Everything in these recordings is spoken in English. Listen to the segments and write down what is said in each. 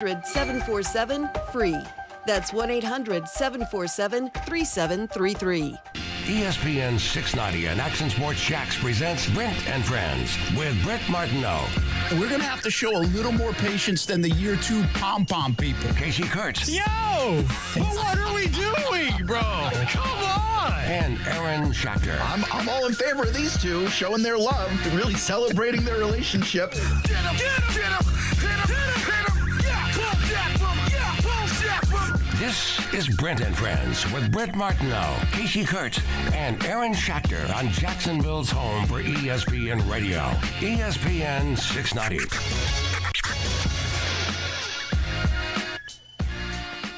1-800-747-FREE. That's 1-800-747-3733. ESPN 690 and Action Sports Jax presents Brent and Friends with Brent Martineau. We're going to have to show a little more patience than the year two pom-pom people. Kasey Kurtz. Yo! Well, what are we doing, bro? Come on! And Aaron Schachter. I'm all in favor of these two showing their love, really celebrating their relationship. Get him! Get him! Hit him! Hit him! Hit him! Yeah! Boom! Jack! Boom! Yeah! Boom! Jack! Boom! This is Brent and Friends with Brent Martineau, Kasey Kurtz, and Aaron Schachter on Jacksonville's home for ESPN Radio, ESPN 690.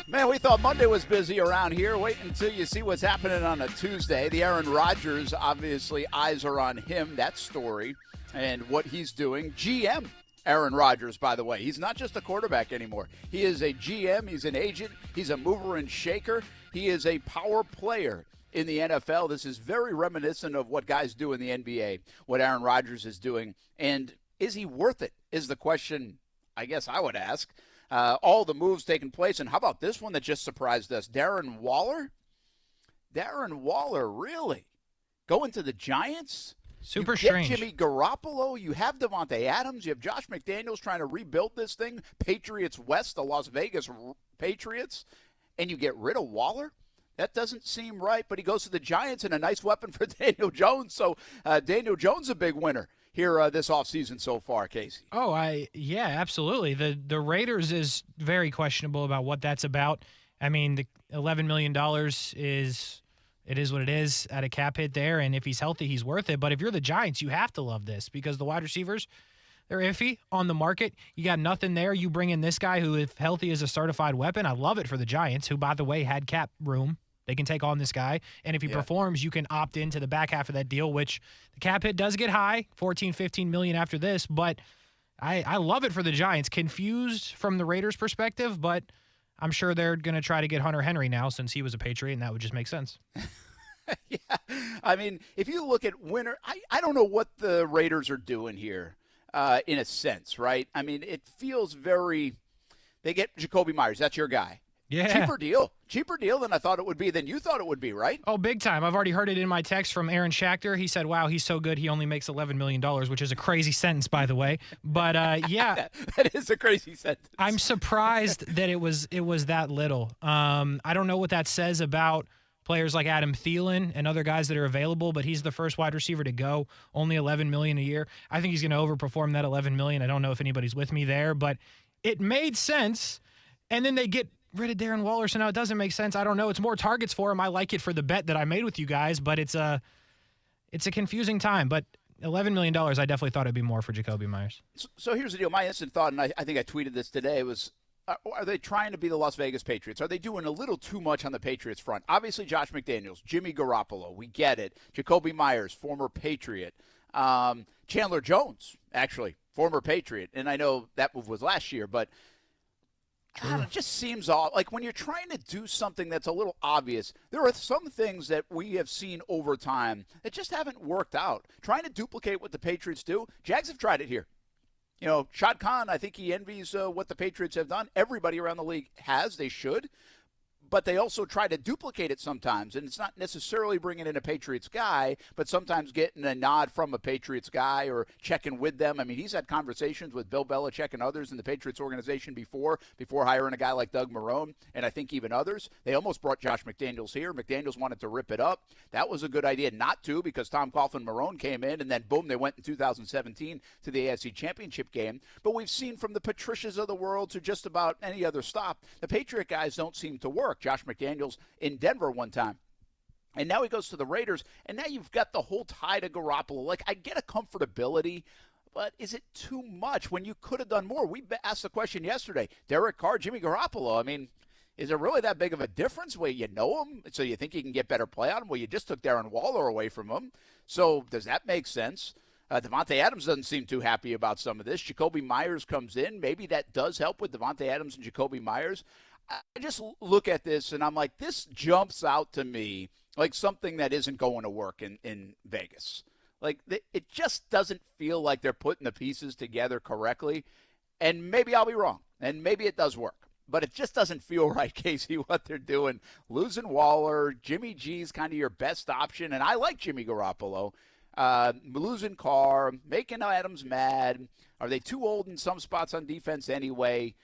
Man, we thought Monday was busy around here. Wait until you see what's happening on a Tuesday. The Aaron Rodgers, obviously, eyes are on him, that story, and what he's doing. GM Aaron Rodgers, by the way. He's not just a quarterback anymore. He is a GM. He's an agent. He's a mover and shaker. He is a power player in the NFL. This is very reminiscent of what guys do in the NBA, what Aaron Rodgers is doing. And is he worth it is the question I guess I would ask. All the moves taking place. And how about this one that just surprised us? Darren Waller? Darren Waller, really? Going to the Giants? Super you strange. Get Jimmy Garoppolo. You have Devontae Adams. You have Josh McDaniels trying to rebuild this thing. Patriots West, the Las Vegas Patriots. And you get rid of Waller? That doesn't seem right, but he goes to the Giants and a nice weapon for Daniel Jones. So Daniel Jones a big winner here this offseason so far, Kasey. Oh, yeah, absolutely. The Raiders is very questionable about what that's about. I mean, the $11 million is what it is at a cap hit there, and if he's healthy, he's worth it. But if you're the Giants, you have to love this because the wide receivers, they're iffy on the market. You got nothing there. You bring in this guy who, if healthy, is a certified weapon. I love it for the Giants, who, by the way, had cap room. They can take on this guy, and if he performs, you can opt into the back half of that deal, which the cap hit does get high, 14, 15 million after this, but I love it for the Giants. Confused from the Raiders' perspective, but I'm sure they're going to try to get Hunter Henry now since he was a Patriot, and that would just make sense. Yeah, I mean, if you look at winner, I don't know what the Raiders are doing here in a sense, right? I mean, it feels very – they get Jakobi Meyer. That's your guy. Yeah. Cheaper deal than I thought it would be, than you thought it would be, right? Oh, big time. I've already heard it in my text from Aaron Schachter. He said, wow, he's so good he only makes $11 million, which is a crazy sentence, by the way. But, yeah. That is a crazy sentence. I'm surprised that it was that little. I don't know what that says about players like Adam Thielen and other guys that are available, but he's the first wide receiver to go, only $11 million a year. I think he's going to overperform that $11 million. I don't know if anybody's with me there, but it made sense. And then they get rid of Darren Waller, so now it doesn't make sense. I don't know. It's more targets for him. I like it for the bet that I made with you guys, but it's a confusing time. But $11 million, I definitely thought it'd be more for Jakobi Meyers. So here's the deal. My instant thought, and I think I tweeted this today, was are they trying to be the Las Vegas Patriots? Are they doing a little too much on the Patriots front? Obviously, Josh McDaniels, Jimmy Garoppolo, we get it. Jakobi Meyers, former Patriot. Chandler Jones, actually, former Patriot. And I know that move was last year, but I don't know, it just seems odd. Like when you're trying to do something that's a little obvious, there are some things that we have seen over time that just haven't worked out. Trying to duplicate what the Patriots do, Jags have tried it here. You know, Shad Khan, I think he envies what the Patriots have done. Everybody around the league has. They should. But they also try to duplicate it sometimes. And it's not necessarily bringing in a Patriots guy, but sometimes getting a nod from a Patriots guy or checking with them. I mean, he's had conversations with Bill Belichick and others in the Patriots organization before hiring a guy like Doug Marrone, and I think even others. They almost brought Josh McDaniels here. McDaniels wanted to rip it up. That was a good idea not to, because Tom Coughlin Marrone came in, and then boom, they went in 2017 to the AFC Championship game. But we've seen from the Patricias of the world to just about any other stop, the Patriot guys don't seem to work. Josh McDaniels in Denver one time. And now he goes to the Raiders, and now you've got the whole tie to Garoppolo. Like, I get a comfortability, but is it too much when you could have done more? We asked the question yesterday. Derek Carr, Jimmy Garoppolo. I mean, is there really that big of a difference where you know him, so you think you can get better play out of him? Well, you just took Darren Waller away from him. So does that make sense? Devontae Adams doesn't seem too happy about some of this. Jakobi Meyers comes in. Maybe that does help with Devontae Adams and Jakobi Meyers. I just look at this, and I'm like, this jumps out to me like something that isn't going to work in Vegas. Like, it just doesn't feel like they're putting the pieces together correctly. And maybe I'll be wrong. And maybe it does work. But it just doesn't feel right, Casey, what they're doing. Losing Waller, Jimmy G's kind of your best option, and I like Jimmy Garoppolo. Losing Carr, making Adams mad. Are they too old in some spots on defense anyway?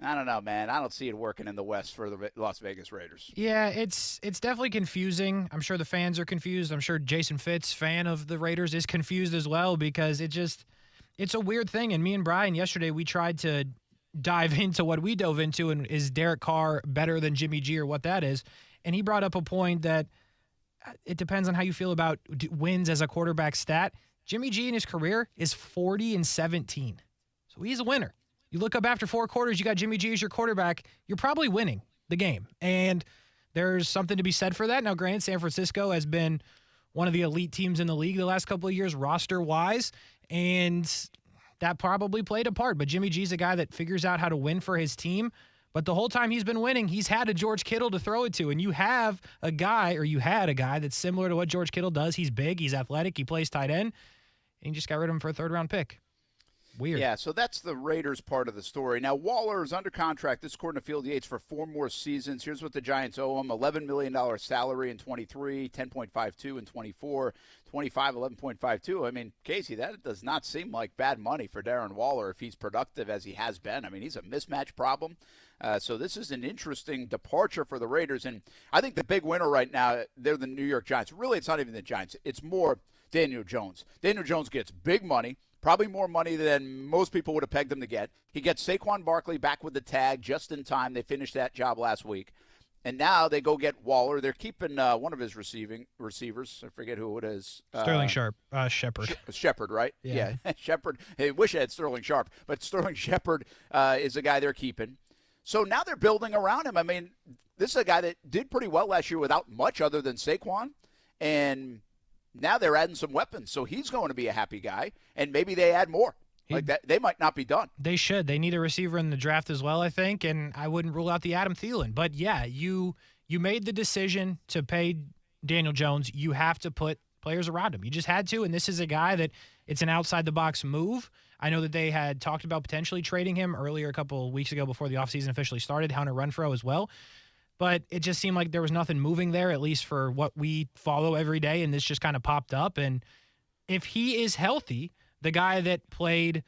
I don't know, man. I don't see it working in the West for the Las Vegas Raiders. Yeah, it's definitely confusing. I'm sure the fans are confused. I'm sure Jason Fitz, fan of the Raiders, is confused as well because it's a weird thing. And me and Brian yesterday, we tried to dive into what we dove into, and is Derek Carr better than Jimmy G or what that is? And he brought up a point that it depends on how you feel about wins as a quarterback stat. Jimmy G in his career is 40-17. So he's a winner. You look up after 4 quarters, you got Jimmy G as your quarterback, you're probably winning the game. And there's something to be said for that. Now, granted, San Francisco has been one of the elite teams in the league the last couple of years, roster-wise, and that probably played a part. But Jimmy G's a guy that figures out how to win for his team. But the whole time he's been winning, he's had a George Kittle to throw it to. And you have a guy, or you had a guy that's similar to what George Kittle does. He's big, he's athletic, he plays tight end, and you just got rid of him for a third-round pick. Weird. Yeah, so that's the Raiders part of the story. Now, Waller is under contract, this according to Field Yates, for 4 more seasons. Here's what the Giants owe him: $11 million salary in 23, $10.52 in 24, 25, $11.52. I mean, Casey, that does not seem like bad money for Darren Waller if he's productive as he has been. I mean, he's a mismatch problem. So this is an interesting departure for the Raiders. And I think the big winner right now, they're the New York Giants. Really, it's not even the Giants. It's more Daniel Jones. Daniel Jones gets big money. Probably more money than most people would have pegged him to get. He gets Saquon Barkley back with the tag just in time. They finished that job last week. And now they go get Waller. They're keeping one of his receivers. I forget who it is. Sterling Shepard. Shepard, right? Yeah. Shepard. I wish I had Sterling Sharp. But Sterling Shepard is the guy they're keeping. So now they're building around him. I mean, this is a guy that did pretty well last year without much other than Saquon. And now they're adding some weapons, so he's going to be a happy guy, and maybe they add more. Like that, they might not be done. They should. They need a receiver in the draft as well, I think, and I wouldn't rule out the Adam Thielen. But, yeah, you made the decision to pay Daniel Jones. You have to put players around him. You just had to, and this is a guy that it's an outside-the-box move. I know that they had talked about potentially trading him earlier a couple of weeks ago before the offseason officially started, Hunter Renfrow as well. But it just seemed like there was nothing moving there, at least for what we follow every day, and this just kind of popped up. And if he is healthy, the guy that played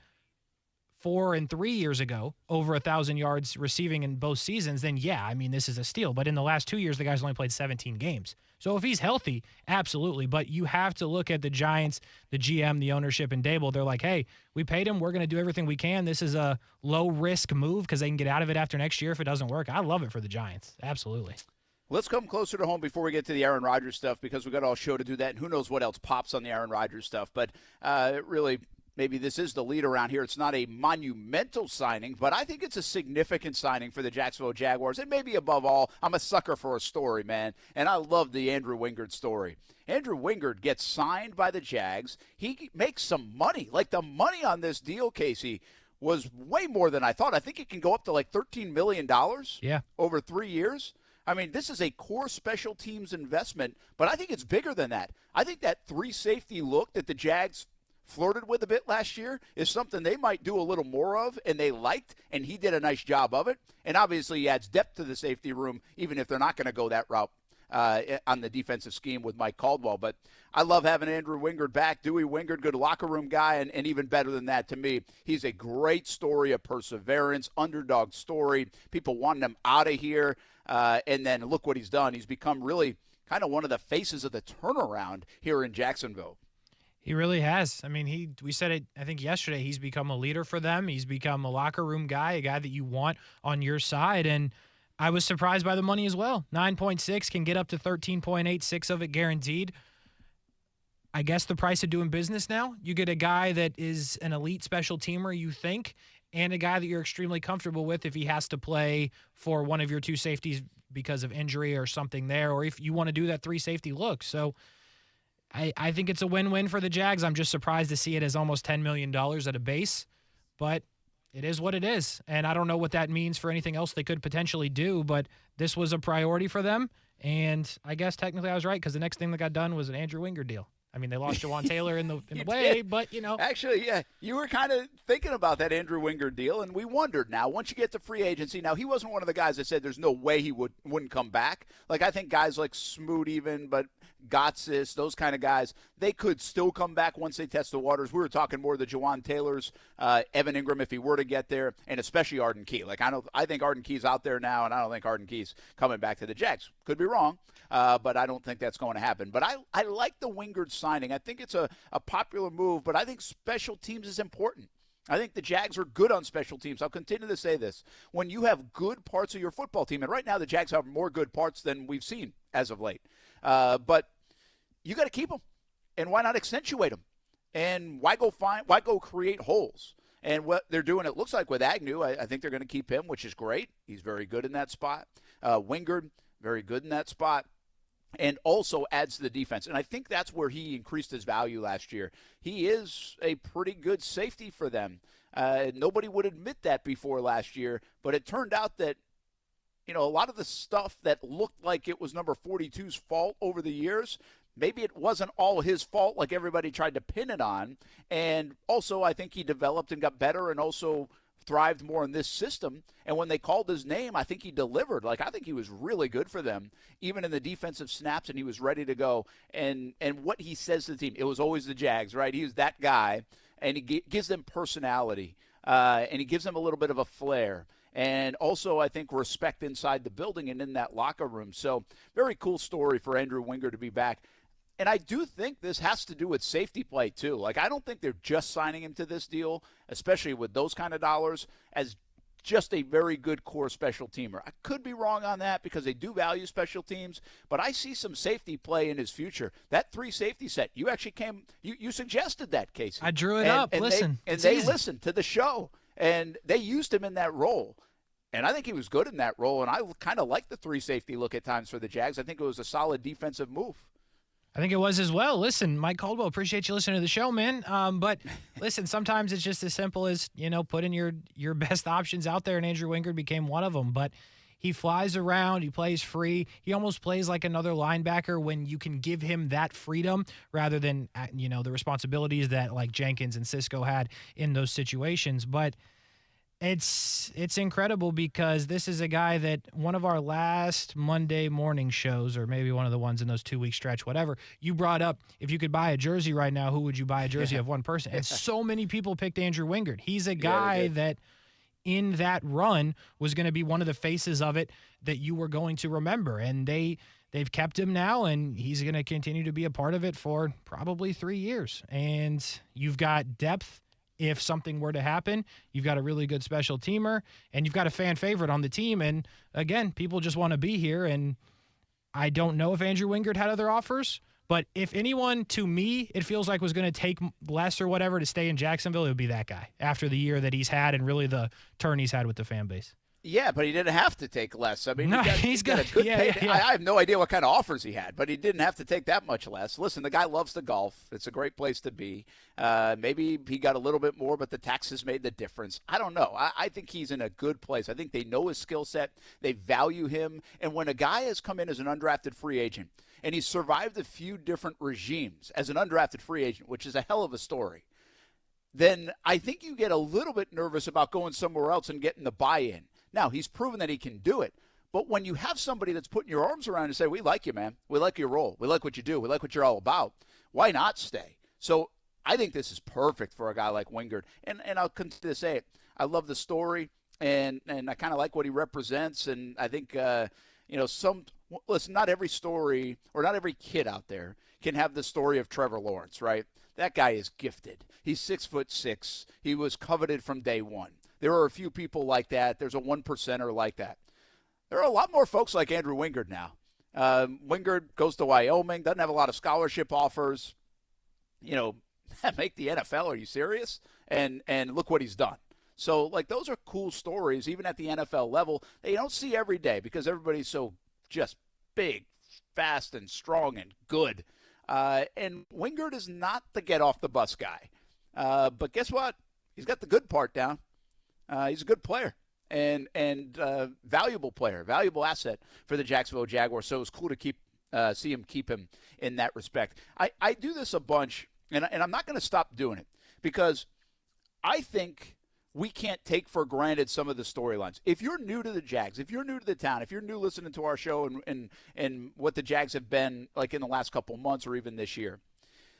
4 and 3 years ago, over 1,000 yards receiving in both seasons, then yeah, I mean, this is a steal. But in the last 2 years, the guy's only played 17 games. So if he's healthy, absolutely. But you have to look at the Giants, the GM, the ownership, and Dable. They're like, hey, we paid him. We're going to do everything we can. This is a low-risk move because they can get out of it after next year if it doesn't work. I love it for the Giants. Absolutely. Let's come closer to home before we get to the Aaron Rodgers stuff because we've got all show to do that, and who knows what else pops on the Aaron Rodgers stuff. But really, maybe this is the lead around here. It's not a monumental signing, but I think it's a significant signing for the Jacksonville Jaguars. And maybe above all, I'm a sucker for a story, man. And I love the Andrew Wingard story. Andrew Wingard gets signed by the Jags. He makes some money. Like the money on this deal, Casey, was way more than I thought. I think it can go up to like $13 million over 3 years. I mean, this is a core special teams investment, but I think it's bigger than that. I think that 3 safety look that the Jags flirted with a bit last year is something they might do a little more of, and they liked, and he did a nice job of it. And obviously he adds depth to the safety room, even if they're not going to go that route on the defensive scheme with Mike Caldwell. But I love having Andrew Wingard back. Dewey Wingard, good locker room guy, and even better than that to me, he's a great story of perseverance, underdog story. People wanting him out of here, and then look what he's done. He's become really kind of one of the faces of the turnaround here in Jacksonville. He really has. I mean, we said it, I think, yesterday. He's become a leader for them. He's become a locker room guy, a guy that you want on your side. And I was surprised by the money as well. 9.6 can get up to 13.86 of it guaranteed. I guess the price of doing business now. You get a guy that is an elite special teamer, you think, and a guy that you're extremely comfortable with if he has to play for one of your 2 safeties because of injury or something there, or if you want to do that 3 safety look. So I think it's a win-win for the Jags. I'm just surprised to see it as almost $10 million at a base, but it is what it is. And I don't know what that means for anything else they could potentially do, but this was a priority for them. And I guess technically I was right because the next thing that got done was an Andrew Wingard deal. I mean, they lost Jawan Taylor in the way, did. but, Actually, yeah, you were kind of thinking about that Andrew Wingard deal, and we wondered now, once you get to free agency, now he wasn't one of the guys that said there's no way he wouldn't come back. Like, I think guys like Smoot even, but Gotsis, those kind of guys, they could still come back once they test the waters. We were talking more the Jawan Taylors, Evan Ingram if he were to get there, and especially Arden Key. Like, I think Arden Key's out there now, and I don't think Arden Key's coming back to the Jags. Could be wrong, but I don't think that's going to happen. But I like the Wingard signing. I think it's a popular move, but I think special teams is important. I think the Jags are good on special teams. I'll continue to say this. When you have good parts of your football team, and right now the Jags have more good parts than we've seen as of late, but you got to keep them, and why not accentuate them? And why go create holes? And what they're doing, it looks like with Agnew, I think they're going to keep him, which is great. He's very good in that spot. Wingard, very good in that spot. And also adds to the defense. And I think that's where he increased his value last year. He is a pretty good safety for them. Nobody would admit that before last year, but it turned out that, a lot of the stuff that looked like it was number 42's fault over the years, maybe it wasn't all his fault like everybody tried to pin it on. And also I think he developed and got better and also thrived more in this system. And when they called his name, I think he delivered. Like, I think he was really good for them, even in the defensive snaps, and he was ready to go. And what he says to the team, it was always the Jags, right? He was that guy, and he gives them personality, and he gives them a little bit of a flair. And also, I think, respect inside the building and in that locker room. So, very cool story for Andrew Wingard to be back. And I do think this has to do with safety play, too. Like, I don't think they're just signing him to this deal, especially with those kind of dollars, as just a very good core special teamer. I could be wrong on that because they do value special teams, but I see some safety play in his future. That 3 safety set, you actually you suggested that, Kasey. I drew it up. Listen. They listened to the show, and they used him in that role. And I think he was good in that role, and I kind of like the 3 safety look at times for the Jags. I think it was a solid defensive move. I think it was as well. Listen, Mike Caldwell, appreciate you listening to the show, man. But listen, sometimes it's just as simple as, putting your best options out there, and Andrew Wingard became one of them. But he flies around. He plays free. He almost plays like another linebacker when you can give him that freedom rather than, the responsibilities that like Jenkins and Cisco had in those situations. But it's incredible because this is a guy that one of our last Monday morning shows, or maybe one of the ones in those 2-week stretch, whatever, you brought up, if you could buy a jersey right now, who would you buy a jersey of one person? And so many people picked Andrew Wingard. He's a guy that in that run was going to be one of the faces of it that you were going to remember. And they've kept him now, and he's going to continue to be a part of it for probably 3 years. And you've got depth. If something were to happen, you've got a really good special teamer, and you've got a fan favorite on the team. And again, people just want to be here. And I don't know if Andrew Wingard had other offers, but if anyone, to me, it feels like was going to take less or whatever to stay in Jacksonville, it would be that guy after the year that he's had and really the turn he's had with the fan base. Yeah, but he didn't have to take less. I mean, no, he's got a good payday. I have no idea what kind of offers he had, but he didn't have to take that much less. Listen, the guy loves the golf. It's a great place to be. Maybe he got a little bit more, but the taxes made the difference. I don't know. I think he's in a good place. I think they know his skill set. They value him. And when a guy has come in as an undrafted free agent, and he's survived a few different regimes as an undrafted free agent, which is a hell of a story, then I think you get a little bit nervous about going somewhere else and getting the buy-in. Now, he's proven that he can do it. But when you have somebody that's putting your arms around and say, we like you, man. We like your role. We like what you do. We like what you're all about. Why not stay? So I think this is perfect for a guy like Wingard. And I'll continue to say it. I love the story, and I kind of like what he represents. And I think, listen, not every story or not every kid out there can have the story of Trevor Lawrence, right? That guy is gifted. He's 6'6". He was coveted from day one. There are a few people like that. There's a 1%er like that. There are a lot more folks like Andrew Wingard now. Wingard goes to Wyoming, doesn't have a lot of scholarship offers. Make the NFL. Are you serious? And look what he's done. So, those are cool stories, even at the NFL level, that you don't see every day because everybody's so just big, fast, and strong and good. And Wingard is not the get-off-the-bus guy. But guess what? He's got the good part down. He's a good player and valuable player, valuable asset for the Jacksonville Jaguars. So it was cool to keep see him keep him in that respect. I do this a bunch, and I'm not going to stop doing it because I think we can't take for granted some of the storylines. If you're new to the Jags, if you're new to the town, if you're new listening to our show and what the Jags have been like in the last couple months or even this year,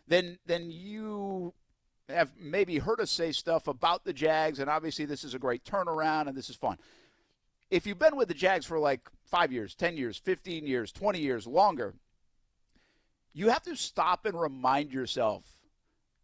then you have maybe heard us say stuff about the Jags, and obviously this is a great turnaround and this is fun. If you've been with the Jags for like 5 years, 10 years, 15 years, 20 years, longer, you have to stop and remind yourself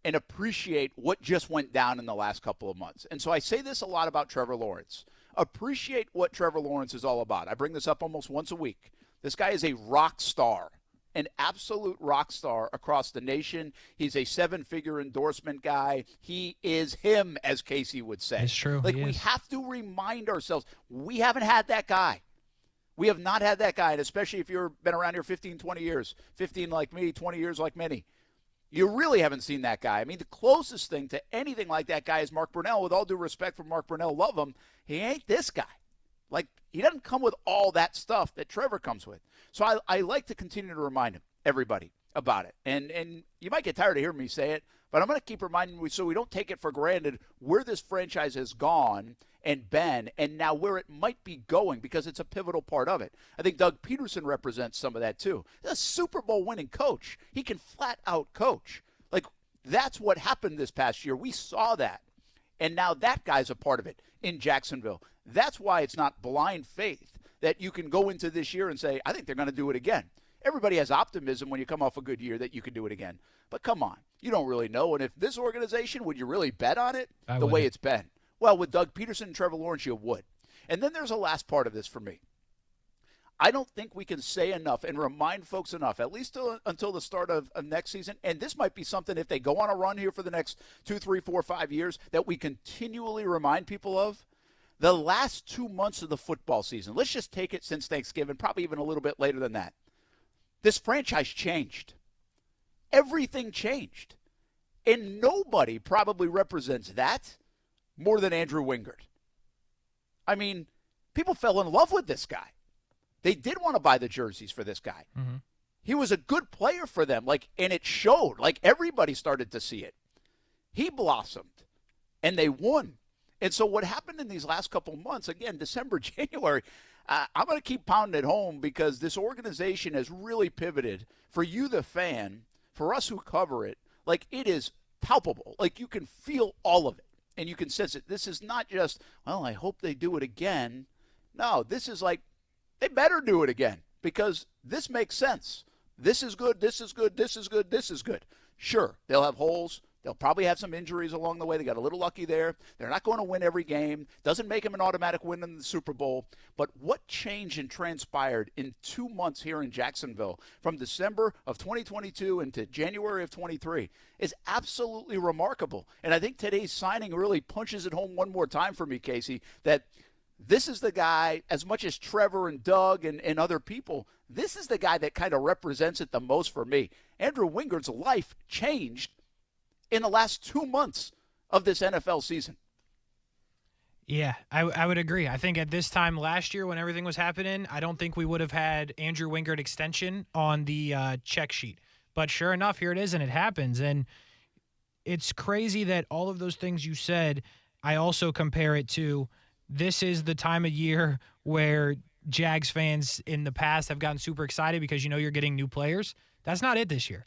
and appreciate what just went down in the last couple of months. And so I say this a lot about Trevor Lawrence. Appreciate what Trevor Lawrence is all about. I bring this up almost once a week. This guy is a rock star, an absolute rock star across the nation. He's a 7-figure endorsement guy. He is him, as Kasey would say. It's true. Like, we have to remind ourselves, we haven't had that guy. We have not had that guy, and especially if you've been around here 15, 20 years, 15 like me, 20 years like many. You really haven't seen that guy. I mean, the closest thing to anything like that guy is Mark Brunell. With all due respect for Mark Brunell, love him, he ain't this guy. Like, he doesn't come with all that stuff that Trevor comes with. So I like to continue to remind everybody about it. And you might get tired of hearing me say it, but I'm going to keep reminding you so we don't take it for granted where this franchise has gone and been and now where it might be going because it's a pivotal part of it. I think Doug Peterson represents some of that too. He's a Super Bowl winning coach. He can flat out coach. Like, that's what happened this past year. We saw that. And now that guy's a part of it in Jacksonville. That's why it's not blind faith that you can go into this year and say, I think they're going to do it again. Everybody has optimism when you come off a good year that you can do it again. But come on, you don't really know. And if this organization, would you really bet on it the way it's been? Well, with Doug Peterson and Trevor Lawrence, you would. And then there's a last part of this for me. I don't think we can say enough and remind folks enough, at least until the start of next season. And this might be something, if they go on a run here for the next 2, 3, 4, 5 years, that we continually remind people of. The last 2 months of the football season, let's just take it since Thanksgiving, probably even a little bit later than that. This franchise changed. Everything changed. And nobody probably represents that more than Andrew Wingard. I mean, people fell in love with this guy. They did want to buy the jerseys for this guy. Mm-hmm. He was a good player for them, and it showed. Like, everybody started to see it. He blossomed, and they won. And so what happened in these last couple months, again, December, January, I'm going to keep pounding it home because this organization has really pivoted. For you, the fan, for us who cover it, like, it is palpable. Like, you can feel all of it, and you can sense it. This is not just, well, I hope they do it again. No, this is like, they better do it again because this makes sense. This is good, this is good, this is good, this is good. Sure, they'll have holes. They'll probably have some injuries along the way. They got a little lucky there. They're not going to win every game. Doesn't make them an automatic win in the Super Bowl. But what changed and transpired in 2 months here in Jacksonville from December of 2022 into January of 23 is absolutely remarkable. And I think today's signing really punches it home one more time for me, Kasey, that this is the guy, as much as Trevor and Doug and other people, this is the guy that kind of represents it the most for me. Andrew Wingard's life changed in the last 2 months of this NFL season. Yeah, I would agree. I think at this time last year when everything was happening, I don't think we would have had Andrew Wingard extension on the check sheet. But sure enough, here it is, and it happens. And it's crazy that all of those things you said, I also compare it to this is the time of year where Jags fans in the past have gotten super excited because you know you're getting new players. That's not it this year.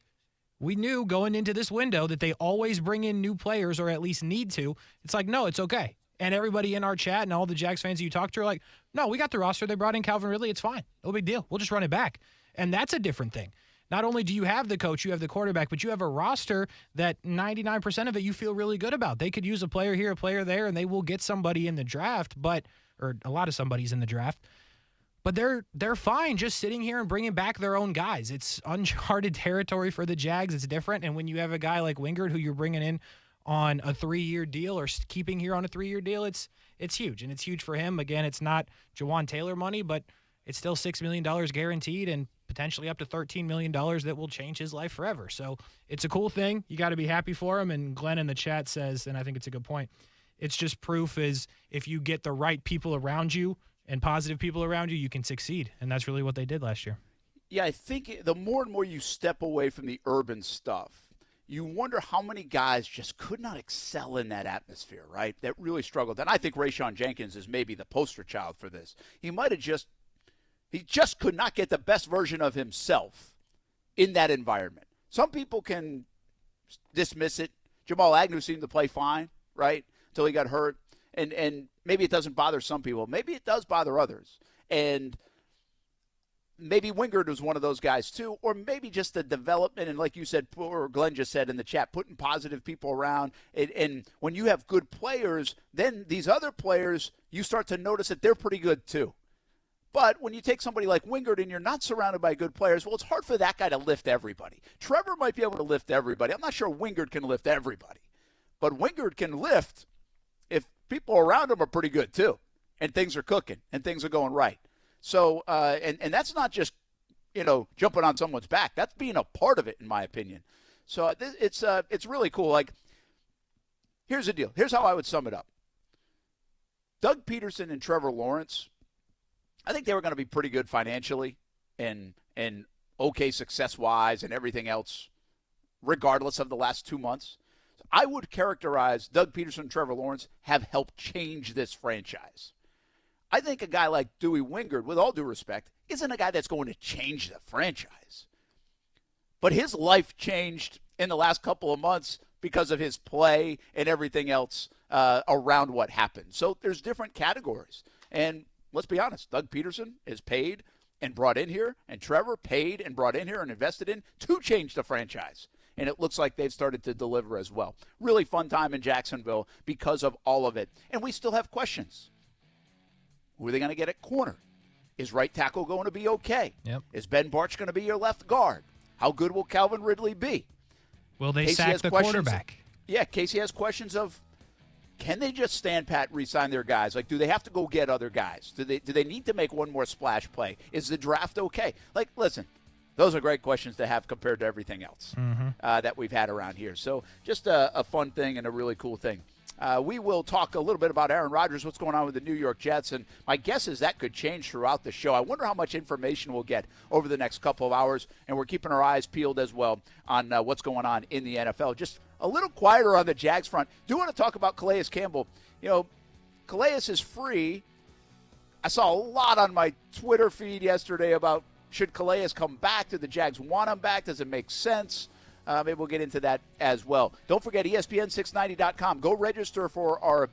We knew going into this window that they always bring in new players or at least need to. It's like, no, it's okay. And everybody in our chat and all the Jags fans you talk to are like, no, we got the roster. They brought in Calvin Ridley. It's fine. No big deal. We'll just run it back. And that's a different thing. Not only do you have the coach, you have the quarterback, but you have a roster that 99% of it you feel really good about. They could use a player here, a player there, and they will get somebody in the draft, or a lot of somebody's in the draft. But they're fine just sitting here and bringing back their own guys. It's uncharted territory for the Jags. It's different. And when you have a guy like Wingard who you're bringing in on a 3-year deal or keeping here on a 3-year deal, it's huge. And it's huge for him. Again, it's not Jawan Taylor money, but it's still $6 million guaranteed and potentially up to $13 million that will change his life forever. So it's a cool thing. You got to be happy for him. And Glenn in the chat says, and I think it's a good point, it's just proof is if you get the right people around you and positive people around you, you can succeed. And that's really what they did last year. Yeah, I think the more and more you step away from the urban stuff, you wonder how many guys just could not excel in that atmosphere, right? That really struggled. And I think Rayshon Jenkins is maybe the poster child for this. He just could not get the best version of himself in that environment. Some people can dismiss it. Jamal Agnew seemed to play fine, right, until he got hurt. And maybe it doesn't bother some people. Maybe it does bother others. And maybe Wingard was one of those guys too, or maybe just the development, and like you said, or Glenn just said in the chat, putting positive people around. And when you have good players, then these other players, you start to notice that they're pretty good too. But when you take somebody like Wingard and you're not surrounded by good players, well, it's hard for that guy to lift everybody. Trevor might be able to lift everybody. I'm not sure Wingard can lift everybody. But Wingard can lift if people around him are pretty good too, and things are cooking, and things are going right. So, and that's not just, jumping on someone's back. That's being a part of it, in my opinion. So it's really cool. Like, here's the deal. Here's how I would sum it up. Doug Peterson and Trevor Lawrence, I think they were going to be pretty good financially and okay success-wise and everything else, regardless of the last 2 months. So I would characterize Doug Peterson and Trevor Lawrence have helped change this franchise. I think a guy like Dewey Wingard, with all due respect, isn't a guy that's going to change the franchise. But his life changed in the last couple of months because of his play and everything else around what happened. So there's different categories. And let's be honest, Doug Peterson is paid and brought in here, and Trevor paid and brought in here and invested in to change the franchise. And it looks like they've started to deliver as well. Really fun time in Jacksonville because of all of it. And we still have questions. Who are they going to get at corner? Is right tackle going to be okay? Yep. Is Ben Bartch going to be your left guard? How good will Calvin Ridley be? Will they Kasey sack the quarterback? Yeah, Kasey has questions of, can they just stand pat, re-sign their guys? Like, do they have to go get other guys? Do they need to make one more splash play? Is the draft okay? Like, listen, those are great questions to have compared to everything else that we've had around here. So just a fun thing and a really cool thing. We will talk a little bit about Aaron Rodgers, what's going on with the New York Jets, and my guess is that could change throughout the show. I wonder how much information we'll get over the next couple of hours, and we're keeping our eyes peeled as well on what's going on in the NFL. Just a little quieter on the Jags front. Do want to talk about Calais Campbell. Calais is free. I saw a lot on my Twitter feed yesterday about should Calais come back? Do the Jags want him back? Does it make sense? Maybe we'll get into that as well. Don't forget ESPN690.com. Go register for our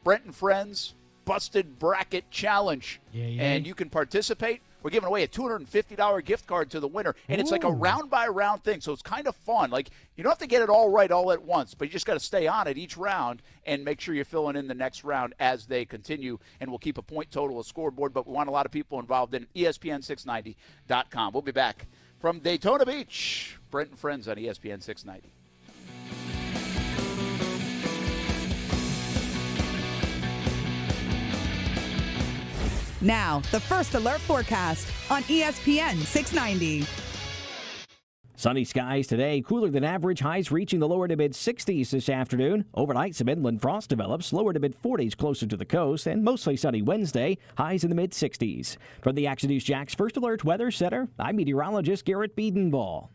Brent and Friends Busted Bracket Challenge. Yeah. And you can participate. We're giving away a $250 gift card to the winner. And it's like a round-by-round thing, so it's kind of fun. Like, you don't have to get it all right all at once, but you just got to stay on it each round and make sure you're filling in the next round as they continue. And we'll keep a point total, a scoreboard, but we want a lot of people involved in ESPN690.com. We'll be back from Daytona Beach. Brent and Friends on ESPN 690. Now, the First Alert forecast on ESPN 690. Sunny skies today, cooler than average, highs reaching the lower to mid-60s this afternoon. Overnight, some inland frost develops, lower to mid-40s closer to the coast, and mostly sunny Wednesday, highs in the mid-60s. From the Action News Jax First Alert Weather Center, I'm meteorologist Garrett Biedenball.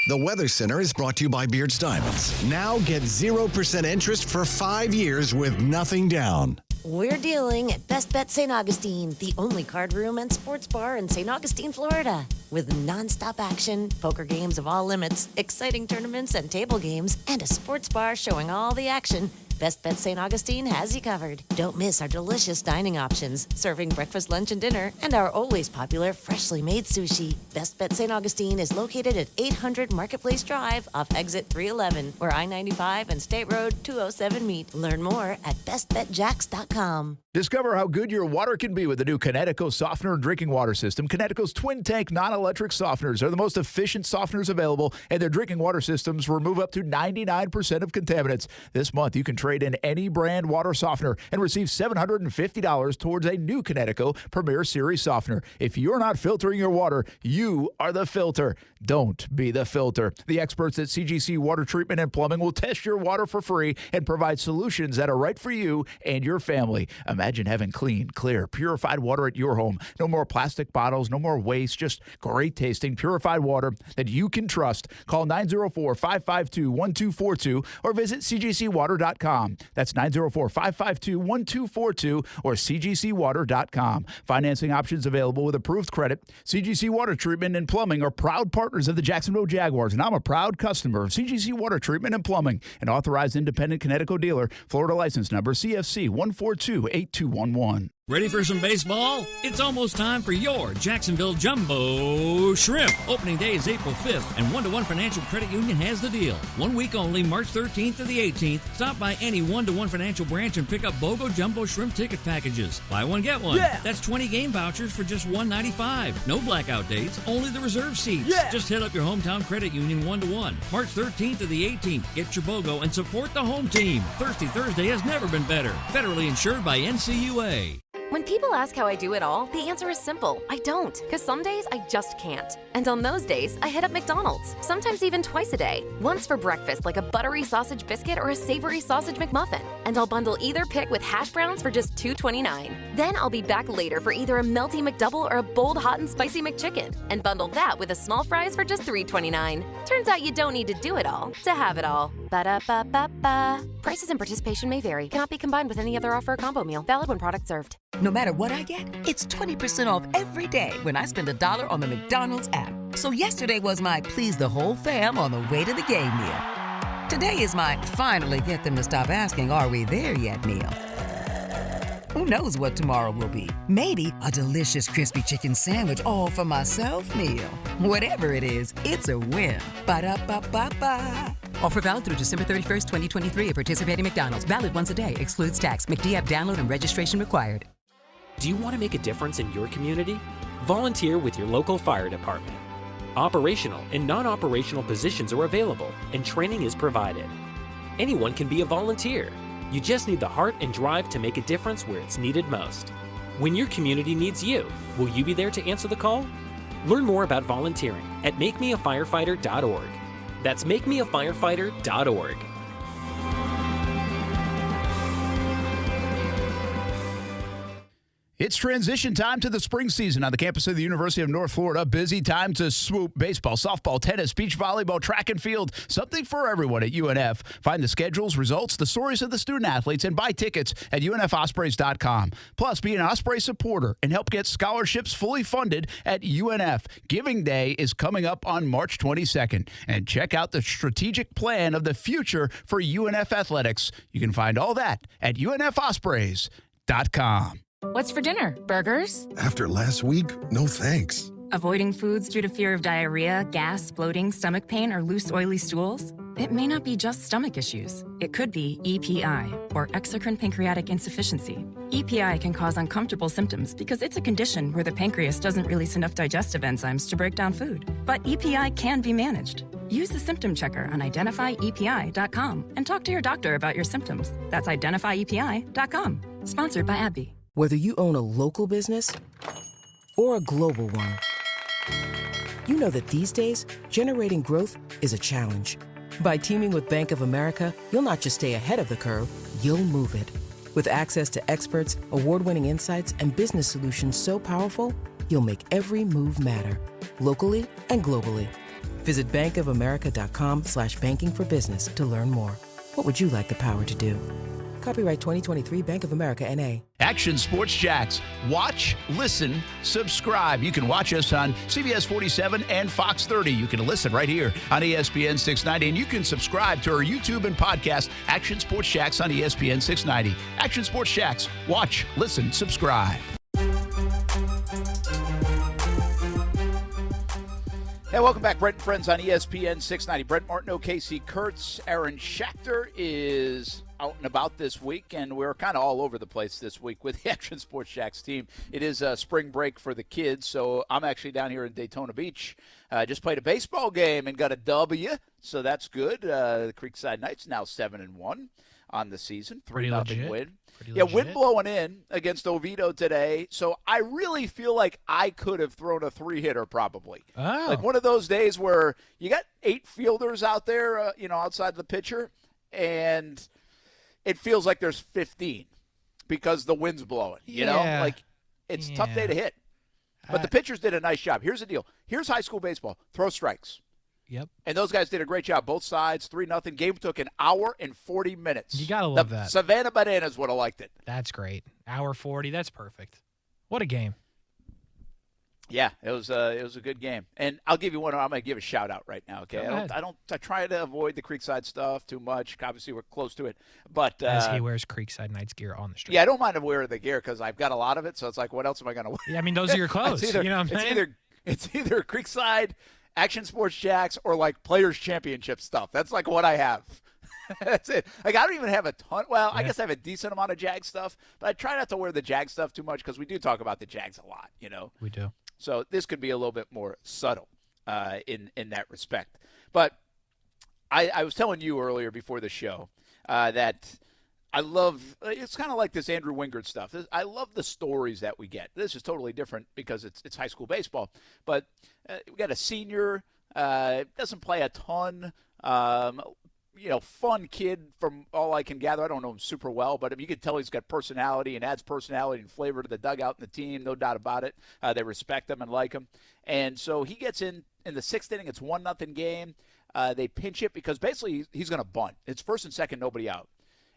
The Weather Center is brought to you by Beards Diamonds. Now get 0% interest for 5 years with nothing down. We're dealing at Best Bet St. Augustine, the only card room and sports bar in St. Augustine, Florida. With nonstop action, poker games of all limits, exciting tournaments and table games, and a sports bar showing all the action, Best Bet St. Augustine has you covered. Don't miss our delicious dining options, serving breakfast, lunch, and dinner, and our always popular freshly made sushi. Best Bet St. Augustine is located at 800 Marketplace Drive off exit 311, where I-95 and State Road 207 meet. Learn more at bestbetjax.com. Discover how good your water can be with the new Connecticut softener and drinking water system. Connecticut's twin tank non-electric softeners are the most efficient softeners available, and their drinking water systems remove up to 99% of contaminants. This month, you can trade upgrade in any brand water softener and receive $750 towards a new Connecticut Premier Series softener. If you're not filtering your water, you are the filter. Don't be the filter. The experts at CGC Water Treatment and Plumbing will test your water for free and provide solutions that are right for you and your family. Imagine having clean, clear, purified water at your home. No more plastic bottles, no more waste, just great tasting, purified water that you can trust. Call 904-552-1242 or visit cgcwater.com. That's 904-552-1242 or cgcwater.com. Financing options available with approved credit. CGC Water Treatment and Plumbing are proud partners of the Jacksonville Jaguars, and I'm a proud customer of CGC Water Treatment and Plumbing, an authorized independent Connecticut dealer. Florida license number CFC 1428211. Ready for some baseball? It's almost time for your Jacksonville Jumbo Shrimp. Opening day is April 5th, and 1-to-1 Financial Credit Union has the deal. 1 week only, March 13th to the 18th. Stop by any 1-to-1 Financial branch and pick up BOGO Jumbo Shrimp ticket packages. Buy one, get one. Yeah. That's 20 game vouchers for just $1.95. No blackout dates, only the reserve seats. Yeah. Just hit up your hometown credit union 1-to-1. March 13th to the 18th. Get your BOGO and support the home team. Thirsty Thursday has never been better. Federally insured by NCUA. When people ask how I do it all, the answer is simple. I don't, because some days I just can't. And on those days, I hit up McDonald's, sometimes even twice a day. Once for breakfast, like a buttery sausage biscuit or a savory sausage McMuffin. And I'll bundle either pick with hash browns for just $2.29. Then I'll be back later for either a melty McDouble or a bold hot and spicy McChicken. And bundle that with a small fries for just $3.29. Turns out you don't need to do it all to have it all. Ba-da-ba-ba-ba. Prices and participation may vary. Cannot be combined with any other offer or combo meal. Valid when product served. No matter what I get, it's 20% off every day when I spend $1 on the McDonald's app. So yesterday was my please the whole fam on the way to the game meal. Today is my finally get them to stop asking, are we there yet meal. Who knows what tomorrow will be? Maybe a delicious crispy chicken sandwich all for myself meal. Whatever it is, it's a win. Ba-da-ba-ba-ba. Offer valid through December 31st, 2023 at participating McDonald's. Valid once a day. Excludes tax. McD app download and registration required. Do you want to make a difference in your community? Volunteer with your local fire department. Operational and non-operational positions are available, and training is provided. Anyone can be a volunteer. You just need the heart and drive to make a difference where it's needed most. When your community needs you, will you be there to answer the call? Learn more about volunteering at makemeafirefighter.org. That's makemeafirefighter.org. It's transition time to the spring season on the campus of the University of North Florida. Busy time to swoop. Baseball, softball, tennis, beach volleyball, track and field. Something for everyone at UNF. Find the schedules, results, the stories of the student athletes, and buy tickets at UNFospreys.com. Plus, be an Osprey supporter and help get scholarships fully funded at UNF. Giving Day is coming up on March 22nd. And check out the strategic plan of the future for UNF athletics. You can find all that at UNFospreys.com. What's for dinner? Burgers? After last week, no thanks. Avoiding foods due to fear of diarrhea, gas, bloating, stomach pain, or loose, oily stools? It may not be just stomach issues. It could be EPI, or exocrine pancreatic insufficiency. EPI can cause uncomfortable symptoms because it's a condition where the pancreas doesn't release enough digestive enzymes to break down food. But EPI can be managed. Use the symptom checker on identifyepi.com and talk to your doctor about your symptoms. That's identifyepi.com. Sponsored by AbbVie. Whether you own a local business or a global one, you know that these days, generating growth is a challenge. By teaming with Bank of America, you'll not just stay ahead of the curve, you'll move it. With access to experts, award-winning insights, and business solutions so powerful, you'll make every move matter, locally and globally. Visit bankofamerica.com/banking for business to learn more. What would you like the power to do? Copyright 2023 Bank of America, N.A. Action Sports Jax. Watch, listen, subscribe. You can watch us on CBS 47 and Fox 30. You can listen right here on ESPN 690. And you can subscribe to our YouTube and podcast, Action Sports Jax on ESPN 690. Action Sports Jax. Watch, listen, subscribe. Hey, welcome back. Brent Friends on ESPN 690. Brent Martineau, Kasey Kurtz, Aaron Schachter is out and about this week, and we're kind of all over the place this week with the Action Sports Jax team. It is a spring break for the kids, so I'm actually down here in Daytona Beach. Just played a baseball game and got a W, so that's good. The Creekside Knights now 7-1. on the season. 3-0 win. Pretty legit. Wind blowing in against Oviedo today. So I really feel like I could have thrown a 3-hitter probably. Oh. Like one of those days where you got 8 fielders out there, outside the pitcher, and it feels like there's 15 because the wind's blowing. You know, like it's a tough day to hit. But the pitchers did a nice job. Here's the deal. Here's high school baseball. Throw strikes. Yep. And those guys did a great job, both sides, 3-0. Game took an hour and 40 minutes. You got to love that. Savannah Bananas would have liked it. That's great. Hour 40, that's perfect. What a game. Yeah, it was a good game. And I'll give you one. I'm going to give a shout-out right now, okay? I try to avoid the Creekside stuff too much. Obviously, we're close to it. But as he wears Creekside Knights gear on the street. Yeah, I don't mind him wearing the gear because I've got a lot of it, so it's like, what else am I going to wear? Yeah, I mean, those are your clothes. You know what I'm saying? It's either Creekside, Action Sports Jacks, or like Players Championship stuff. That's like what I have. That's it. Like I don't even have a ton. Well, I guess I have a decent amount of Jag stuff, but I try not to wear the Jag stuff too much because we do talk about the Jags a lot. We do. So this could be a little bit more subtle in that respect. But I was telling you earlier before the show that I love. It's kind of like this Andrew Wingard stuff. I love the stories that we get. This is totally different because it's high school baseball. But we got a senior, doesn't play a ton. Fun kid from all I can gather. I don't know him super well, but you can tell he's got personality and adds personality and flavor to the dugout and the team, no doubt about it. They respect him and like him. And so he gets in the 6th inning. It's 1-0 game. They pinch it because basically he's going to bunt. It's 1st and 2nd, nobody out.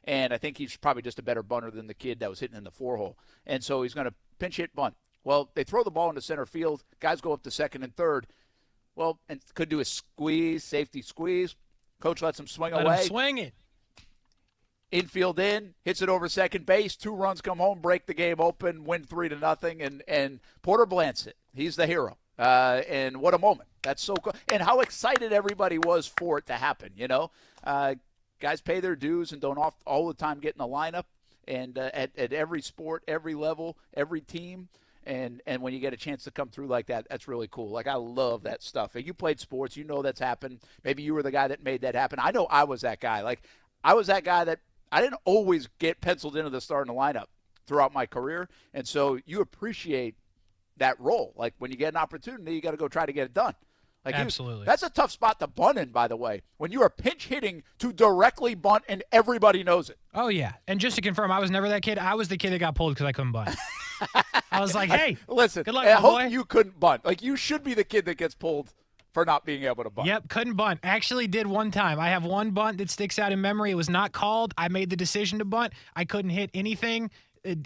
And I think he's probably just a better bunter than the kid that was hitting in the 4-hole. And so he's going to pinch hit, bunt. Well, they throw the ball into center field. Guys go up to 2nd and 3rd. Well, and could do a squeeze, safety squeeze. Coach lets him swing away. Let him swing it. Infield in, hits it over second base. 2 runs come home, break the game open, win 3-0, and Porter Blancett. He's the hero. And what a moment. That's so cool. And how excited everybody was for it to happen, Guys pay their dues and don't all the time get in the lineup. And at every sport, every level, every team. And when you get a chance to come through like that, that's really cool. Like, I love that stuff. If you played sports, that's happened. Maybe you were the guy that made that happen. I know I was that guy. Like, I was that guy that I didn't always get penciled into the starting lineup throughout my career. And so you appreciate that role. Like, when you get an opportunity, you got to go try to get it done. Like absolutely. That's a tough spot to bunt in, by the way, when you are pinch hitting to directly bunt and everybody knows it. Oh, yeah. And just to confirm, I was never that kid. I was the kid that got pulled because I couldn't bunt. I was like, hey, listen, good luck, I hope boy. you couldn't bunt. Like, you should be the kid that gets pulled for not being able to bunt. Yep, couldn't bunt. Actually did one time. I have one bunt that sticks out in memory. It was not called. I made the decision to bunt. I couldn't hit anything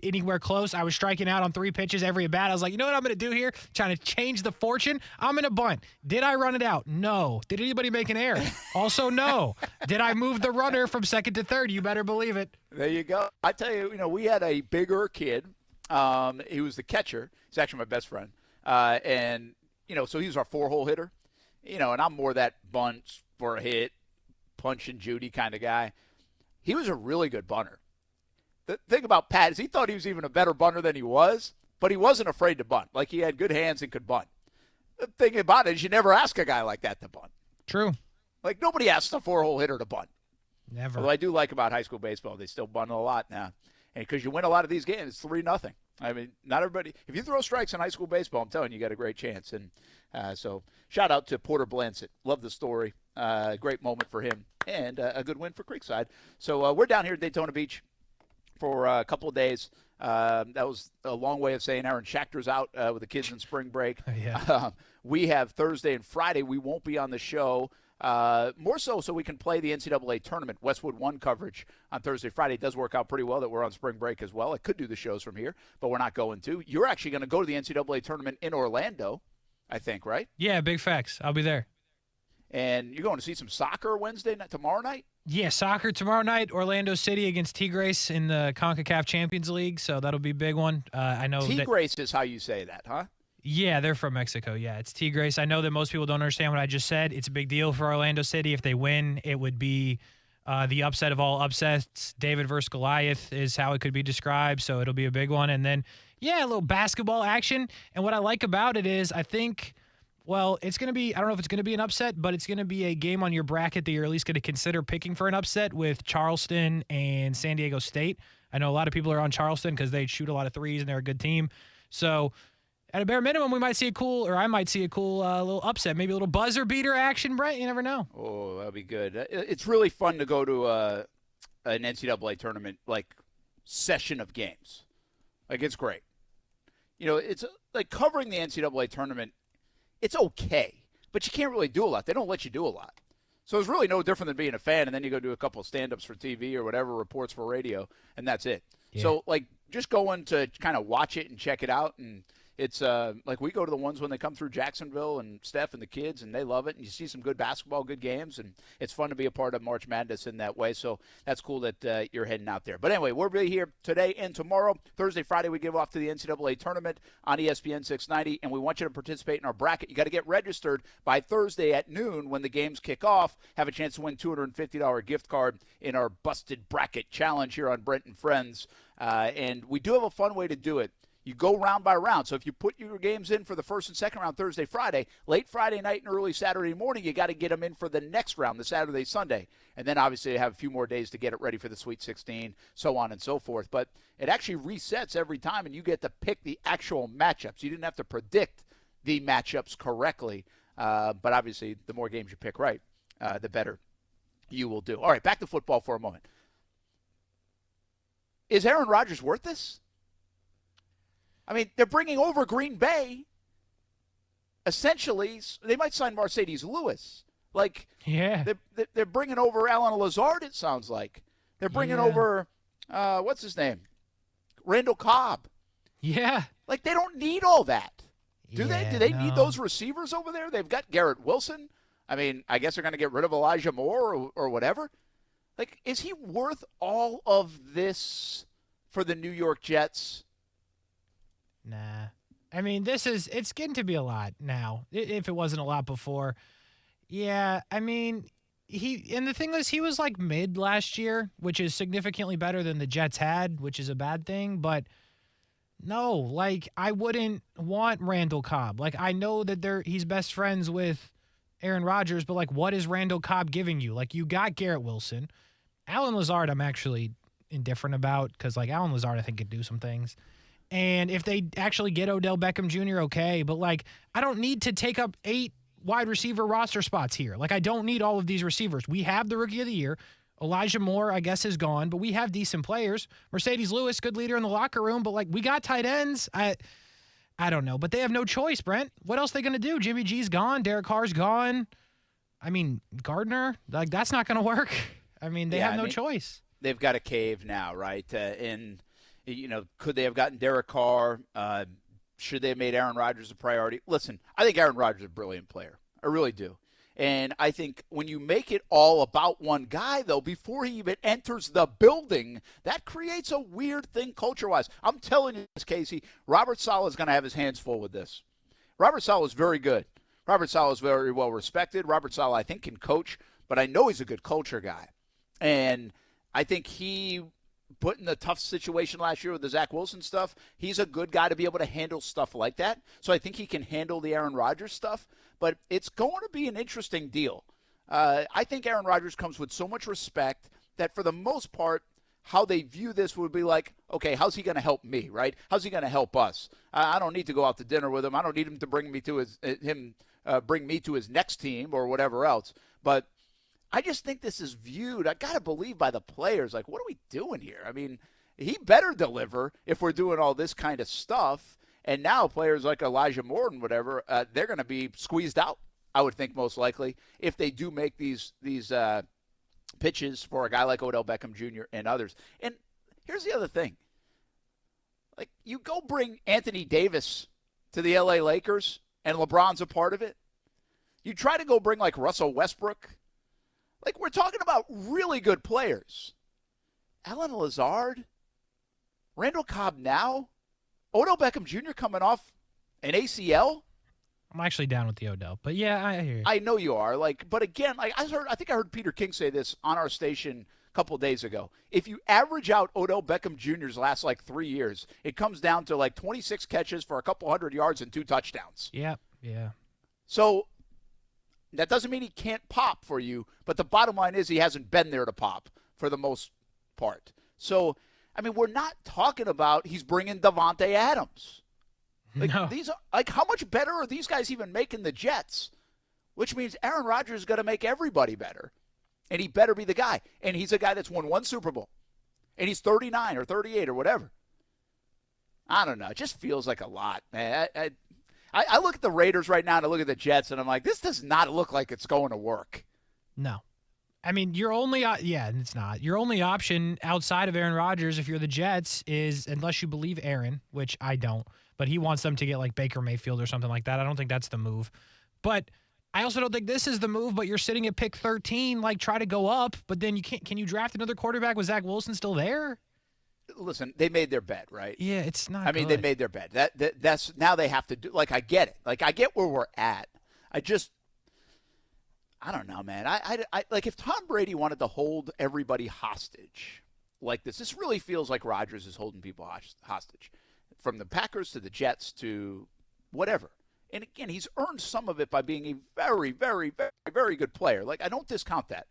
anywhere close. I was striking out on 3 pitches every at bat. I was like, you know what I'm going to do here? Trying to change the fortune. I'm going to bunt. Did I run it out? No. Did anybody make an error? Also, no. Did I move the runner from 2nd to 3rd? You better believe it. There you go. I tell you, we had a bigger kid. He was the catcher. He's actually my best friend. And so he was our 4-hole hitter. And I'm more that bunt for a hit, punch and Judy kind of guy. He was a really good bunter. The thing about Pat is he thought he was even a better bunter than he was, but he wasn't afraid to bunt. Like, he had good hands and could bunt. The thing about it is you never ask a guy like that to bunt. True. Like, nobody asks a 4-hole hitter to bunt. Never. Although I do like about high school baseball, they still bunt a lot now. And because you win a lot of these games, it's 3-0. I mean, not everybody – if you throw strikes in high school baseball, I'm telling you, you got a great chance. And so shout out to Porter Blancett. Love the story. Great moment for him. And a good win for Creekside. So we're down here at Daytona Beach for a couple of days. That was a long way of saying Aaron Schachter's out with the kids in spring break. Yeah. We have Thursday and Friday. We won't be on the show. More so we can play the NCAA tournament, Westwood 1 coverage on Thursday, Friday. It does work out pretty well that we're on spring break as well. I could do the shows from here, but we're not going to. You're actually going to go to the NCAA tournament in Orlando, I think, right? Yeah, big facts. I'll be there. And you're going to see some soccer Wednesday night, tomorrow night? Yeah, soccer tomorrow night, Orlando City against Tigres in the CONCACAF Champions League, so that'll be a big one. I know Tigres is how you say that, huh? Yeah, they're from Mexico. Yeah, it's Tigres. I know that most people don't understand what I just said. It's a big deal for Orlando City. If they win, it would be the upset of all upsets. David versus Goliath is how it could be described, so it'll be a big one. And then, yeah, a little basketball action. And what I like about it is I think Well, it's going to be, I don't know if it's going to be an upset, but it's going to be a game on your bracket that you're at least going to consider picking for an upset with Charleston and San Diego State. I know a lot of people are on Charleston because they shoot a lot of threes and they're a good team. So at a bare minimum, we might see I might see a cool little upset, maybe a little buzzer beater action, Brent. You never know. Oh, that'll be good. It's really fun to go to an NCAA tournament, like, session of games. Like, it's great. It's like covering the NCAA tournament. It's okay, but you can't really do a lot. They don't let you do a lot. So it's really no different than being a fan, and then you go do a couple of stand-ups for TV or whatever, reports for radio, and that's it. Yeah. So, like, just going to kind of watch it and check it out, and it's like we go to the ones when they come through Jacksonville and Steph and the kids, and they love it, and you see some good basketball, good games, and it's fun to be a part of March Madness in that way. So that's cool that you're heading out there. But anyway, we'll be here today and tomorrow. Thursday, Friday, we give off to the NCAA tournament on ESPN 690, and we want you to participate in our bracket. You got to get registered by Thursday at noon when the games kick off. Have a chance to win $250 gift card in our Busted Bracket Challenge here on Brent and Friends. And we do have a fun way to do it. You go round by round. So if you put your games in for the first and second round Thursday, Friday, late Friday night and early Saturday morning, you got to get them in for the next round, the Saturday, Sunday. And then obviously you have a few more days to get it ready for the Sweet 16, so on and so forth. But it actually resets every time, and you get to pick the actual matchups. You didn't have to predict the matchups correctly. But obviously the more games you pick right, the better you will do. All right, back to football for a moment. Is Aaron Rodgers worth this? I mean, they're bringing over Green Bay. Essentially, they might sign Mercedes Lewis. Like, yeah, they're bringing over Alan Lazard, it sounds like. They're bringing over, what's his name? Randall Cobb. Yeah. Like, they don't need all that. Do they? Do they need No. those receivers over there? They've got Garrett Wilson. I mean, I guess they're going to get rid of Elijah Moore or whatever. Like, is he worth all of this for the New York Jets? Nah. I mean, it's getting to be a lot now, if it wasn't a lot before. Yeah, I mean, and the thing is, he was like mid last year, which is significantly better than the Jets had, which is a bad thing. But no, like, I wouldn't want Randall Cobb. Like, I know that he's best friends with Aaron Rodgers, but like, what is Randall Cobb giving you? Like, you got Garrett Wilson. Alan Lazard, I'm actually indifferent about, because like Alan Lazard, I think, could do some things. And if they actually get Odell Beckham Jr., okay. But, like, I don't need to take up 8 wide receiver roster spots here. Like, I don't need all of these receivers. We have the Rookie of the Year. Elijah Moore, I guess, is gone. But we have decent players. Mercedes Lewis, good leader in the locker room. But, like, we got tight ends. I don't know. But they have no choice, Brent. What else are they going to do? Jimmy G's gone. Derek Carr's gone. I mean, Gardner, like, that's not going to work. I mean, they have no choice. They've got a cave now, right? And could they have gotten Derek Carr? Should they have made Aaron Rodgers a priority? Listen, I think Aaron Rodgers is a brilliant player. I really do. And I think when you make it all about one guy, though, before he even enters the building, that creates a weird thing culture-wise. I'm telling you this, Kasey, Robert Saleh is going to have his hands full with this. Robert Saleh is very good. Robert Saleh is very well respected. Robert Saleh, I think, can coach, but I know he's a good culture guy. And I think he put in a tough situation last year with the Zach Wilson stuff. He's a good guy to be able to handle stuff like that. So I think he can handle the Aaron Rodgers stuff. But it's going to be an interesting deal. I think Aaron Rodgers comes with so much respect that for the most part, how they view this would be like, okay, how's he going to help me, right? How's he going to help us? I don't need to go out to dinner with him. I don't need him to bring me to his next team or whatever else. But I just think this is viewed, I got to believe, by the players, like, what are we doing here? I mean, he better deliver if we're doing all this kind of stuff. And now players like Elijah Moore and whatever, they're going to be squeezed out, I would think, most likely, if they do make these pitches for a guy like Odell Beckham Jr. and others. And here's the other thing. Like, you go bring Anthony Davis to the L.A. Lakers, and LeBron's a part of it. You try to go bring, like, Russell Westbrook. Like, we're talking about really good players. Alan Lazard, Randall Cobb now, Odell Beckham Jr. coming off an ACL. I'm actually down with the Odell, but yeah, I hear you. I know you are. But again, I think I heard Peter King say this on our station a couple of days ago. If you average out Odell Beckham Jr.'s last 3 years, it comes down to 26 catches for a couple hundred yards and 2 touchdowns. Yeah. So that doesn't mean he can't pop for you, but the bottom line is he hasn't been there to pop for the most part. So, I mean, we're not talking about he's bringing Davante Adams. Like, no. These are, like, how much better are these guys even making the Jets? Which means Aaron Rodgers is going to make everybody better. And he better be the guy. And he's a guy that's won one Super Bowl. And he's 39 or 38 or whatever. I don't know. It just feels like a lot, man. I look at the Raiders right now and I look at the Jets and I'm like, this does not look like it's going to work. No. I mean, your only it's not. Your only option outside of Aaron Rodgers, if you're the Jets, is, unless you believe Aaron, which I don't, but he wants them to get like Baker Mayfield or something like that. I don't think that's the move. But I also don't think this is the move, but you're sitting at pick 13, like try to go up, but then you can't. Can you draft another quarterback with Zach Wilson still there? Listen, they made their bet, right? Yeah, it's not. I mean, they made their bet. That's now they have to do. Like, I get it. Like, I get where we're at. I don't know, man. I like, if Tom Brady wanted to hold everybody hostage like this really feels like Rodgers is holding people hostage, from the Packers to the Jets to whatever. And again, he's earned some of it by being a very, very, very, very good player. Like, I don't discount that.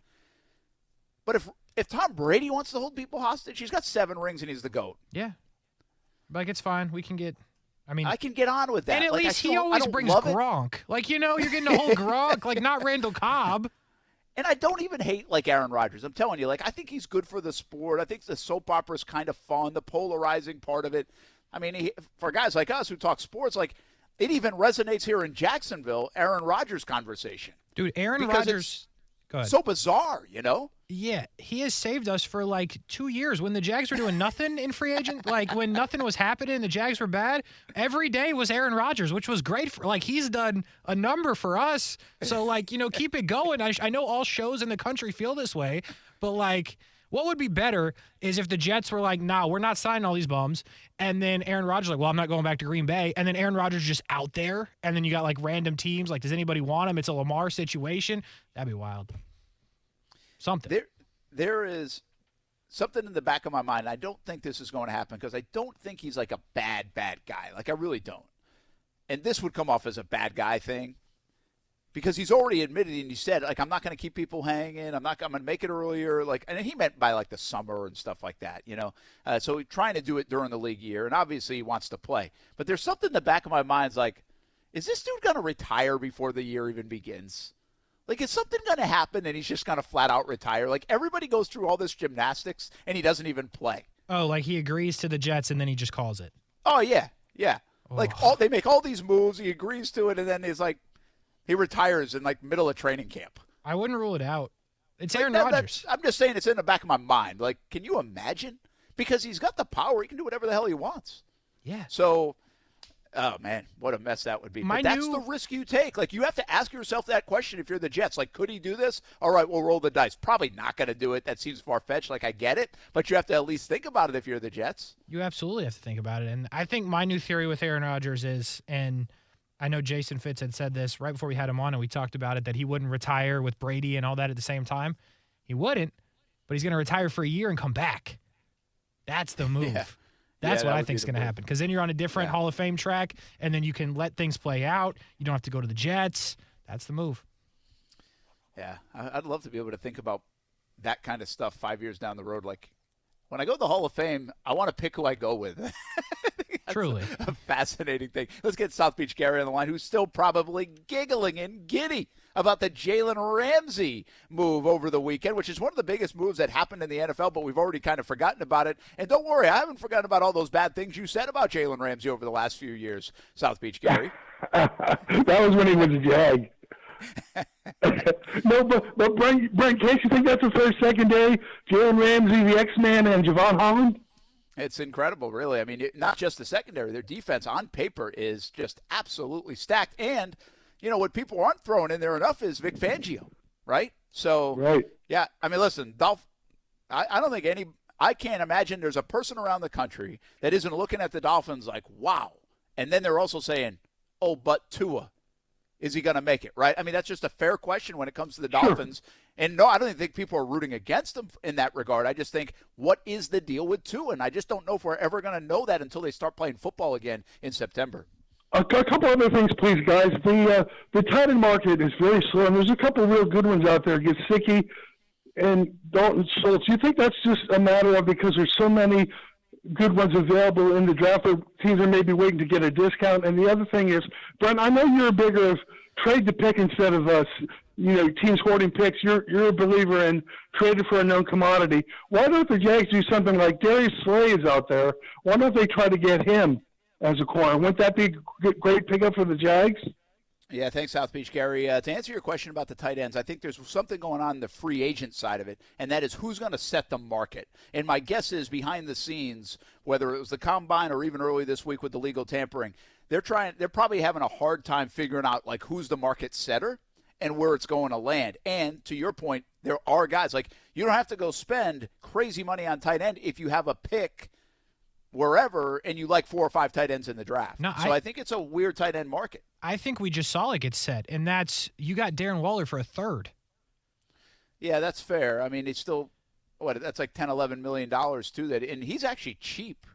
But if Tom Brady wants to hold people hostage, he's got 7 rings and he's the GOAT. Yeah. Like, it's fine. We can get – I can get on with that. And at least he always brings Gronk. Like, you're getting a whole Gronk, like, not Randall Cobb. And I don't even hate, like, Aaron Rodgers. I'm telling you, like, I think he's good for the sport. I think the soap opera is kind of fun, the polarizing part of it. I mean, for guys like us who talk sports, like, it even resonates here in Jacksonville, Aaron Rodgers conversation. Dude, Aaron Rodgers – go ahead. So bizarre, you know? Yeah, he has saved us for like 2 years. When the Jags were doing nothing in free agent, like when nothing was happening, the Jags were bad, every day was Aaron Rodgers, which was great. He's done a number for us. So, like, keep it going. I know all shows in the country feel this way, but, like, what would be better is if the Jets were like, nah, we're not signing all these bums. And then Aaron Rodgers like, well, I'm not going back to Green Bay. And then Aaron Rodgers just out there. And then you got, like, random teams. Like, does anybody want him? It's a Lamar situation. That'd be wild. Something. There is something in the back of my mind. I don't think this is going to happen because I don't think he's like a bad guy. Like, I really don't. And this would come off as a bad guy thing because he's already admitted and he said, like, I'm not going to keep people hanging. I'm going to make it earlier. Like, and he meant by like the summer and stuff like that, So he's trying to do it during the league year, and obviously he wants to play. But there's something in the back of my mind like, is this dude going to retire before the year even begins? Like, is something going to happen and he's just going to flat out retire? Like, everybody goes through all this gymnastics and he doesn't even play. Oh, like he agrees to the Jets and then he just calls it. Oh, yeah. Yeah. Oh. Like, they make all these moves, he agrees to it, and then he's like, he retires in, like, middle of training camp. I wouldn't rule it out. It's like, Aaron Rodgers. I'm just saying it's in the back of my mind. Like, can you imagine? Because he's got the power. He can do whatever the hell he wants. Yeah. So, oh, man, what a mess that would be. But that's the risk you take. Like, you have to ask yourself that question if you're the Jets. Like, could he do this? All right, we'll roll the dice. Probably not going to do it. That seems far-fetched. Like, I get it. But you have to at least think about it if you're the Jets. You absolutely have to think about it. And I think my new theory with Aaron Rodgers is, and I know Jason Fitz had said this right before we had him on and we talked about it, that he wouldn't retire with Brady and all that at the same time. He wouldn't, but he's going to retire for a year and come back. That's the move. Yeah. That's what I think is going to happen, because then you're on a different Hall of Fame track, and then you can let things play out. You don't have to go to the Jets. That's the move. Yeah, I'd love to be able to think about that kind of stuff 5 years down the road. Like, when I go to the Hall of Fame, I want to pick who I go with. Truly. A fascinating thing. Let's get South Beach Gary on the line, who's still probably giggling and giddy about the Jalen Ramsey move over the weekend, which is one of the biggest moves that happened in the NFL, but we've already kind of forgotten about it. And don't worry, I haven't forgotten about all those bad things you said about Jalen Ramsey over the last few years, South Beach Gary. That was when he was a Jag. No, but Brent Kasey, you think that's a fair secondary? Jalen Ramsey, the X-Man, and Javon Holland? It's incredible, really. I mean, not just the secondary. Their defense on paper is just absolutely stacked. And, what people aren't throwing in there enough is Vic Fangio, right? So, right. Yeah, I mean, listen, I don't think I can't imagine there's a person around the country that isn't looking at the Dolphins like, wow. And then they're also saying, oh, but Tua. Is he going to make it, right? I mean, that's just a fair question when it comes to the Dolphins. Sure. And no, I don't think people are rooting against them in that regard. I just think, what is the deal with Tua? And I just don't know if we're ever going to know that until they start playing football again in September. A couple other things, please, guys. The tight end market is very slow, and there's a couple of real good ones out there. Gesicki and Dalton Schultz. You think that's just a matter of because there's so many good ones available in the draft that teams are maybe waiting to get a discount? And the other thing is, Brent, I know you're a bigger of trade the pick instead of teams hoarding picks. You're a believer in trade for a known commodity. Why don't the Jags do something like Darius Slay is out there? Why don't they try to get him as a corner? Wouldn't that be a great pickup for the Jags? Yeah, thanks, South Beach Gary. To answer your question about the tight ends, I think there's something going on the free agent side of it, and that is who's going to set the market. And my guess is behind the scenes, whether it was the Combine or even early this week with the legal tampering, they're probably having a hard time figuring out like who's the market setter and where it's going to land. And to your point, there are guys like you don't have to go spend crazy money on tight end if you have a pick wherever and you like 4 or 5 tight ends in the draft. No, so I think it's a weird tight end market. I think we just saw it get set, and that's you got Darren Waller for a third. Yeah, that's fair. I mean, it's still that's like $10-11 million to that, and he's actually cheap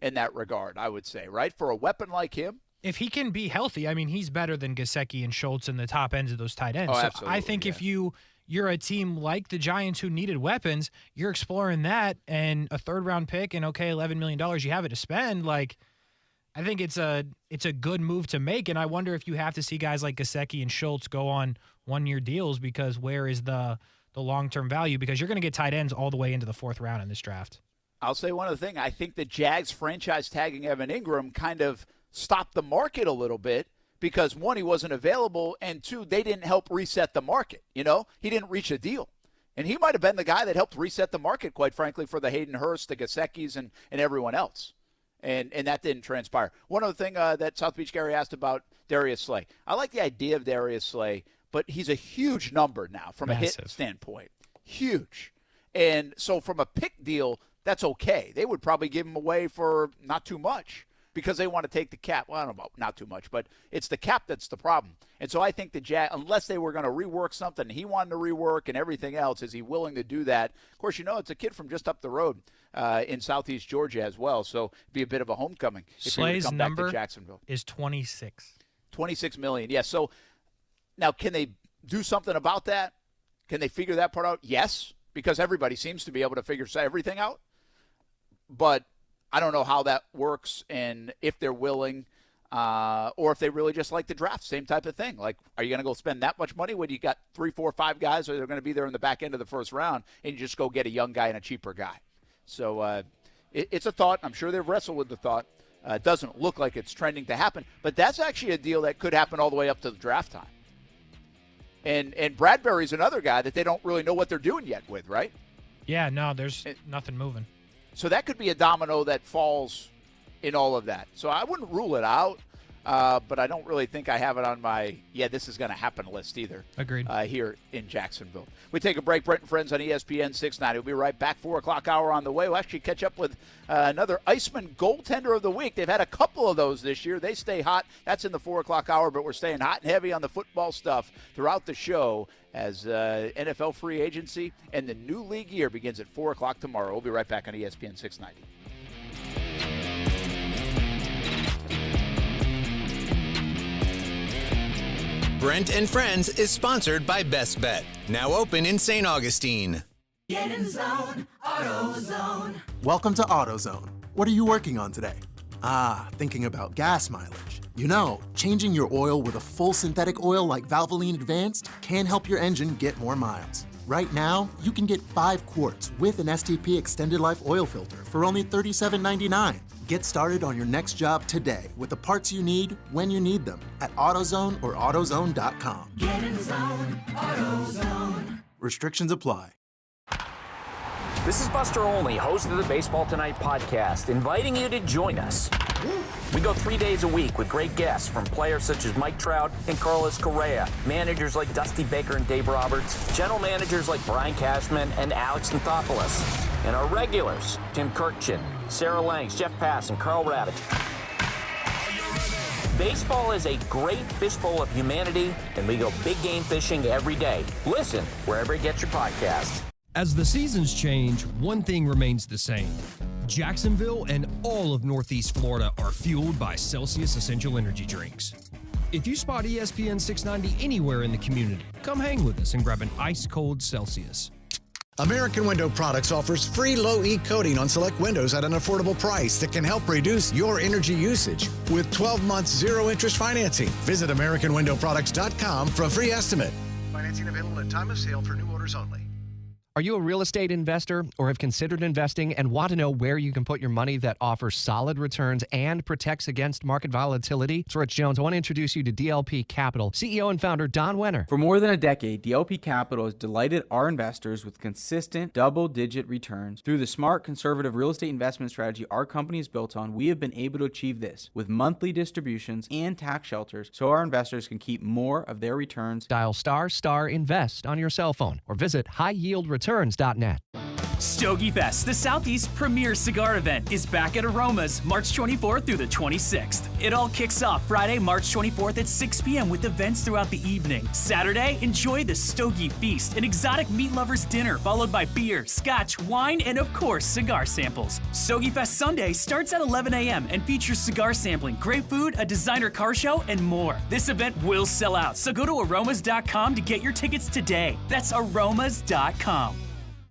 in that regard, I would say, right? For a weapon like him. If he can be healthy, I mean, he's better than Gesicki and Schultz in the top ends of those tight ends. Oh, so absolutely, I think if you're a team like the Giants who needed weapons, you're exploring that, and a third-round pick and, $11 million, you have it to spend. Like, I think it's a good move to make, and I wonder if you have to see guys like Gesicki and Schultz go on one-year deals because where is the long-term value? Because you're going to get tight ends all the way into the 4th round in this draft. I'll say one other thing. I think the Jags franchise tagging Evan Ingram kind of stopped the market a little bit because, 1, he wasn't available, and 2, they didn't help reset the market. He didn't reach a deal. And he might have been the guy that helped reset the market, quite frankly, for the Hayden Hurst, the Geseckis, and everyone else. And that didn't transpire. One other thing that South Beach Gary asked about Darius Slay. I like the idea of Darius Slay, but he's a huge number now from a hit standpoint. Huge. And so from a pick deal, that's okay. They would probably give him away for not too much because they want to take the cap. Well, I don't know about not too much, but it's the cap that's the problem. And so I think the Jags, unless they were going to rework something, he wanted to rework and everything else, is he willing to do that? Of course, it's a kid from just up the road in southeast Georgia as well, so it'd be a bit of a homecoming if he were to come back to Jacksonville. Is 26. $26 million, yes. So now can they do something about that? Can they figure that part out? Yes, because everybody seems to be able to figure everything out. But I don't know how that works and if they're willing or if they really just like the draft. Same type of thing. Like, are you going to go spend that much money when you got 3, 4, 5 guys that are going to be there in the back end of the first round and you just go get a young guy and a cheaper guy? So it's a thought. I'm sure they've wrestled with the thought. It doesn't look like it's trending to happen. But that's actually a deal that could happen all the way up to the draft time. And Bradbury's another guy that they don't really know what they're doing yet with, right? Yeah, no, there's nothing moving. So that could be a domino that falls in all of that. So I wouldn't rule it out, but I don't really think I have it on my, this is going to happen list either. Agreed. Here in Jacksonville. We take a break. Brent and Friends on ESPN 690. We'll be right back. 4 o'clock hour on the way. We'll actually catch up with another Iceman goaltender of the week. They've had a couple of those this year. They stay hot. That's in the 4 o'clock hour, but we're staying hot and heavy on the football stuff throughout the show as NFL free agency and the new league year begins at 4 o'clock tomorrow. We'll be right back on ESPN 690. Brent and Friends is sponsored by Best Bet, now open in St. Augustine. Get in zone, AutoZone. Welcome to AutoZone. What are you working on today? Thinking about gas mileage. Changing your oil with a full synthetic oil like Valvoline Advanced can help your engine get more miles. Right now, you can get 5 quarts with an STP Extended Life oil filter for only $37.99. Get started on your next job today with the parts you need when you need them at AutoZone or AutoZone.com. Get in zone, AutoZone. Restrictions apply. This is Buster Olney, host of the Baseball Tonight podcast, inviting you to join us. We go 3 days a week with great guests from players such as Mike Trout and Carlos Correa, managers like Dusty Baker and Dave Roberts, general managers like Brian Cashman and Alex Anthopoulos, and our regulars, Tim Kirkchin, Sarah Langs, Jeff Pass, and Carl Ravitch. Baseball is a great fishbowl of humanity, and we go big game fishing every day. Listen wherever you get your podcasts. As the seasons change, one thing remains the same. Jacksonville and all of Northeast Florida are fueled by Celsius Essential Energy Drinks. If you spot ESPN 690 anywhere in the community, come hang with us and grab an ice-cold Celsius. American Window Products offers free low-E coating on select windows at an affordable price that can help reduce your energy usage with 12 months zero-interest financing. Visit AmericanWindowProducts.com for a free estimate. Financing available at time of sale for new orders only. Are you a real estate investor or have considered investing and want to know where you can put your money that offers solid returns and protects against market volatility? It's Rich Jones. I want to introduce you to DLP Capital, CEO and founder Don Wenner. For more than a decade, DLP Capital has delighted our investors with consistent double-digit returns. Through the smart, conservative real estate investment strategy our company is built on, we have been able to achieve this with monthly distributions and tax shelters so our investors can keep more of their returns. Dial **invest on your cell phone or visit highyieldreturns.net. Stogie Fest, the Southeast's premier cigar event, is back at Aromas March 24th through the 26th. It all kicks off Friday, March 24th at 6 p.m. with events throughout the evening. Saturday, enjoy the Stogie Feast, an exotic meat lover's dinner, followed by beer, scotch, wine, and of course, cigar samples. Stogie Fest Sunday starts at 11 a.m. and features cigar sampling, great food, a designer car show, and more. This event will sell out, so go to aromas.com to get your tickets today. That's aromas.com.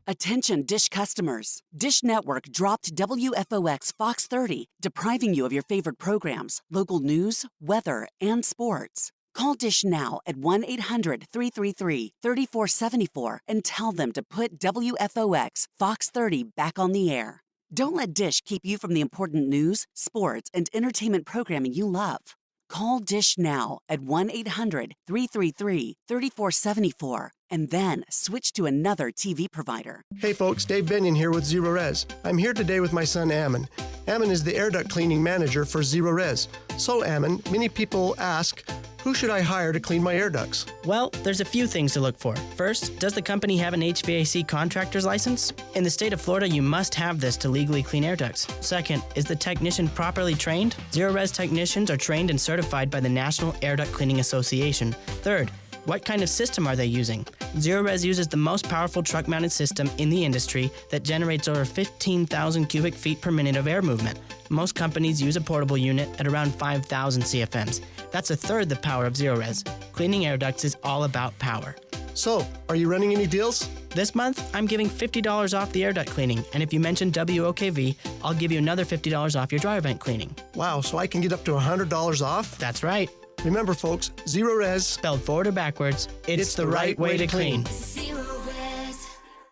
Attention Dish customers. Dish Network dropped WFOX Fox 30, depriving you of your favorite programs, local news, weather, and sports. Call Dish now at 1-800-333-3474 and tell them to put WFOX Fox 30 back on the air. Don't let Dish keep you from the important news, sports, and entertainment programming you love. Call Dish now at 1-800-333-3474 and then switch to another TV provider. Hey folks, Dave Benyon here with Zero Res. I'm here today with my son Ammon. Ammon is the air duct cleaning manager for Zero Res. So Ammon, many people ask, who should I hire to clean my air ducts? Well, there's a few things to look for. First, does the company have an HVAC contractor's license? In the state of Florida, you must have this to legally clean air ducts. Second, is the technician properly trained? Zero Res technicians are trained and certified by the National Air Duct Cleaning Association. Third, what kind of system are they using? Zero Res uses the most powerful truck-mounted system in the industry that generates over 15,000 cubic feet per minute of air movement. Most companies use a portable unit at around 5,000 CFMs. That's a third the power of Zero Res. Cleaning air ducts is all about power. So, are you running any deals? This month, I'm giving $50 off the air duct cleaning, and if you mention WOKV, I'll give you another $50 off your dry vent cleaning. Wow, so I can get up to $100 off? That's right. Remember, folks, Zero Res, spelled forward or backwards, it's the right way to clean.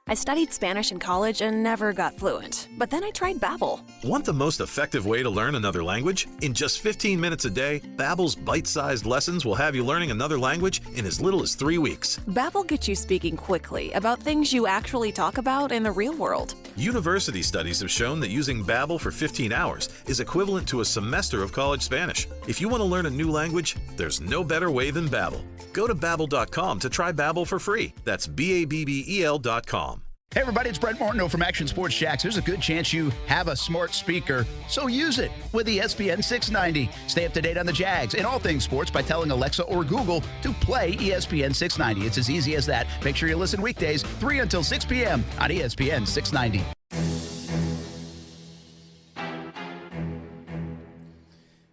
I studied Spanish in college and never got fluent. But then I tried Babbel. Want the most effective way to learn another language? In just 15 minutes a day, Babbel's bite-sized lessons will have you learning another language in as little as 3 weeks. Babbel gets you speaking quickly about things you actually talk about in the real world. University studies have shown that using Babbel for 15 hours is equivalent to a semester of college Spanish. If you want to learn a new language, there's no better way than Babbel. Go to Babbel.com to try Babbel for free. That's BABBEL.com. Hey everybody, it's Brent Martineau from Action Sports Jacks. There's a good chance you have a smart speaker, so use it with ESPN 690. Stay up to date on the Jags and all things sports by telling Alexa or Google to play ESPN 690. It's as easy as that. Make sure you listen weekdays 3 until 6 p.m. on ESPN 690.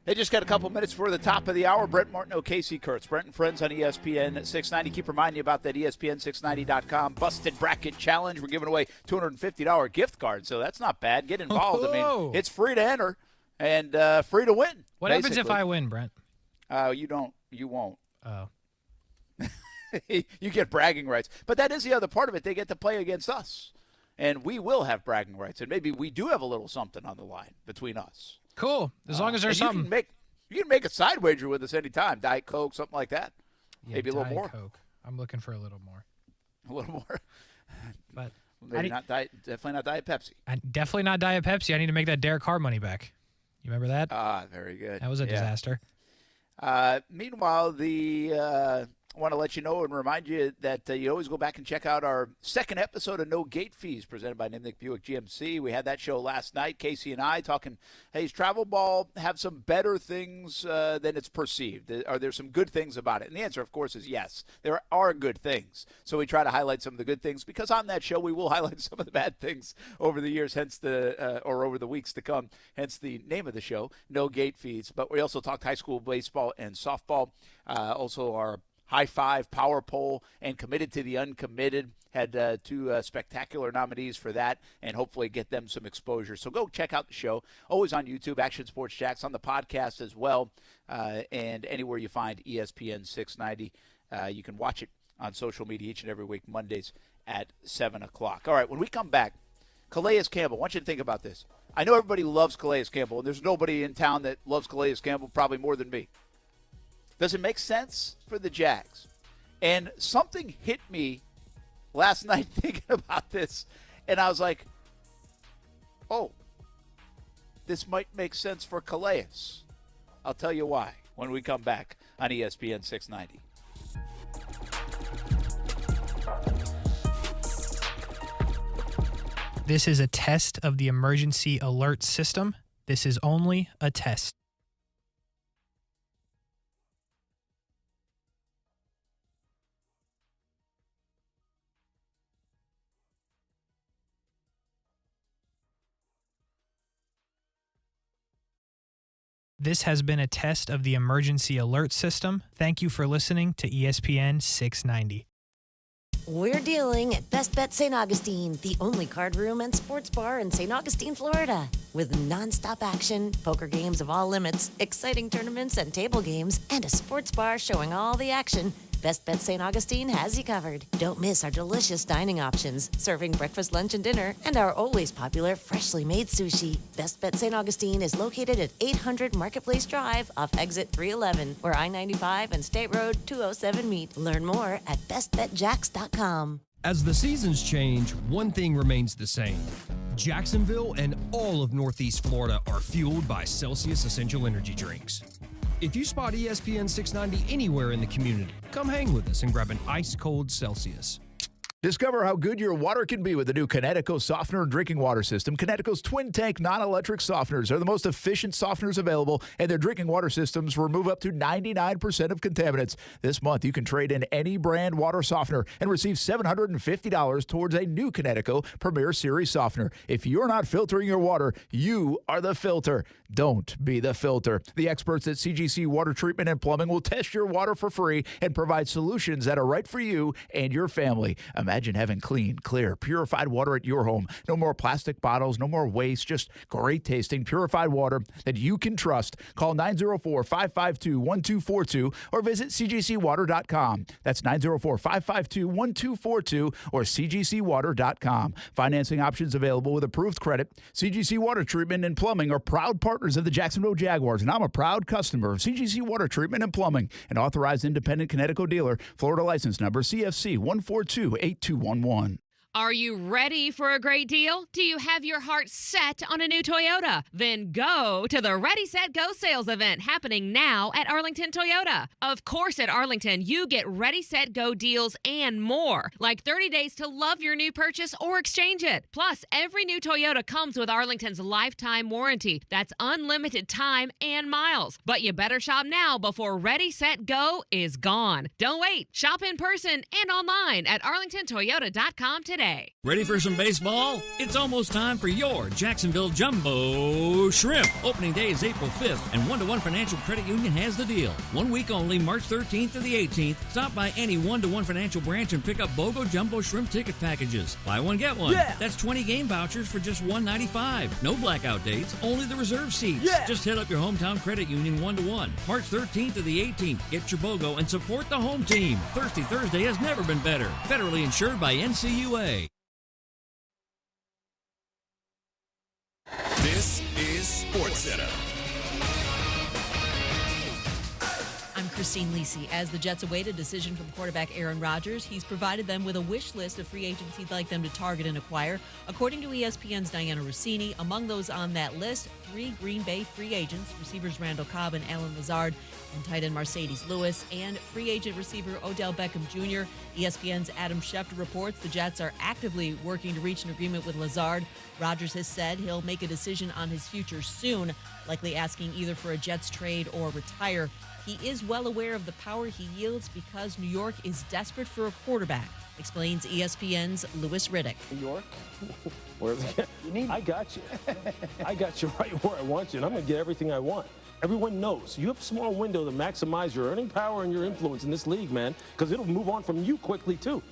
They just got a couple minutes before the top of the hour. Brent Martineau, Kasey Kurtz, Brent and Friends on ESPN 690. Keep reminding you about that ESPN690.com Busted Bracket Challenge. We're giving away $250 gift card, so that's not bad. Get involved. I mean, it's free to enter and free to win. What happens if I win, Brent? You won't. Oh. You get bragging rights. But that is the other part of it. They get to play against us. And we will have bragging rights. And maybe we do have a little something on the line between us. Cool. As long as there's something. You can make a side wager with us anytime. Diet Coke, something like that. Yeah, maybe a little more. Coke. I'm looking for a little more. A little more. But maybe definitely not Diet Pepsi. Definitely not Diet Pepsi. I need to make that Derek Carr money back. You remember that? Very good. That was a disaster. Meanwhile, the I want to let you know and remind you that you always go back and check out our second episode of No Gate Fees presented by Nimnick Buick GMC. We had that show last night, Kasey and I talking, hey, is travel ball have some better things than it's perceived? Are there some good things about it? And the answer, of course, is yes. There are good things. So we try to highlight some of the good things because on that show we will highlight some of the bad things over the years, hence or over the weeks to come, hence the name of the show, No Gate Fees. But we also talked high school baseball and softball, also our High Five, Power Poll, and Committed to the Uncommitted. Had two spectacular nominees for that, and hopefully get them some exposure. So go check out the show. Always on YouTube, Action Sports Jacks, on the podcast as well, and anywhere you find ESPN 690. You can watch it on social media each and every week, Mondays at 7 o'clock. All right, when we come back, Calais Campbell, I want you to think about this. I know everybody loves Calais Campbell, and there's nobody in town that loves Calais Campbell probably more than me. Does it make sense for the Jags? And something hit me last night thinking about this, and I was like, oh, this might make sense for Calais. I'll tell you why when we come back on ESPN 690. This is a test of the emergency alert system. This is only a test. This has been a test of the emergency alert system. Thank you for listening to ESPN 690. We're dealing at Best Bet St. Augustine, the only card room and sports bar in St. Augustine, Florida. With nonstop action, poker games of all limits, exciting tournaments and table games, and a sports bar showing all the action, Best Bet St. Augustine has you covered. Don't miss our delicious dining options, serving breakfast, lunch, and dinner, and our always popular freshly made sushi. Best Bet St. Augustine is located at 800 Marketplace Drive off exit 311, where I-95 and State Road 207 meet. Learn more at bestbetjacks.com. As the seasons change, one thing remains the same. Jacksonville and all of Northeast Florida are fueled by Celsius Essential Energy Drinks. If you spot ESPN 690 anywhere in the community, come hang with us and grab an ice-cold Celsius. Discover how good your water can be with the new Connecticut softener and drinking water system. Connecticut's twin-tank non-electric softeners are the most efficient softeners available, and their drinking water systems remove up to 99% of contaminants. This month, you can trade in any brand water softener and receive $750 towards a new Connecticut Premier Series softener. If you're not filtering your water, you are the filter. Don't be the filter. The experts at CGC Water Treatment and Plumbing will test your water for free and provide solutions that are right for you and your family. Imagine having clean, clear, purified water at your home. No more plastic bottles, no more waste, just great tasting, purified water that you can trust. Call 904-552-1242 or visit cgcwater.com. That's 904-552-1242 or cgcwater.com. Financing options available with approved credit. CGC Water Treatment and Plumbing are proud partners of the Jacksonville Jaguars, and I'm a proud customer of CGC Water Treatment and Plumbing, an authorized independent Connecticut dealer. Florida license number CFC 1428211. Are you ready for a great deal? Do you have your heart set on a new Toyota? Then go to the Ready, Set, Go sales event happening now at Arlington Toyota. Of course, at Arlington, you get Ready, Set, Go deals and more, like 30 days to love your new purchase or exchange it. Plus, every new Toyota comes with Arlington's lifetime warranty. That's unlimited time and miles. But you better shop now before Ready, Set, Go is gone. Don't wait. Shop in person and online at arlingtontoyota.com today. Ready for some baseball? It's almost time for your Jacksonville Jumbo Shrimp. Opening day is April 5th, and 1-to-1 Financial Credit Union has the deal. 1 week only, March 13th to the 18th. Stop by any 1-to-1 Financial branch and pick up BOGO Jumbo Shrimp ticket packages. Buy one, get one. Yeah. That's 20 game vouchers for just $1.95. No blackout dates, only the reserve seats. Yeah. Just hit up your hometown credit union 1-to-1. March 13th to the 18th. Get your BOGO and support the home team. Thirsty Thursday has never been better. Federally insured by NCUA. This is SportsCenter. I'm Christine Lisi. As the Jets await a decision from quarterback Aaron Rodgers, he's provided them with a wish list of free agents he'd like them to target and acquire. According to ESPN's Diana Rossini, among those on that list, 3 Green Bay free agents, receivers Randall Cobb and Alan Lazard, and tight end Mercedes Lewis, and free agent receiver Odell Beckham Jr. ESPN's Adam Schefter reports the Jets are actively working to reach an agreement with Lazard. Rodgers has said he'll make a decision on his future soon, likely asking either for a Jets trade or retire. He is well aware of the power he yields because New York is desperate for a quarterback, explains ESPN's Louis Riddick. New York? Where's it? I got you. I got you right where I want you, and I'm going to get everything I want. Everyone knows you have a small window to maximize your earning power and your influence in this league, man, because it'll move on from you quickly, too.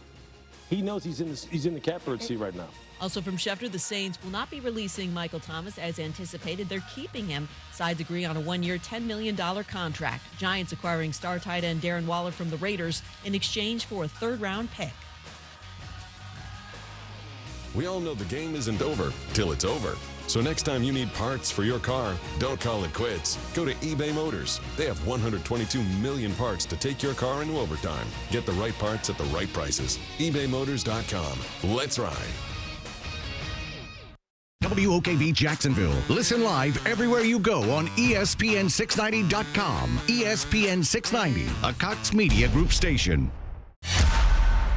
He knows he's in the catbird seat right now. Also from Schefter, the Saints will not be releasing Michael Thomas as anticipated. They're keeping him. Sides agree on a 1-year, $10 million contract. Giants acquiring star tight end Darren Waller from the Raiders in exchange for a third-round pick. We all know the game isn't over till it's over. So next time you need parts for your car, don't call it quits. Go to eBay Motors. They have 122 million parts to take your car into overtime. Get the right parts at the right prices. ebaymotors.com. Let's ride. WOKV Jacksonville. Listen live everywhere you go on ESPN690.com. ESPN 690, a Cox Media Group station.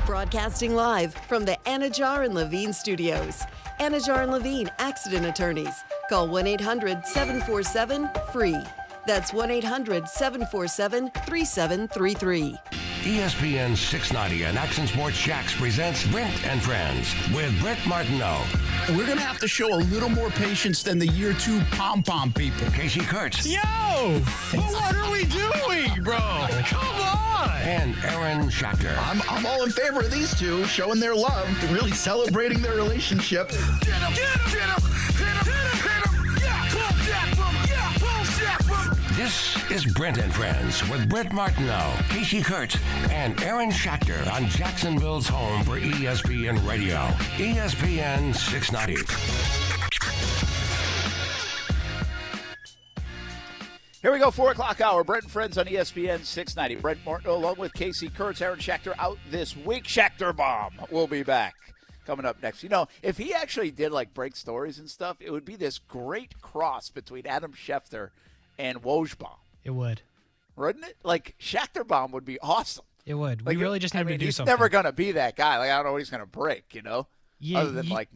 Broadcasting live from the Anajar and Levine studios. Anajar and Levine Accident Attorneys. Call 1-800-747-FREE. That's 1-800-747-3733. ESPN 690 and Action Sports Jax presents Brent and Friends with Brent Martineau. We're going to have to show a little more patience than the year 2 pom-pom people. Kasey Kurtz. Yo! Well, what are we doing, bro? Come on! And Aaron Schachter. I'm all in favor of these two showing their love, really celebrating their relationship. Get him! Get him! Hit him! Hit him! Hit him! Yeah! Boom! Jack! Boom! Yeah! Boom! Jack! Boom! This is Brent and Friends with Brent Martineau, Kasey Kurtz, and Aaron Schachter on Jacksonville's home for ESPN Radio. ESPN 690. Here we go, 4 o'clock hour. Brent and Friends on ESPN 690. Brent Martineau along with Kasey Kurtz, Aaron Schachter out this week. Schachter Bomb will be back coming up next. You know, if he actually did like break stories and stuff, it would be this great cross between Adam Schefter and Wojbomb. It would. Wouldn't it? Like, Schachter Bomb would be awesome. It would. Like, We really just need to do he's something. never going to be that guy. Like, I don't know what he's going to break, you know? Yeah, Other than, like,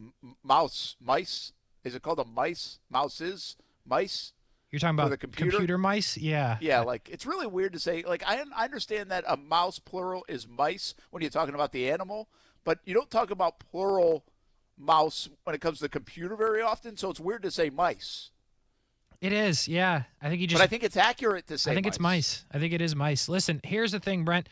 mice. Is it called a mice? Mouses? Mice? You're talking For about the computer mice? Yeah. Yeah, like, it's really weird to say. Like, I understand that a mouse plural is mice when you're talking about the animal, but you don't talk about plural mouse when it comes to the computer very often, so it's weird to say mice. It is, yeah. I think you just. But I think it's accurate to say I think it's mice. I think it is mice. Listen, here's the thing, Brent.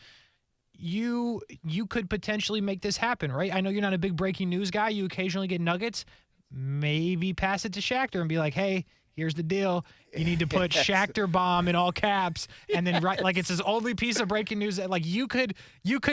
You could potentially make this happen, right? I know you're not a big breaking news guy. You occasionally get nuggets. Maybe pass it to Schachter and be like, hey, here's the deal. You need to put Schachter Bomb in all caps, and then write like it's his only piece of breaking news. Like you could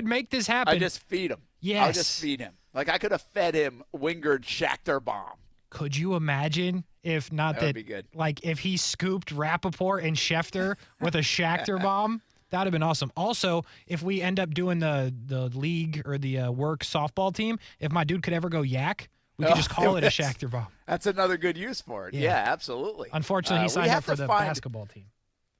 make this happen. I just feed him. Yes. I'll just feed him. Like I could have fed him Wingard Schachter Bomb. Could you imagine if not That that, would be good. like if he scooped Rappaport and Schefter with a Schachter Bomb? That would have been awesome. Also, if we end up doing the league or the work softball team, if my dude could ever go yak, we could just call it a Schachter Bomb. That's another good use for it. Yeah, absolutely. Unfortunately, he signed up for the basketball team.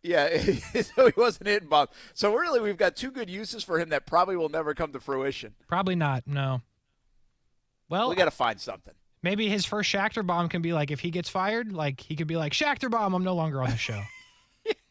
Yeah, so he wasn't hitting Bomb. So really, we've got two good uses for him that probably will never come to fruition. Probably not, no. Well, we got to find something. Maybe his first Schachter Bomb can be like, if he gets fired, like he could be like, Schachter Bomb, I'm no longer on the show.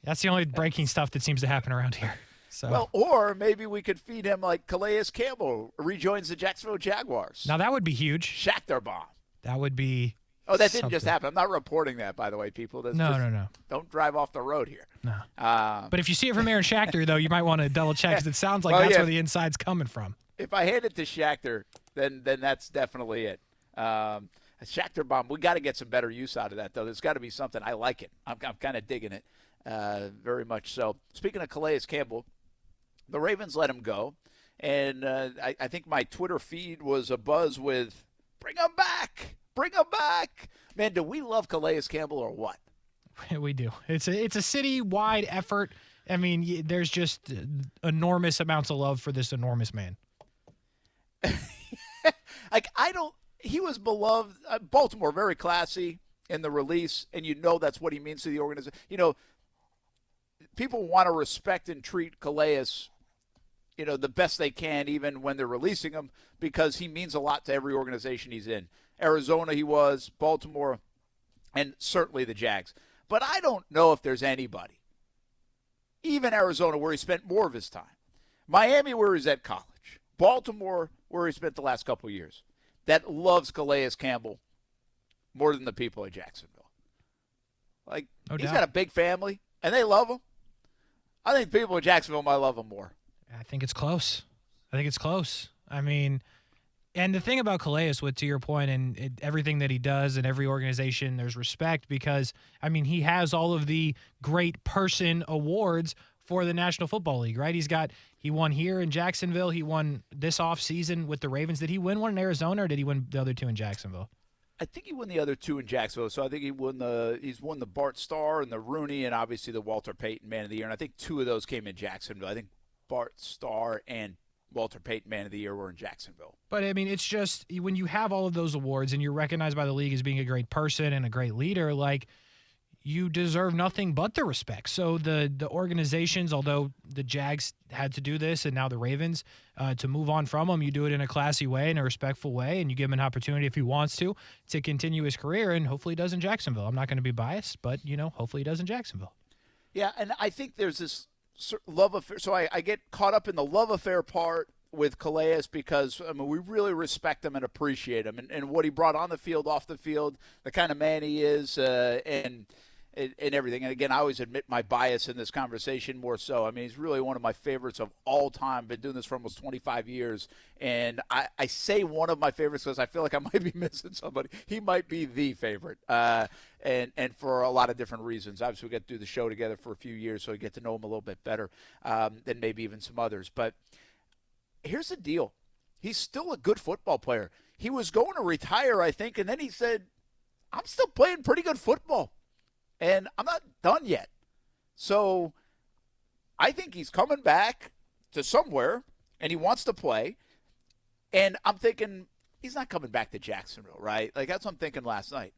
That's the only breaking stuff that seems to happen around here. So. Well, or maybe we could feed him like Calais Campbell rejoins the Jacksonville Jaguars. Now that would be huge. Schachter Bomb. That would be. Oh, that didn't something. just happen. I'm not reporting that, by the way, people. No. Don't drive off the road here. No. But if you see it from Aaron Schachter, though, you might want to double check because it sounds like that's where the inside's coming from. If I hand it to Schachter, then that's definitely it. A Schachter Bomb. We got to get some better use out of that, though. There's got to be something. I like it. I'm kind of digging it, very much so. Speaking of Calais Campbell, the Ravens let him go, and I think my Twitter feed was abuzz with, bring him back. Bring him back. Man, do we love Calais Campbell or what? We do. It's a city-wide effort. I mean, there's just enormous amounts of love for this enormous man. Like, he was beloved. Baltimore, very classy in the release, and that's what he means to the organization. People want to respect and treat Calais, the best they can, even when they're releasing him, because he means a lot to every organization he's in. Arizona he was, Baltimore, and certainly the Jags. But I don't know if there's anybody, even Arizona, where he spent more of his time, Miami, where he's at college, Baltimore, where he spent the last couple of years, that loves Calais Campbell more than the people of Jacksonville. Like, he's got a big family, and they love him. I think people in Jacksonville might love him more. I think it's close. I mean, and the thing about Calais, to your point, and everything that he does in every organization, there's respect because, I mean, he has all of the great person awards for the National Football League, right? He won here in Jacksonville. He won this offseason with the Ravens. Did he win one in Arizona, or did he win the other two in Jacksonville? I think he won the other two in Jacksonville. So I think he's won the Bart Starr and the Rooney and obviously the Walter Payton Man of the Year. And I think two of those came in Jacksonville. I think Bart Starr and Walter Payton Man of the Year were in Jacksonville. But, I mean, it's just when you have all of those awards and you're recognized by the league as being a great person and a great leader, like, you deserve nothing but the respect. So the organizations, although the Jags had to do this and now the Ravens, to move on from him, you do it in a classy way, in a respectful way, and you give him an opportunity if he wants to continue his career, and hopefully he does in Jacksonville. I'm not going to be biased, but, hopefully he does in Jacksonville. Yeah, and I think there's this love affair. So I get caught up in the love affair part with Calais because, I mean, we really respect him and appreciate him and what he brought on the field, off the field, the kind of man he is, and everything. And again, I always admit my bias in this conversation more so. I mean, he's really one of my favorites of all time. Been doing this for almost 25 years. And I say one of my favorites because I feel like I might be missing somebody. He might be the favorite. And for a lot of different reasons. Obviously, we got to do the show together for a few years, so we get to know him a little bit better than maybe even some others. But here's the deal. He's still a good football player. He was going to retire, I think, and then he said, I'm still playing pretty good football. And I'm not done yet. So I think he's coming back to somewhere, and he wants to play. And I'm thinking, he's not coming back to Jacksonville, right? Like, that's what I'm thinking last night.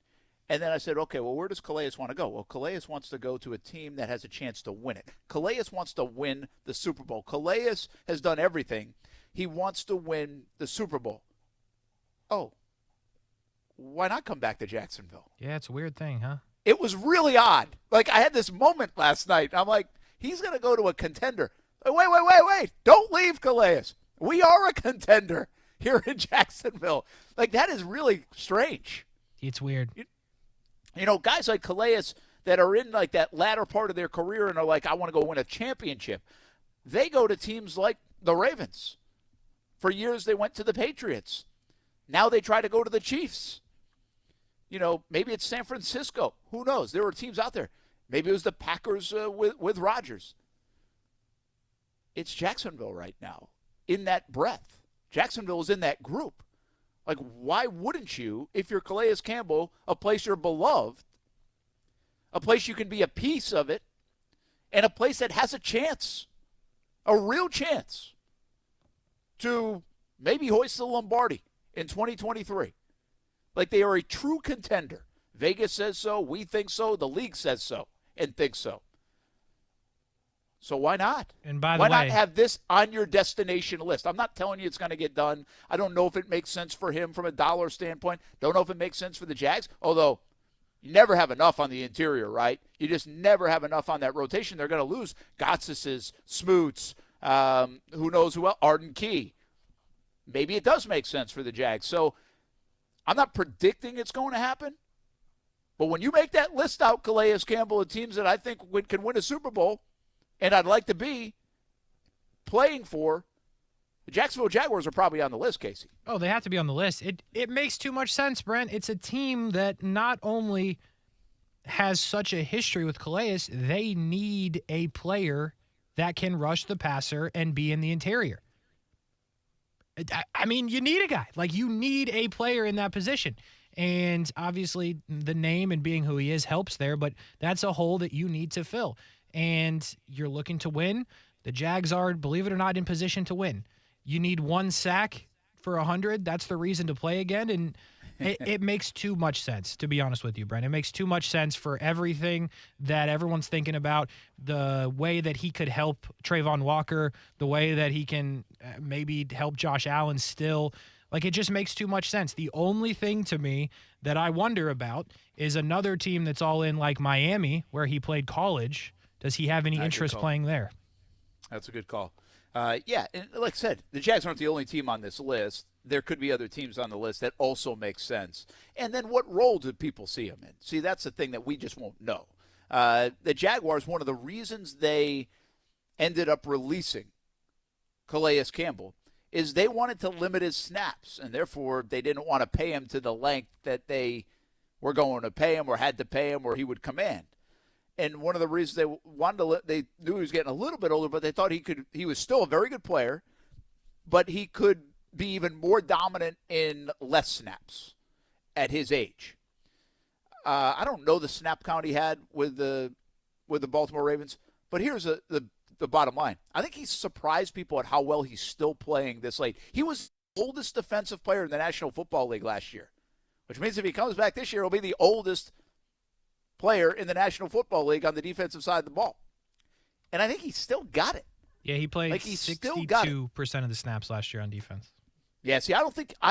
And then I said, okay, well, where does Calais want to go? Well, Calais wants to go to a team that has a chance to win it. Calais wants to win the Super Bowl. Calais has done everything. He wants to win the Super Bowl. Oh, why not come back to Jacksonville? Yeah, it's a weird thing, huh? It was really odd. Like, I had this moment last night. I'm like, he's going to go to a contender. Wait. Don't leave, Calais. We are a contender here in Jacksonville. Like, that is really strange. It's weird. Guys like Calais that are in, like, that latter part of their career and are like, I want to go win a championship. They go to teams like the Ravens. For years, they went to the Patriots. Now they try to go to the Chiefs. Maybe it's San Francisco. Who knows? There were teams out there. Maybe it was the Packers with Rodgers. It's Jacksonville right now in that breath. Jacksonville is in that group. Like, why wouldn't you, if you're Calais Campbell, a place you're beloved, a place you can be a piece of it, and a place that has a chance, a real chance, to maybe hoist the Lombardi in 2023? Like, they are a true contender. Vegas says so. We think so. The league says so and thinks so. So why not? And by the why way, not have this on your destination list? I'm not telling you it's going to get done. I don't know if it makes sense for him from a dollar standpoint. Don't know if it makes sense for the Jags. Although you never have enough on the interior, right? You just never have enough on that rotation. They're going to lose Gotsis's, Smoots, who knows who else, Arden Key. Maybe it does make sense for the Jags. So I'm not predicting it's going to happen. But when you make that list out, Calais Campbell, of teams that I think can win a Super Bowl, and I'd like to be playing for, the Jacksonville Jaguars are probably on the list, Kasey. Oh, they have to be on the list. It makes too much sense, Brent. It's a team that not only has such a history with Calais, they need a player that can rush the passer and be in the interior. I mean, you need a guy. Like, you need a player in that position. And obviously the name and being who he is helps there, but that's a hole that you need to fill. and you're looking to win. The Jags are, believe it or not, in position to win. You need 1 sack for 100. That's the reason to play again, and it makes too much sense, to be honest with you, Brent. It makes too much sense for everything that everyone's thinking about, the way that he could help Trayvon Walker, the way that he can maybe help Josh Allen still. Like, it just makes too much sense. The only thing to me that I wonder about is another team that's all in, like Miami, where he played college. Does he have any interest playing there? That's a good call. Yeah, and like I said, the Jags aren't the only team on this list. There could be other teams on the list that also make sense. And then what role do people see him in? See, that's the thing that we just won't know. The Jaguars, one of the reasons they ended up releasing Calais Campbell is they wanted to limit his snaps, and therefore they didn't want to pay him to the length that they were going to pay him or had to pay him or he would command. And one of the reasons they wanted to, they knew he was getting a little bit older, but they thought he was still a very good player, but he could be even more dominant in less snaps at his age. I don't know the snap count he had with the Baltimore Ravens, but here's the bottom line. I think he's surprised people at how well he's still playing this late. He was the oldest defensive player in the National Football League last year, which means if he comes back this year, he'll be the oldest player in the National Football League on the defensive side of the ball. And I think he still got it. Yeah, he played 62% of the snaps last year on defense. Yeah, see, I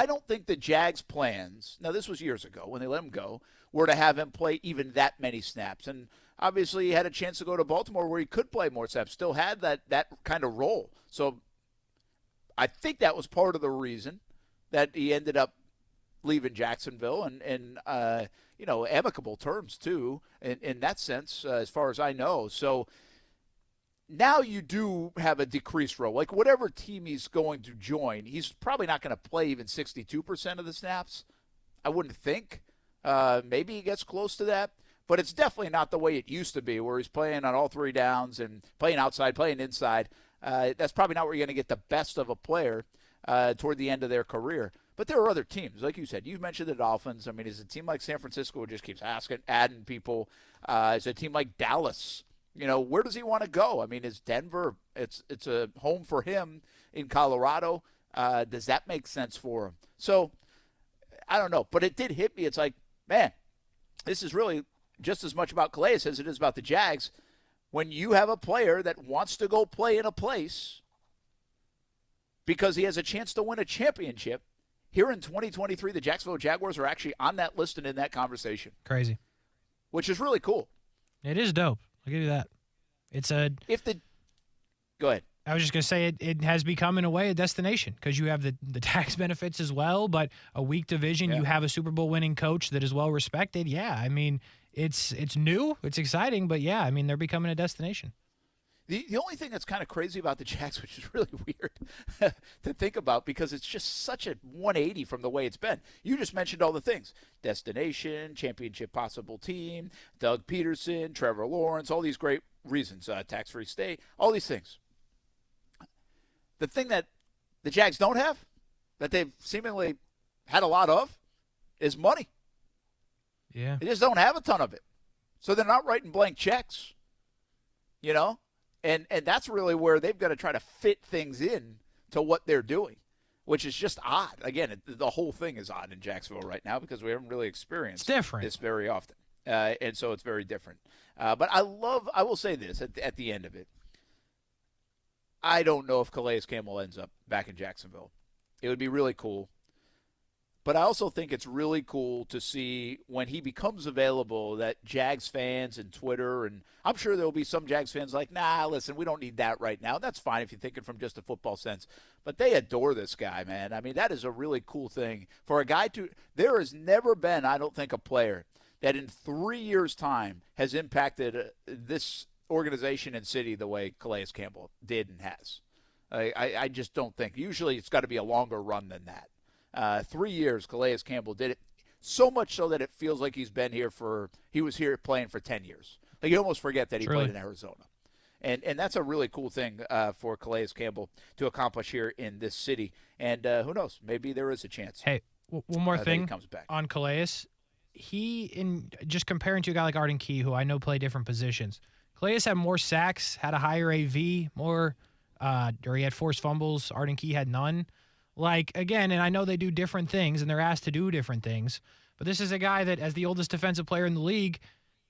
don't think the Jags' plans, now this was years ago when they let him go, were to have him play even that many snaps. And obviously he had a chance to go to Baltimore where he could play more snaps, still had that kind of role. So I think that was part of the reason that he ended up leaving Jacksonville and amicable terms too in that sense, as far as I know. So now you do have a decreased role. Like whatever team he's going to join, he's probably not going to play even 62% of the snaps. I wouldn't think. Maybe he gets close to that. But it's definitely not the way it used to be where he's playing on all 3 downs and playing outside, playing inside. That's probably not where you're going to get the best of a player toward the end of their career. But there are other teams. Like you said, you mentioned the Dolphins. I mean, is a team like San Francisco who just keeps adding people? Is a team like Dallas? Where does he want to go? I mean, is Denver, it's a home for him in Colorado. Does that make sense for him? So, I don't know. But it did hit me. It's like, man, this is really just as much about Calais as it is about the Jags. When you have a player that wants to go play in a place because he has a chance to win a championship, here in 2023, the Jacksonville Jaguars are actually on that list and in that conversation. Crazy. Which is really cool. It is dope. I'll give you that. Go ahead. I was just going to say it has become, in a way, a destination because you have the tax benefits as well, but a weak division, you have a Super Bowl winning coach that is well respected. Yeah, I mean, it's new, it's exciting, but yeah, I mean, they're becoming a destination. The only thing that's kind of crazy about the Jags, which is really weird to think about because it's just such a 180 from the way it's been. You just mentioned all the things. Destination, championship possible team, Doug Peterson, Trevor Lawrence, all these great reasons, tax-free state, all these things. The thing that the Jags don't have, that they've seemingly had a lot of, is money. Yeah. They just don't have a ton of it. So they're not writing blank checks, And that's really where they've got to try to fit things in to what they're doing, which is just odd. Again, the whole thing is odd in Jacksonville right now because we haven't really experienced this very often. And so it's very different. But I will say this at the end of it. I don't know if Calais Campbell ends up back in Jacksonville. It would be really cool. But I also think it's really cool to see when he becomes available that Jags fans and Twitter, and I'm sure there will be some Jags fans like, nah, listen, we don't need that right now. That's fine if you think it from just a football sense. But they adore this guy, man. I mean, that is a really cool thing. For a guy there has never been, I don't think, a player that in 3 years' time has impacted this organization and city the way Calais Campbell did and has. I just don't think. Usually it's got to be a longer run than that. 3 years, Calais Campbell did it so much so that it feels like he was here playing for 10 years. Like you almost forget that he played in Arizona. And that's a really cool thing for Calais Campbell to accomplish here in this city. And who knows, maybe there is a chance. Hey, one more thing he comes back. On Calais. Just comparing to a guy like Arden Key, who I know play different positions, Calais had more sacks, had a higher AV, or he had forced fumbles. Arden Key had none. Like, again, and I know they do different things, and they're asked to do different things, but this is a guy that, as the oldest defensive player in the league,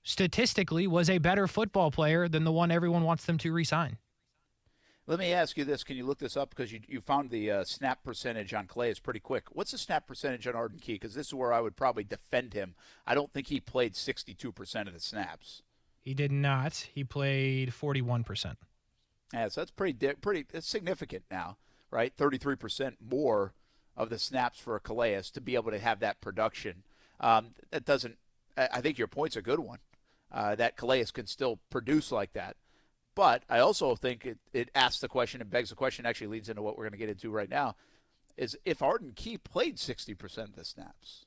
statistically was a better football player than the one everyone wants them to re-sign. Let me ask you this. Can you look this up? Because you found the snap percentage on Calais pretty quick. What's the snap percentage on Arden Key? Because this is where I would probably defend him. I don't think he played 62% of the snaps. He did not. He played 41%. Yeah, so that's pretty that's significant now, right? 33% more of the snaps for Calais to be able to have that production. That doesn't – I think your point's a good one, that Calais can still produce like that. But I also think it asks the question and begs the question, actually leads into what we're going to get into right now, is if Arden Key played 60% of the snaps,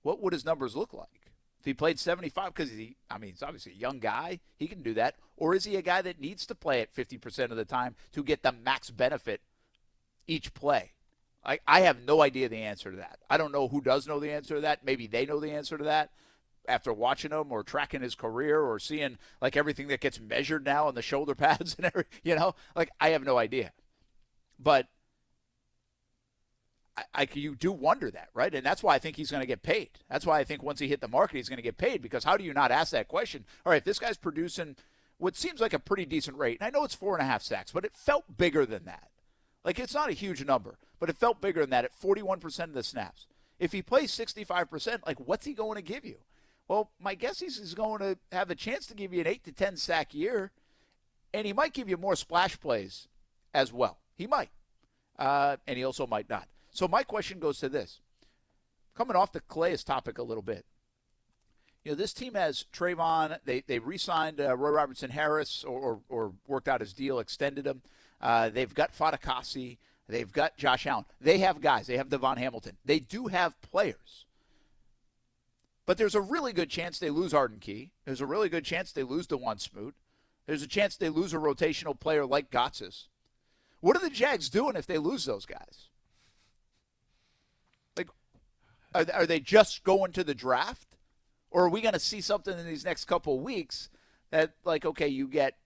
what would his numbers look like? If he played 75, because he's obviously a young guy, he can do that. Or is he a guy that needs to play at 50% of the time to get the max benefit each play? I have no idea the answer to that. I don't know who does know the answer to that. Maybe they know the answer to that after watching him or tracking his career or seeing like everything that gets measured now on the shoulder pads and everything, I have no idea. But you do wonder that, right? And that's why I think he's going to get paid. That's why I think once he hit the market, he's going to get paid, because how do you not ask that question? All right, if this guy's producing what seems like a pretty decent rate, and I know it's 4.5 sacks, but it felt bigger than that. Like, it's not a huge number, but it felt bigger than that at 41% of the snaps. If he plays 65%, like, what's he going to give you? Well, my guess is he's going to have a chance to give you an 8 to 10 sack year, and he might give you more splash plays as well. He might, and he also might not. So my question goes to this. Coming off the Calais topic a little bit, this team has Trayvon. They re-signed Roy Robertson-Harris or worked out his deal, extended him. They've got Fatukasi. They've got Josh Allen. They have guys. They have Devon Hamilton. They do have players. But there's a really good chance they lose Arden Key. There's a really good chance they lose DeJuan Smoot. There's a chance they lose a rotational player like Gotsis. What are the Jags doing if they lose those guys? Like, are they just going to the draft? Or are we going to see something in these next couple of weeks that, like, okay, you get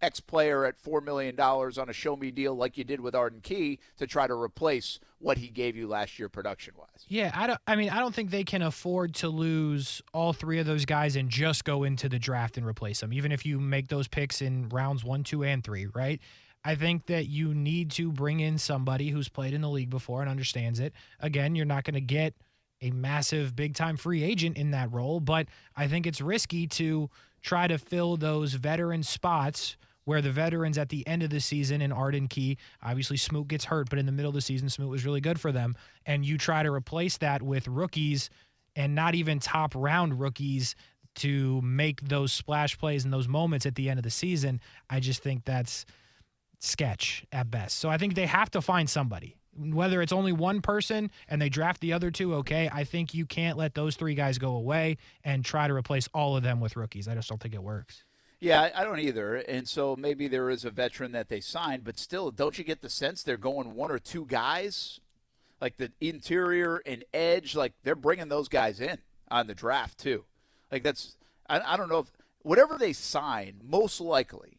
X player at $4 million on a show-me deal like you did with Arden Key to try to replace what he gave you last year production-wise? Yeah, I don't think they can afford to lose all three of those guys and just go into the draft and replace them, even if you make those picks in rounds 1, 2, and 3, right? I think that you need to bring in somebody who's played in the league before and understands it. Again, you're not going to get a massive big-time free agent in that role, but I think it's risky to try to fill those veteran spots where the veterans at the end of the season in Arden Key, obviously Smoot gets hurt, but in the middle of the season, Smoot was really good for them, and you try to replace that with rookies and not even top-round rookies to make those splash plays and those moments at the end of the season. I just think that's sketch at best. So I think they have to find somebody. Whether it's only one person and they draft the other two, okay, I think you can't let those three guys go away and try to replace all of them with rookies. I just don't think it works. Yeah, I don't either. And so maybe there is a veteran that they signed, but still, don't you get the sense they're going one or two guys? Like the interior and edge, like they're bringing those guys in on the draft too. Like I don't know if whatever they sign, most likely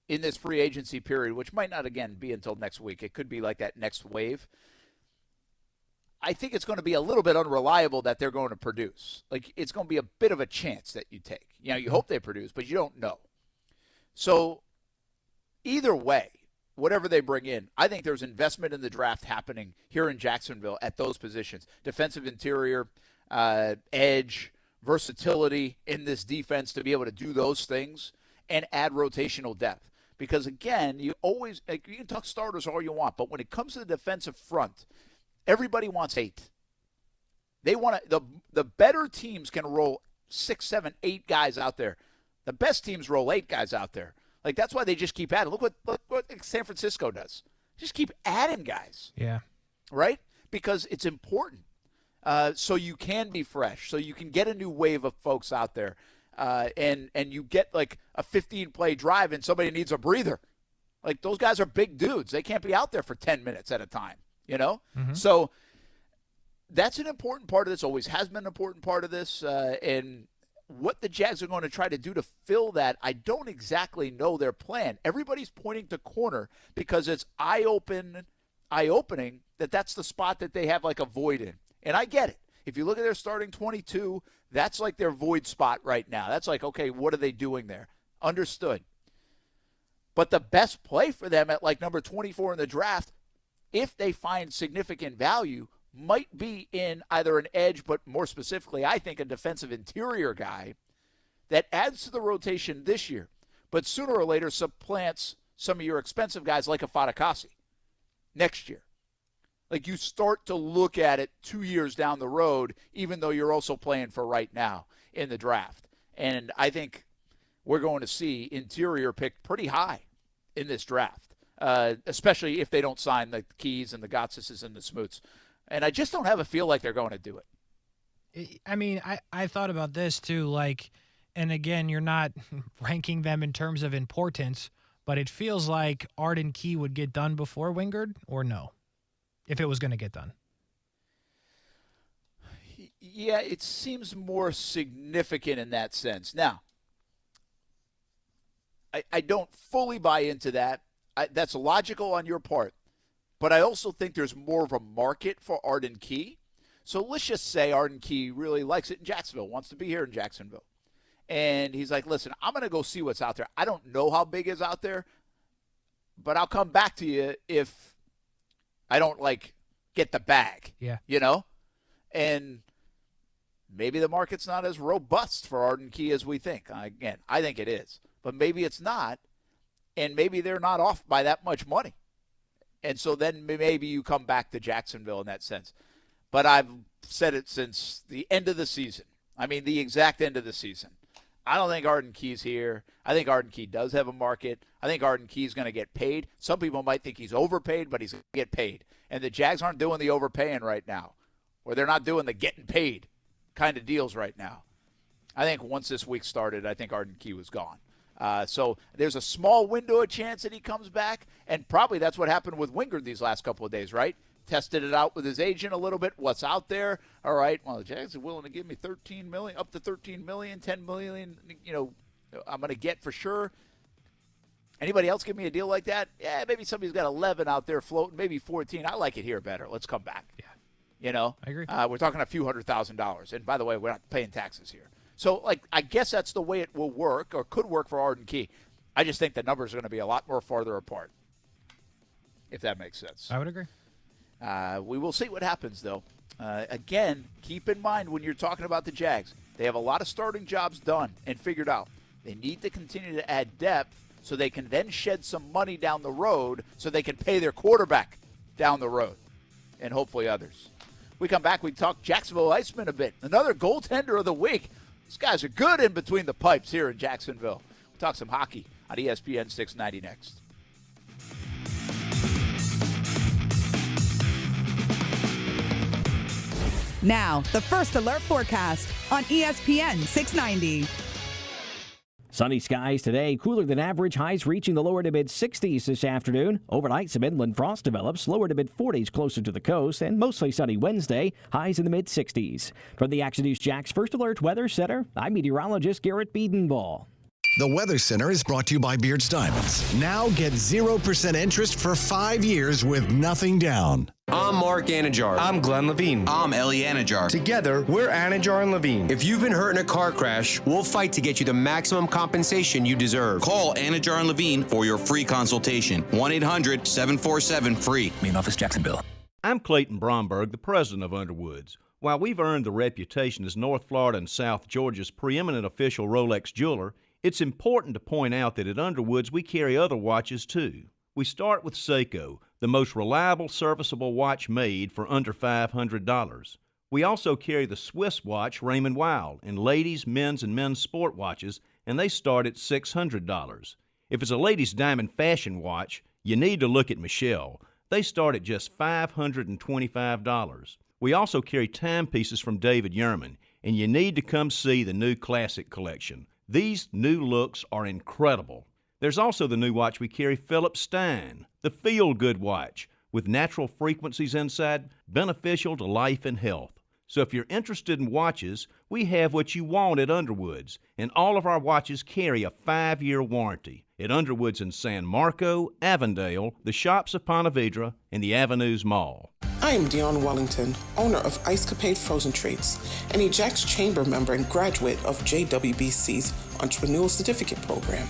in this free agency period, which might not, again, be until next week. It could be like that next wave. I think it's going to be a little bit unreliable that they're going to produce. Like, it's going to be a bit of a chance that you take. You hope they produce, but you don't know. So, either way, whatever they bring in, I think there's investment in the draft happening here in Jacksonville at those positions. Defensive interior, edge, versatility in this defense to be able to do those things and add rotational depth. Because, again, you can talk starters all you want, but when it comes to the defensive front, everybody wants 8. They want the better teams can roll 6, 7, 8 guys out there. The best teams roll 8 guys out there. Like, that's why they just keep adding. Look what San Francisco does. Just keep adding guys. Yeah. Right? Because it's important. So you can be fresh. So you can get a new wave of folks out there. And you get like a 15-play drive and somebody needs a breather. Like, those guys are big dudes. They can't be out there for 10 minutes at a time, Mm-hmm. So that's an important part of this, always has been an important part of this. And what the Jags are going to try to do to fill that, I don't exactly know their plan. Everybody's pointing to corner because it's eye-opening that that's the spot that they have like a void in. And I get it. If you look at their starting 22, that's like their void spot right now. That's like, okay, what are they doing there? Understood. But the best play for them at like number 24 in the draft, if they find significant value, might be in either an edge, but more specifically, I think a defensive interior guy that adds to the rotation this year, but sooner or later supplants some of your expensive guys like a Kasey next year. Like you start to look at it 2 years down the road, even though you're also playing for right now in the draft. And I think we're going to see interior picked pretty high in this draft, especially if they don't sign the Keys and the Gottses and the Smoots. And I just don't have a feel like they're going to do it. I mean, I thought about this too, like, and again, you're not ranking them in terms of importance, but it feels like Arden Key would get done before Wingard, or no, if it was going to get done. Yeah, it seems more significant in that sense. Now, I don't fully buy into that. That's logical on your part. But I also think there's more of a market for Arden Key. So let's just say Arden Key really likes it in Jacksonville, wants to be here in Jacksonville. And he's like, listen, I'm going to go see what's out there. I don't know how big is out there, but I'll come back to you if I don't, like, get the bag. Yeah. You know? And maybe the market's not as robust for Arden Key as we think. Again, I think it is. But maybe it's not, and maybe they're not off by that much money. And so then maybe you come back to Jacksonville in that sense. But I've said it since the end of the season. I mean, the exact end of the season. I don't think Arden Key's here. I think Arden Key does have a market. I think Arden Key's going to get paid. Some people might think he's overpaid, but he's going to get paid. And the Jags aren't doing the overpaying right now, or they're not doing the getting paid kind of deals right now. I think once this week started, I think Arden Key was gone. So there's a small window of chance that he comes back, and probably that's what happened with Wingard these last couple of days, right? Tested it out with his agent a little bit. What's out there? All right, well, the Jags are willing to give me $13 million, up to $13 million, $10 million, you know, I'm going to get for sure. Anybody else give me a deal like that? Yeah, maybe somebody's got 11 out there floating, maybe 14. I like it here better. Let's come back. Yeah. You know? I agree. We're talking a few $100,000. And by the way, we're not paying taxes here. So, like, I guess that's the way it will work or could work for Arden Key. I just think the numbers are going to be a lot more farther apart, if that makes sense. I would agree. We will see what happens, though. Again, keep in mind when you're talking about the Jags, they have a lot of starting jobs done and figured out. They need to continue to add depth so they can then shed some money down the road so they can pay their quarterback down the road and hopefully others. We come back, we talk Jacksonville Iceman a bit. Another goaltender of the week. These guys are good in between the pipes here in Jacksonville. We'll talk some hockey on ESPN 690 next. Now, the First Alert forecast on ESPN 690. Sunny skies today, cooler than average, highs reaching the lower to mid-60s this afternoon. Overnight, some inland frost develops, lower to mid-40s closer to the coast, and mostly sunny Wednesday, highs in the mid-60s. From the Action News Jax First Alert Weather Center, I'm meteorologist Garrett Biedenball. The Weather Center is brought to you by Beards Diamonds. Now get 0% interest for 5 years with nothing down. I'm Mark Anajar. I'm Glenn Levine. I'm Ellie Anajar. Together, we're Anajar and Levine. If you've been hurt in a car crash, we'll fight to get you the maximum compensation you deserve. Call Anajar and Levine for your free consultation. 1-800-747-FREE. Main office, Jacksonville. I'm Clayton Bromberg, the president of Underwoods. While we've earned the reputation as North Florida and South Georgia's preeminent official Rolex jeweler, it's important to point out that at Underwoods we carry other watches too. We start with Seiko, the most reliable, serviceable watch made for under $500. We also carry the Swiss watch Raymond Wild in ladies', men's, and men's sport watches, and they start at $600. If it's a ladies' diamond fashion watch, you need to look at Michelle. They start at just $525. We also carry timepieces from David Yurman, and you need to come see the new Classic collection. These new looks are incredible. There's also the new watch we carry, Philip Stein, the feel-good watch, with natural frequencies inside, beneficial to life and health. So if you're interested in watches, we have what you want at Underwood's, and all of our watches carry a 5-year warranty. At Underwood's in San Marco, Avondale, the Shops of Ponte Vedra, and the Avenues Mall. I am Dion Wellington, owner of Ice Capade Frozen Treats, and a Jags Chamber member and graduate of JWBC's Entrepreneurial Certificate Program.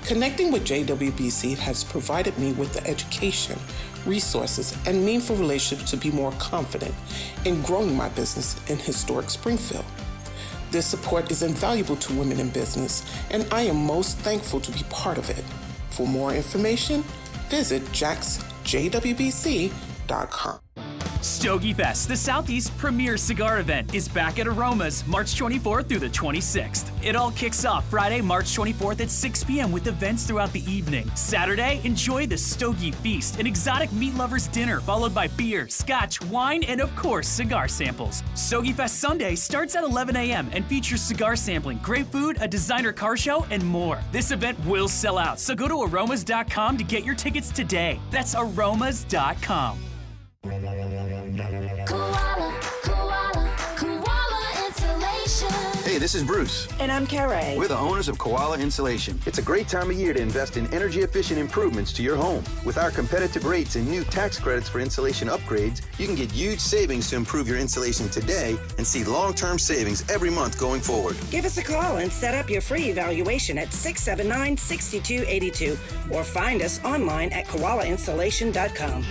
Connecting with JWBC has provided me with the education, resources, and meaningful relationships to be more confident in growing my business in historic Springfield. This support is invaluable to women in business, and I am most thankful to be part of it. For more information, visit jacksjwbc.com. Stogie Fest, the Southeast premier cigar event, is back at Aromas March 24th through the 26th. It all kicks off Friday, March 24th at 6 p.m. with events throughout the evening. Saturday, enjoy the Stogie Feast, an exotic meat lover's dinner, followed by beer, scotch, wine, and of course, cigar samples. Stogie Fest Sunday starts at 11 a.m. and features cigar sampling, great food, a designer car show, and more. This event will sell out, so go to aromas.com to get your tickets today. That's aromas.com. Koala Insulation. Hey, this is Bruce. And I'm Carrie. We're the owners of Koala Insulation. It's a great time of year to invest in energy-efficient improvements to your home. With our competitive rates and new tax credits for insulation upgrades, you can get huge savings to improve your insulation today and see long-term savings every month going forward. Give us a call and set up your free evaluation at 679-6282 or find us online at koalainsulation.com.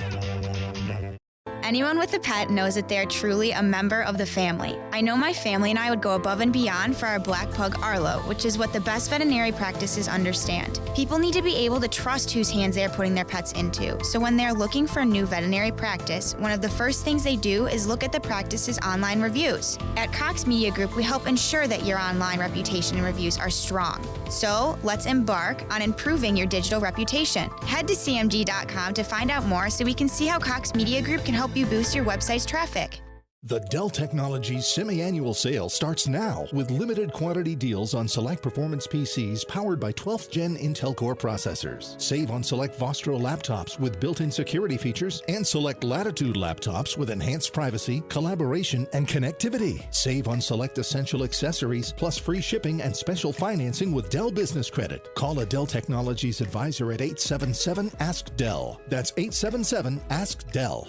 Anyone with a pet knows that they're truly a member of the family. I know my family and I would go above and beyond for our black pug Arlo, which is what the best veterinary practices understand. People need to be able to trust whose hands they're putting their pets into. So when they're looking for a new veterinary practice, one of the first things they do is look at the practice's online reviews. At Cox Media Group, we help ensure that your online reputation and reviews are strong. So let's embark on improving your digital reputation. Head to cmg.com to find out more so we can see how Cox Media Group can help you boost your website's traffic. The Dell Technologies semi-annual sale starts now with limited quantity deals on select performance PCs powered by 12th Gen Intel Core processors. Save on select Vostro laptops with built-in security features and select Latitude laptops with enhanced privacy, collaboration, and connectivity. Save on select essential accessories plus free shipping and special financing with Dell Business Credit. Call a Dell Technologies advisor at 877-ASK-DELL. That's 877-ASK-DELL.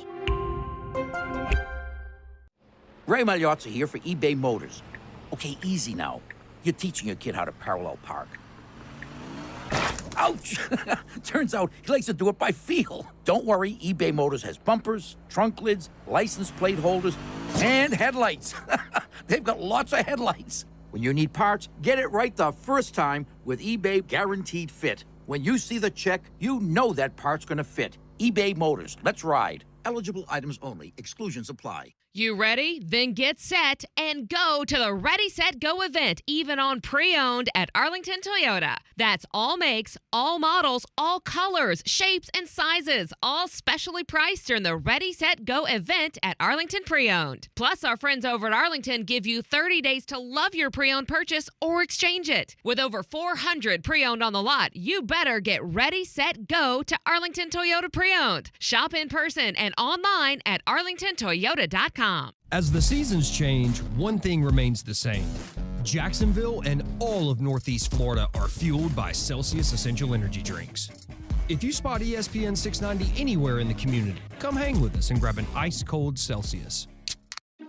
Ray Magliozzi here for eBay Motors. Okay, easy now. You're teaching your kid how to parallel park. Ouch! Turns out he likes to do it by feel. Don't worry, eBay Motors has bumpers, trunk lids, license plate holders, and headlights. They've got lots of headlights. When you need parts, get it right the first time with eBay Guaranteed Fit. When you see the check, you know that part's gonna fit. eBay Motors, let's ride. Eligible items only. Exclusions apply. You ready? Then get set and go to the Ready, Set, Go event, even on pre-owned at Arlington Toyota. That's all makes, all models, all colors, shapes, and sizes, all specially priced during the Ready, Set, Go event at Arlington Pre-Owned. Plus, our friends over at Arlington give you 30 days to love your pre-owned purchase or exchange it. With over 400 pre-owned on the lot, you better get Ready, Set, Go to Arlington Toyota Pre-Owned. Shop in person and online at arlingtontoyota.com. As the seasons change, one thing remains the same. Jacksonville and all of Northeast Florida are fueled by Celsius Essential Energy Drinks. If you spot ESPN 690 anywhere in the community, come hang with us and grab an ice-cold Celsius.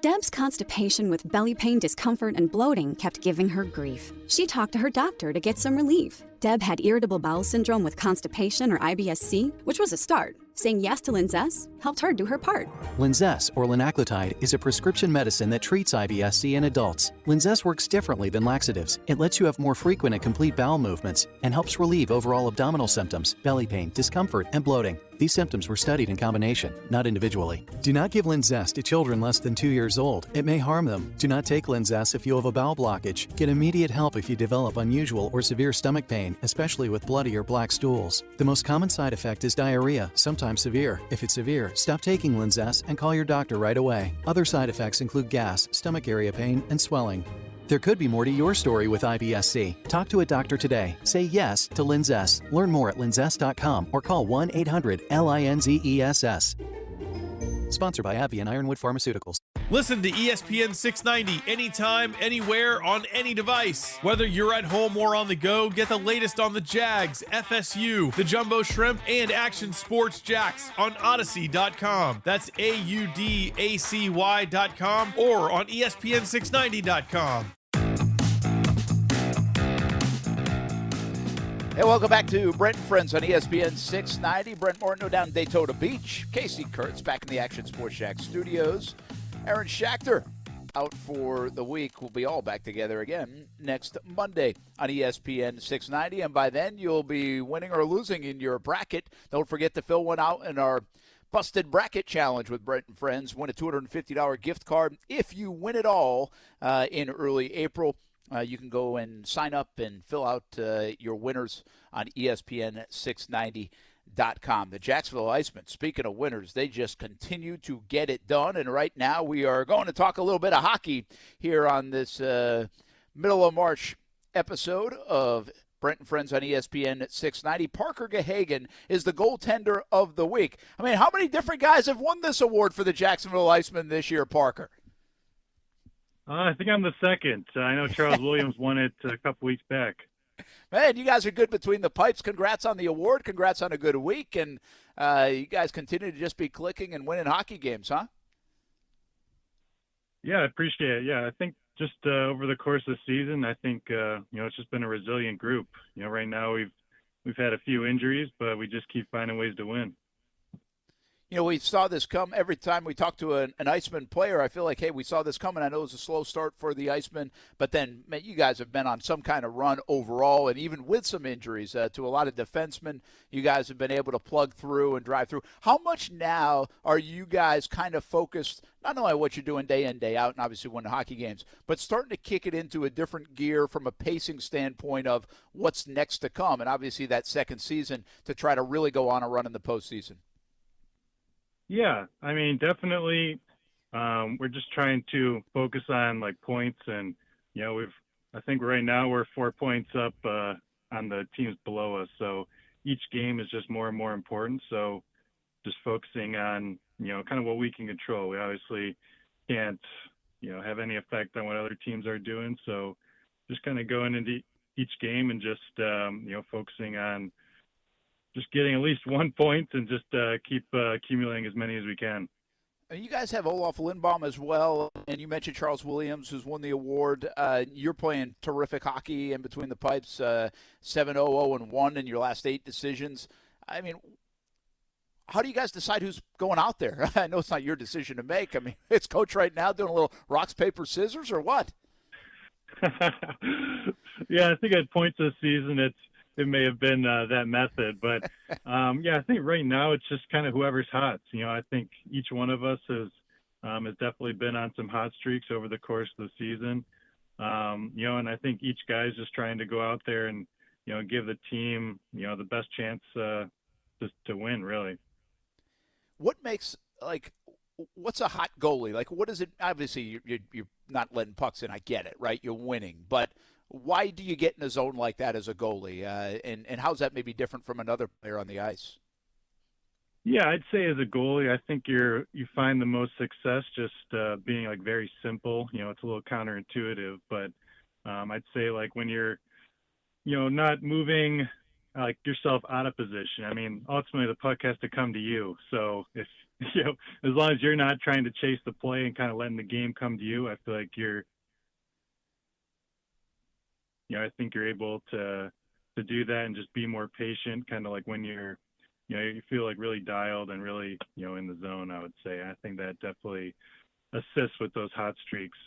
Deb's constipation with belly pain, discomfort, and bloating kept giving her grief. She talked to her doctor to get some relief. Deb had irritable bowel syndrome with constipation or IBS-C, which was a start. Saying yes to Linzess helped her do her part. Linzess, or linaclotide, is a prescription medicine that treats IBS-C in adults. Linzess works differently than laxatives. It lets you have more frequent and complete bowel movements and helps relieve overall abdominal symptoms, belly pain, discomfort, and bloating. These symptoms were studied in combination, not individually. Do not give Linzess to children less than 2 years old. It may harm them. Do not take Linzess if you have a bowel blockage. Get immediate help if you develop unusual or severe stomach pain, especially with bloody or black stools. The most common side effect is diarrhea, sometimes severe. If it's severe, stop taking Linzess and call your doctor right away. Other side effects include gas, stomach area pain, and swelling. There could be more to your story with IBS-C. Talk to a doctor today. Say yes to Linzess. Learn more at linzess.com or call 1-800-LINZESS. Sponsored by AbbVie and Ironwood Pharmaceuticals. Listen to ESPN 690 anytime, anywhere, on any device. Whether you're at home or on the go, get the latest on the Jags, FSU, the Jumbo Shrimp, and Action Sports Jacks on Odyssey.com. That's AUDACY.com or on ESPN690.com. Hey, welcome back to Brent and Friends on ESPN 690. Brent Martineau down in Daytona Beach. Kasey Kurtz back in the Action Sports Shack studios. Aaron Schachter out for the week. We'll be all back together again next Monday on ESPN 690. And by then, you'll be winning or losing in your bracket. Don't forget to fill one out in our Busted Bracket Challenge with Brent and Friends. Win a $250 gift card if you win it all in early April. You can go and sign up and fill out your winners on ESPN690.com. The Jacksonville Icemen, speaking of winners, they just continue to get it done. And right now we are going to talk a little bit of hockey here on this middle of March episode of Brent and Friends on ESPN 690. Parker Gahagan is the goaltender of the week. I mean, how many different guys have won this award for the Jacksonville Icemen this year, Parker? I think I'm the second. I know Charles Williams won it a couple weeks back. Man, you guys are good between the pipes. Congrats on the award. Congrats on a good week. And you guys continue to just be clicking and winning hockey games, huh? Yeah, I appreciate it. Yeah, I think just over the course of the season, I think, it's just been a resilient group. Right now we've had a few injuries, but we just keep finding ways to win. We saw this come every time we talk to an Iceman player. I feel like, hey, we saw this coming. I know it was a slow start for the Iceman, but then, man, you guys have been on some kind of run overall, and even with some injuries to a lot of defensemen, you guys have been able to plug through and drive through. How much now are you guys kind of focused, not only on what you're doing day in, day out, and obviously winning hockey games, but starting to kick it into a different gear from a pacing standpoint of what's next to come, and obviously that second season to try to really go on a run in the postseason? Yeah, I mean, definitely. We're just trying to focus on points, and I think right now we're 4 points up on the teams below us. So each game is just more and more important. So just focusing on kind of what we can control. We obviously can't have any effect on what other teams are doing. So just kind of going into each game and just focusing on just getting at least 1 point and just keep accumulating as many as we can. You guys have Olaf Lindbaum as well, and you mentioned Charles Williams, who's won the award. You're playing terrific hockey in between the pipes, 7-0-0-1 in your last 8 decisions. I mean, how do you guys decide who's going out there? I know it's not your decision to make. I mean, it's coach right now doing a little rocks, paper, scissors, or what? Yeah, I think at points this season it may have been that method, but I think right now it's just kind of whoever's hot. I think each one of us has definitely been on some hot streaks over the course of the season. And I think each guy's just trying to go out there and give the team the best chance to win, really. What makes what's a hot goalie? What is it? Obviously, you're not letting pucks in. I get it, right? You're winning, but why do you get in a zone like that as a goalie? And how's that maybe different from another player on the ice? Yeah, I'd say as a goalie, I think you find the most success just being very simple. It's a little counterintuitive, but I'd say when you're, not moving yourself out of position. I mean, ultimately the puck has to come to you. So if as long as you're not trying to chase the play and kind of letting the game come to you, I feel like I think you're able to do that and just be more patient, kind of when you're, you feel really dialed and really, in the zone, I would say. I think that definitely assists with those hot streaks.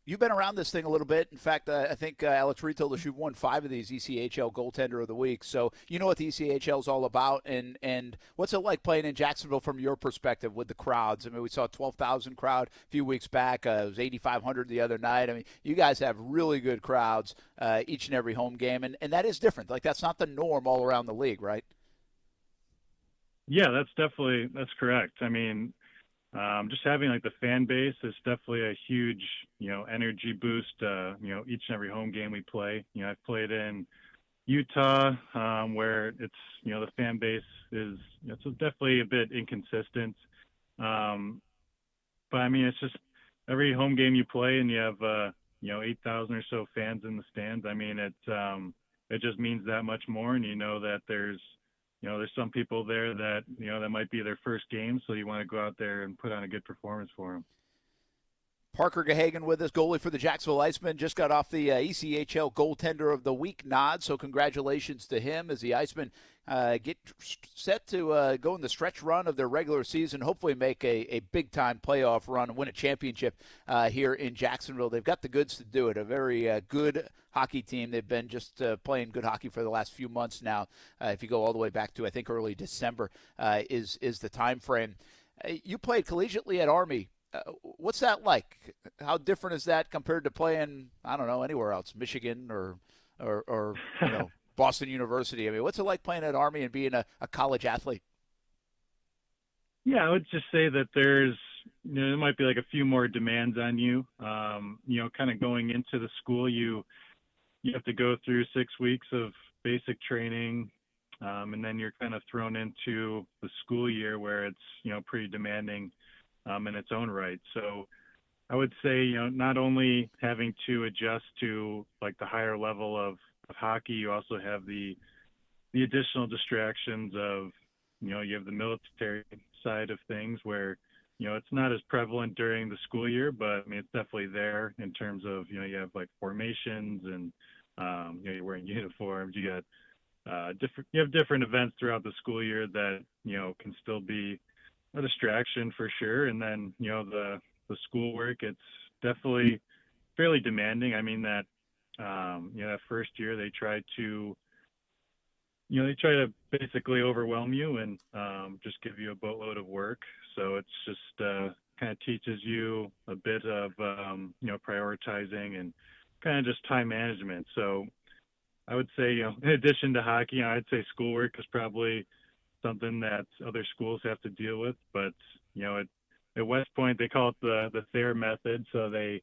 You've been around this thing a little bit. In fact, I think Alex Reed told us you've won 5 of these ECHL Goaltender of the Week. So you know what the ECHL is all about. And what's it like playing in Jacksonville from your perspective with the crowds? I mean, we saw a 12,000 crowd a few weeks back. It was 8,500 the other night. I mean, you guys have really good crowds each and every home game. And that is different. That's not the norm all around the league, right? Yeah, that's correct. I mean, just having the fan base is definitely a huge, energy boost, each and every home game we play. I've played in Utah, where it's, the fan base is, it's definitely a bit inconsistent. But I mean, it's just every home game you play and you have 8,000 or so fans in the stands. I mean, it just means that much more, and you know that there's some people there that that might be their first game, so you want to go out there and put on a good performance for them. Parker Gahagan with us, goalie for the Jacksonville Icemen. Just got off the ECHL Goaltender of the Week nod, so congratulations to him as the Icemen get set to go in the stretch run of their regular season, hopefully make a big-time playoff run and win a championship here in Jacksonville. They've got the goods to do it, a very good hockey team. They've been just playing good hockey for the last few months now. If you go all the way back to, I think, early December is the time frame. You played collegiately at Army. What's that like? How different is that compared to playing, I don't know, anywhere else, Michigan or Boston University? I mean, what's it like playing at Army and being a college athlete? Yeah, I would just say that there might be like a few more demands on you. Kind of going into the school, you have to go through 6 weeks of basic training, and then you're kind of thrown into the school year where it's pretty demanding in its own right. So I would say, not only having to adjust to like the higher level of hockey, you also have the additional distractions of, you have the military side of things where, it's not as prevalent during the school year, but I mean, it's definitely there in terms of, you have like formations and, you're wearing uniforms, you got different events throughout the school year that, can still be a distraction for sure. And then, the schoolwork, it's definitely fairly demanding. I mean that, that first year they try to basically overwhelm you and just give you a boatload of work. So it's just kind of teaches you a bit of, prioritizing and kind of just time management. So I would say, in addition to hockey, I'd say schoolwork is probably something that other schools have to deal with, but at West Point they call it the Thayer method. So they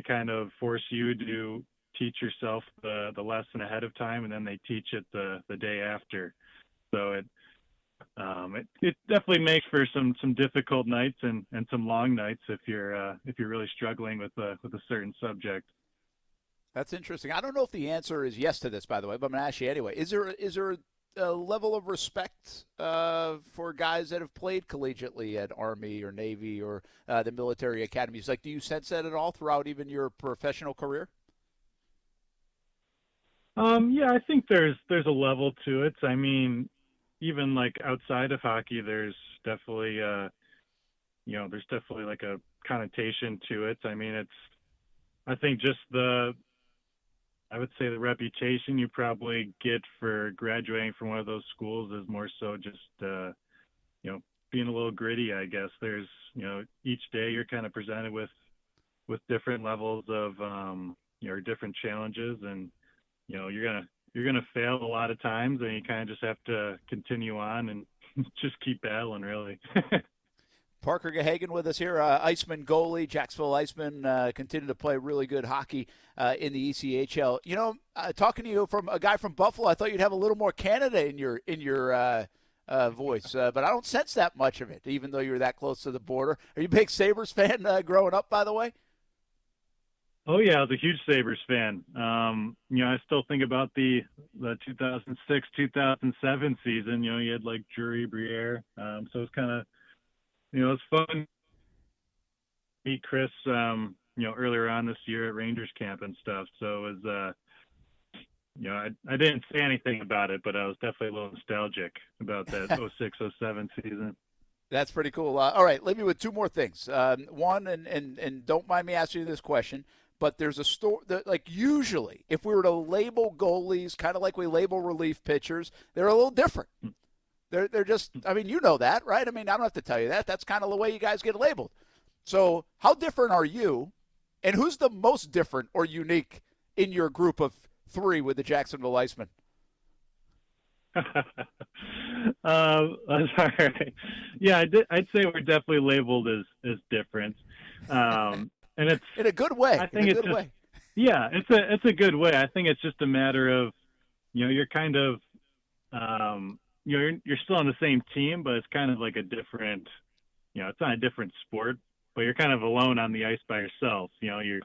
kind of force you to teach yourself the lesson ahead of time, and then they teach it the day after. So it definitely makes for some difficult nights and some long nights if you're really struggling with a certain subject. That's interesting. I don't know if the answer is yes to this, by the way, but I'm going to ask you anyway. Is there a level of respect for guys that have played collegiately at Army or Navy or the military academies? Like, do you sense that at all throughout even your professional career? Yeah, I think there's a level to it. I mean, even like outside of hockey, there's definitely like a connotation to it. I mean, I think just I would say the reputation you probably get for graduating from one of those schools is more so just, being a little gritty, I guess. There's, each day you're kind of presented with different levels of, different challenges, and, you're going to fail a lot of times, and you kind of just have to continue on and just keep battling, really. Parker Gahagan with us here, Iceman goalie, Jacksonville Icemen, continue to play really good hockey in the ECHL. Talking to you from a guy from Buffalo, I thought you'd have a little more Canada in your voice, but I don't sense that much of it, even though you're that close to the border. Are you a big Sabres fan growing up, by the way? Oh yeah, I was a huge Sabres fan. I still think about the 2006-2007 season. You had like Drury, Briere, so it's kind of. It's fun to meet Chris, earlier on this year at Rangers camp and stuff. So it was, I didn't say anything about it, but I was definitely a little nostalgic about that 06-07 season. That's pretty cool. All right, leave me with two more things. One, and don't mind me asking you this question, but there's a story that, like, usually if we were to label goalies kind of like we label relief pitchers, they're a little different. They're just, I mean, you know that, right? I mean, I don't have to tell you that. That's kind of the way you guys get labeled. So how different are you, and who's the most different or unique in your group of three with the Jacksonville Icemen? All right. Yeah, I'd say we're definitely labeled as different. And it's in a good way. I think it's just, way. Yeah, it's a good way. I think it's just a matter of, you're kind of, you're still on the same team, but it's kind of like a different it's not a different sport, but you're kind of alone on the ice by yourself. You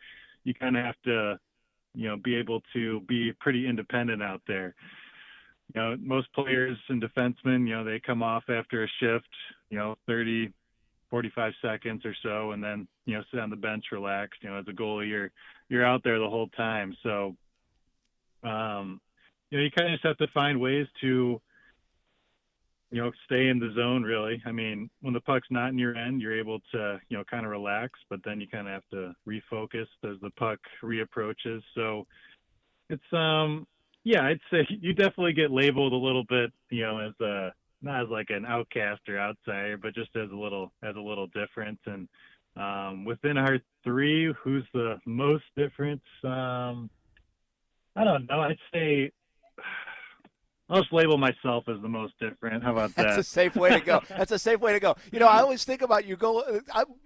kind of have to, be able to be pretty independent out there. Most players and defensemen, they come off after a shift, 30, 45 seconds or so, and then, sit on the bench, relax. As a goalie, you're out there the whole time. So, you kind of just have to find ways to, stay in the zone, really. I mean, when the puck's not in your end, you're able to, kind of relax, but then you kind of have to refocus as the puck reapproaches. So it's, I'd say you definitely get labeled a little bit, as not as like an outcast or outsider, but just as a little different. And within our three, who's the most different? I don't know. I'd say I'll just label myself as the most different. How about that? That's a safe way to go. That's a safe way to go. I always think about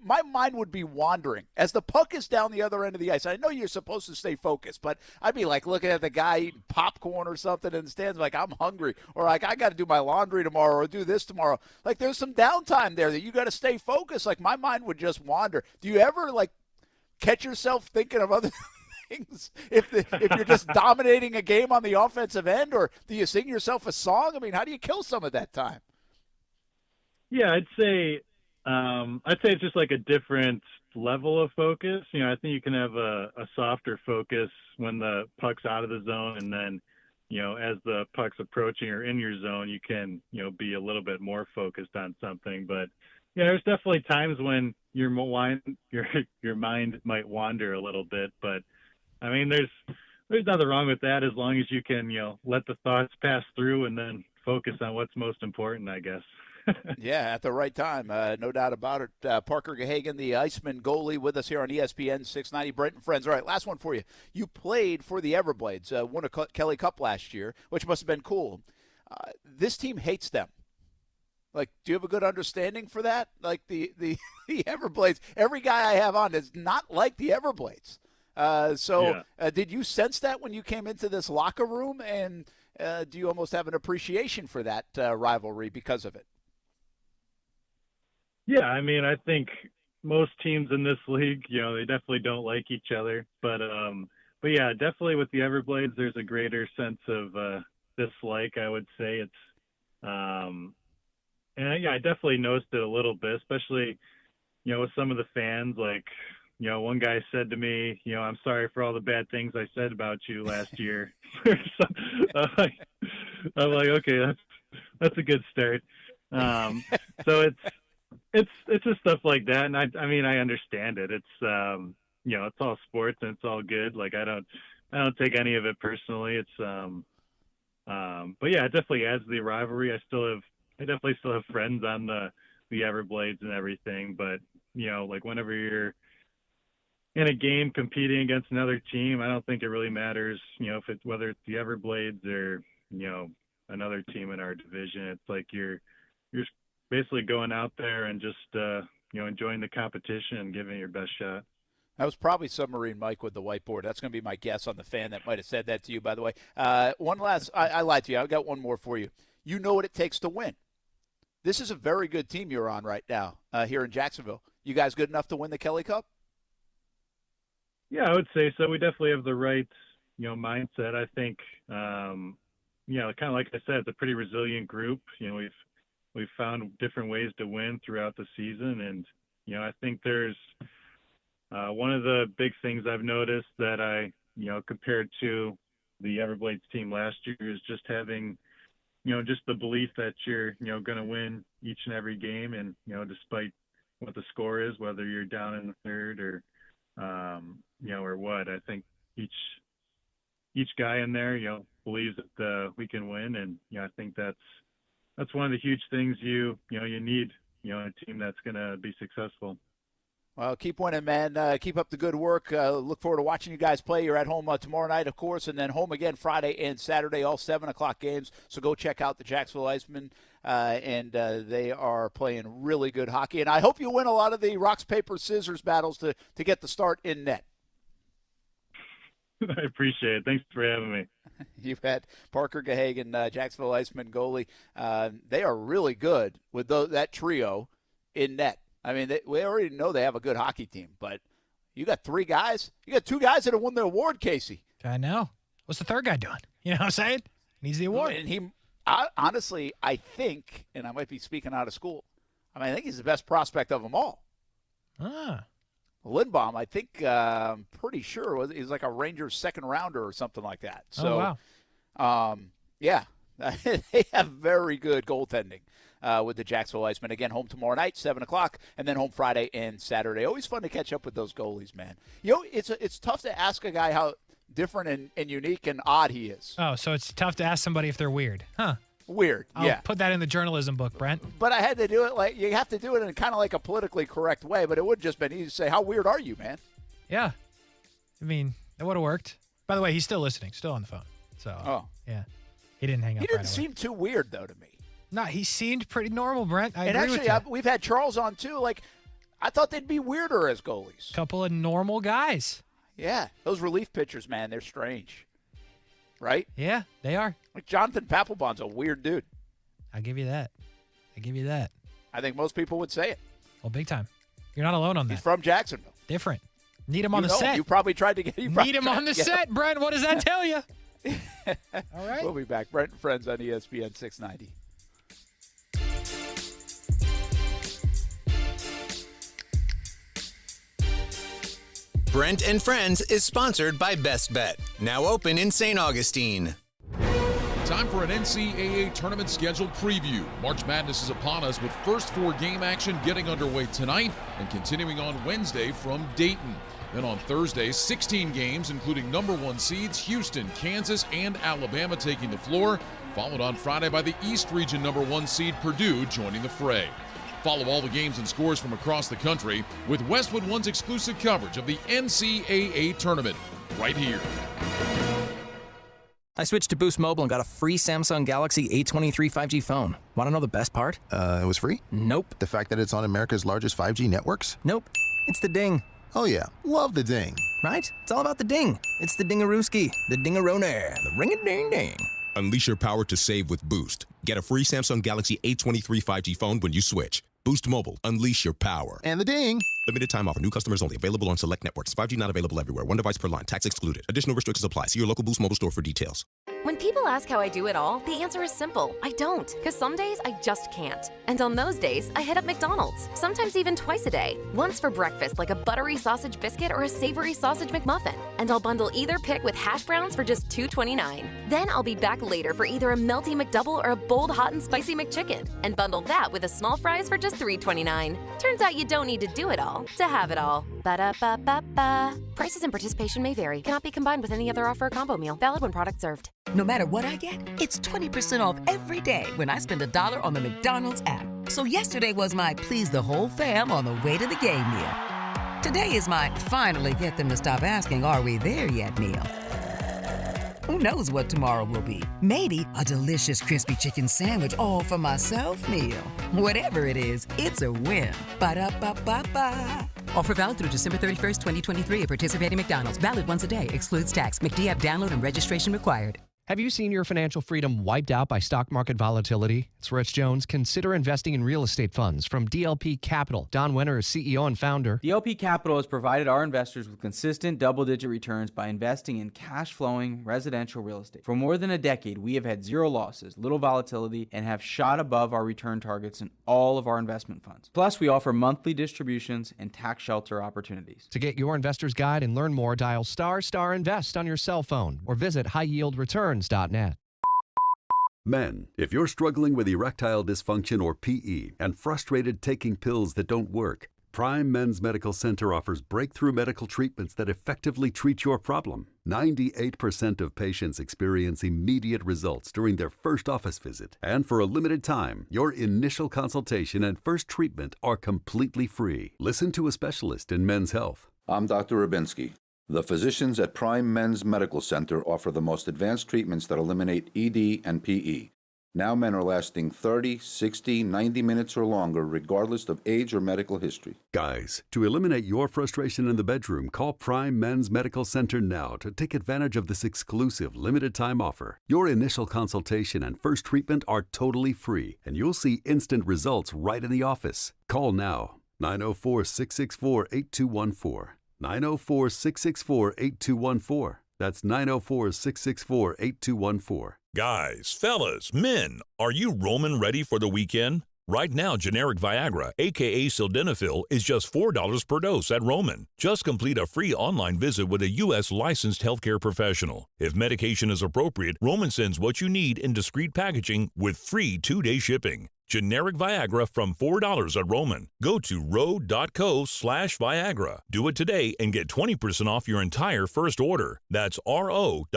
my mind would be wandering as the puck is down the other end of the ice. I know you're supposed to stay focused, but I'd be like looking at the guy eating popcorn or something in the stands like, I'm hungry, or like, I got to do my laundry tomorrow or do this tomorrow. Like, there's some downtime there that you got to stay focused. Like, my mind would just wander. Do you ever, like, catch yourself thinking of other things if you're just dominating a game on the offensive end, or do you sing yourself a song? I mean, how do you kill some of that time? Yeah, I'd say it's just like a different level of focus. I think you can have a softer focus when the puck's out of the zone, and then, as the puck's approaching or in your zone, you can, be a little bit more focused on something. But there's definitely times when your mind might wander a little bit, but I mean, there's nothing wrong with that as long as you can, let the thoughts pass through and then focus on what's most important, I guess. Yeah, at the right time, no doubt about it. Parker Gahagan, the Iceman goalie, with us here on ESPN 690. Brent and Friends. All right, last one for you. You played for the Everblades, won a Kelly Cup last year, which must have been cool. This team hates them. Like, do you have a good understanding for that? Like, the Everblades, every guy I have on is not like the Everblades. Did you sense that when you came into this locker room, and do you almost have an appreciation for that rivalry because of it? Yeah, I mean, I think most teams in this league, they definitely don't like each other, but yeah, definitely with the Everblades, there's a greater sense of dislike. I would say it's, and yeah, I definitely noticed it a little bit, especially, with some of the fans, like. One guy said to me, I'm sorry for all the bad things I said about you last year. I'm like, okay, that's a good start. So it's just stuff like that. And I mean, I understand it. It's, it's all sports and it's all good. Like, I don't take any of it personally. It's, but yeah, it definitely adds to the rivalry. I definitely still have friends on the Everblades and everything, but like whenever you're in a game competing against another team, I don't think it really matters, whether it's the Everblades or, another team in our division. It's like you're basically going out there and just, enjoying the competition and giving it your best shot. That was probably Submarine Mike with the whiteboard. That's going to be my guess on the fan that might have said that to you, by the way. One last, I lied to you. I've got one more for you. You know what it takes to win. This is a very good team you're on right now here in Jacksonville. You guys good enough to win the Kelly Cup? Yeah, I would say so. We definitely have the right, mindset. I think, kind of like I said, it's a pretty resilient group. We've found different ways to win throughout the season, and I think there's one of the big things I've noticed that I, compared to the Everblades team last year is just having, just the belief that you're, going to win each and every game, and despite what the score is, whether you're down in the third or or what. I think each guy in there, believes that we can win, and I think that's one of the huge things you need, in a team that's going to be successful. Well, keep winning, man. Keep up the good work. Look forward to watching you guys play. You're at home tomorrow night, of course, and then home again Friday and Saturday, all 7 o'clock games. So go check out the Jacksonville Icemen, and they are playing really good hockey. And I hope you win a lot of the rocks, paper, scissors battles to get the start in net. I appreciate it. Thanks for having me. You've had Parker Gahagan, Jacksonville Iceman goalie. They are really good with that trio in net. I mean, we already know they have a good hockey team, but you got 3 guys. You got 2 guys that have won the award, Kasey. I know. What's the third guy doing? You know what I'm saying? Needs the award. And honestly, I think, and I might be speaking out of school, I think he's the best prospect of them all. Lindbaum, I think, pretty sure he's like a Rangers second rounder or something like that. So, yeah, they have very good goaltending with the Jacksonville Icemen. Again, home tomorrow night, 7 o'clock, and then home Friday and Saturday. Always fun to catch up with those goalies, man. It's tough to ask a guy how different and unique and odd he is. Oh, so it's tough to ask somebody if they're weird. Huh. Weird, I'll put that in the journalism book, Brent. But I had to do it you have to do it in kind of like a politically correct way, but it would just been easy to say, how weird are you, man? Yeah. I mean, that would have worked. By the way, he's still listening, still on the phone. So, yeah. He didn't hang up. He didn't seem too weird, though, to me. No, he seemed pretty normal, Brent. I agree actually, with you. We've had Charles on, too. I thought they'd be weirder as goalies. Couple of normal guys. Yeah. Those relief pitchers, man, they're strange. Right? Yeah, they are. Like Jonathan Papelbon's a weird dude. I'll give you that. I think most people would say it. Well, big time. You're not alone on that. He's from Jacksonville. Different. Need him on the set. You probably tried to get Need him on the set, Brent. What does that tell you? All right. We'll be back. Brent and Friends on ESPN 690. Brent and Friends is sponsored by Best Bet, now open in St. Augustine. Time for an NCAA tournament schedule preview. March Madness is upon us with first 4 game action getting underway tonight and continuing on Wednesday from Dayton. Then on Thursday, 16 games, including number 1 seeds Houston, Kansas, and Alabama taking the floor, followed on Friday by the East Region number 1 seed Purdue joining the fray. Follow all the games and scores from across the country with Westwood One's exclusive coverage of the NCAA tournament right here. I switched to Boost Mobile and got a free Samsung Galaxy A23 5G phone. Want to know the best part? It was free? Nope. The fact that it's on America's largest 5G networks? Nope. It's the ding. Oh yeah, love the ding. Right? It's all about the ding. It's the dingarooski, the dingaroner, the ring-a-ding-ding. Unleash your power to save with Boost. Get a free Samsung Galaxy A23 5G phone when you switch. Boost Mobile. Unleash your power. And the ding. Limited time offer. New customers only. Available on select networks. 5G not available everywhere. One device per line. Tax excluded. Additional restrictions apply. See your local Boost Mobile store for details. When people ask how I do it all, the answer is simple. I don't. Because some days I just can't. And on those days, I hit up McDonald's. Sometimes even twice a day. Once for breakfast, like a buttery sausage biscuit or a savory sausage McMuffin. And I'll bundle either pick with hash browns for just $2.29. Then I'll be back later for either a melty McDouble or a bold hot and spicy McChicken. And bundle that with a small fries for just $3.29. Turns out you don't need to do it all to have it all. Ba-da-ba-ba-ba. Prices and participation may vary. Cannot be combined with any other offer or combo meal. Valid when product served. No matter what I get, it's 20% off every day when I spend $1 on the McDonald's app. So yesterday was my please the whole fam on the way to the game meal. Today is my finally get them to stop asking, are we there yet meal. Who knows what tomorrow will be? Maybe a delicious crispy chicken sandwich all for myself meal. Whatever it is, it's a win. Ba-da-ba-ba-ba. Offer valid through December 31st, 2023 at participating McDonald's. Valid once a day. Excludes tax. McD app download and registration required. Have you seen your financial freedom wiped out by stock market volatility? It's Rich Jones. Consider investing in real estate funds from DLP Capital. Don Wenner is CEO and founder. DLP Capital has provided our investors with consistent double-digit returns by investing in cash-flowing residential real estate. For more than a decade, we have had zero losses, little volatility, and have shot above our return targets in all of our investment funds. Plus, we offer monthly distributions and tax shelter opportunities. To get your investor's guide and learn more, dial **invest on your cell phone or visit highyieldreturns.net. Men, if you're struggling with erectile dysfunction or PE and frustrated taking pills that don't work, Prime Men's Medical Center offers breakthrough medical treatments that effectively treat your problem. 98% of patients experience immediate results during their first office visit. And for a limited time, your initial consultation and first treatment are completely free. Listen to a specialist in men's health. I'm Dr. Rubinsky. The physicians at Prime Men's Medical Center offer the most advanced treatments that eliminate ED and PE. Now men are lasting 30, 60, 90 minutes or longer, regardless of age or medical history. Guys, to eliminate your frustration in the bedroom, call Prime Men's Medical Center now to take advantage of this exclusive limited-time offer. Your initial consultation and first treatment are totally free, and you'll see instant results right in the office. Call now. 904-664-8214. 904-664-8214. That's 904-664-8214. Guys, fellas, men, are you Roman ready for the weekend? Right now, generic Viagra, aka Sildenafil, is just $4 per dose at Roman. Just complete a free online visit with a U.S. licensed healthcare professional. If medication is appropriate, Roman sends what you need in discreet packaging with free 2-day shipping. Generic Viagra from $4 at Roman. Go to ro.co/Viagra. Do it today and get 20% off your entire first order. That's ro.co/Viagra.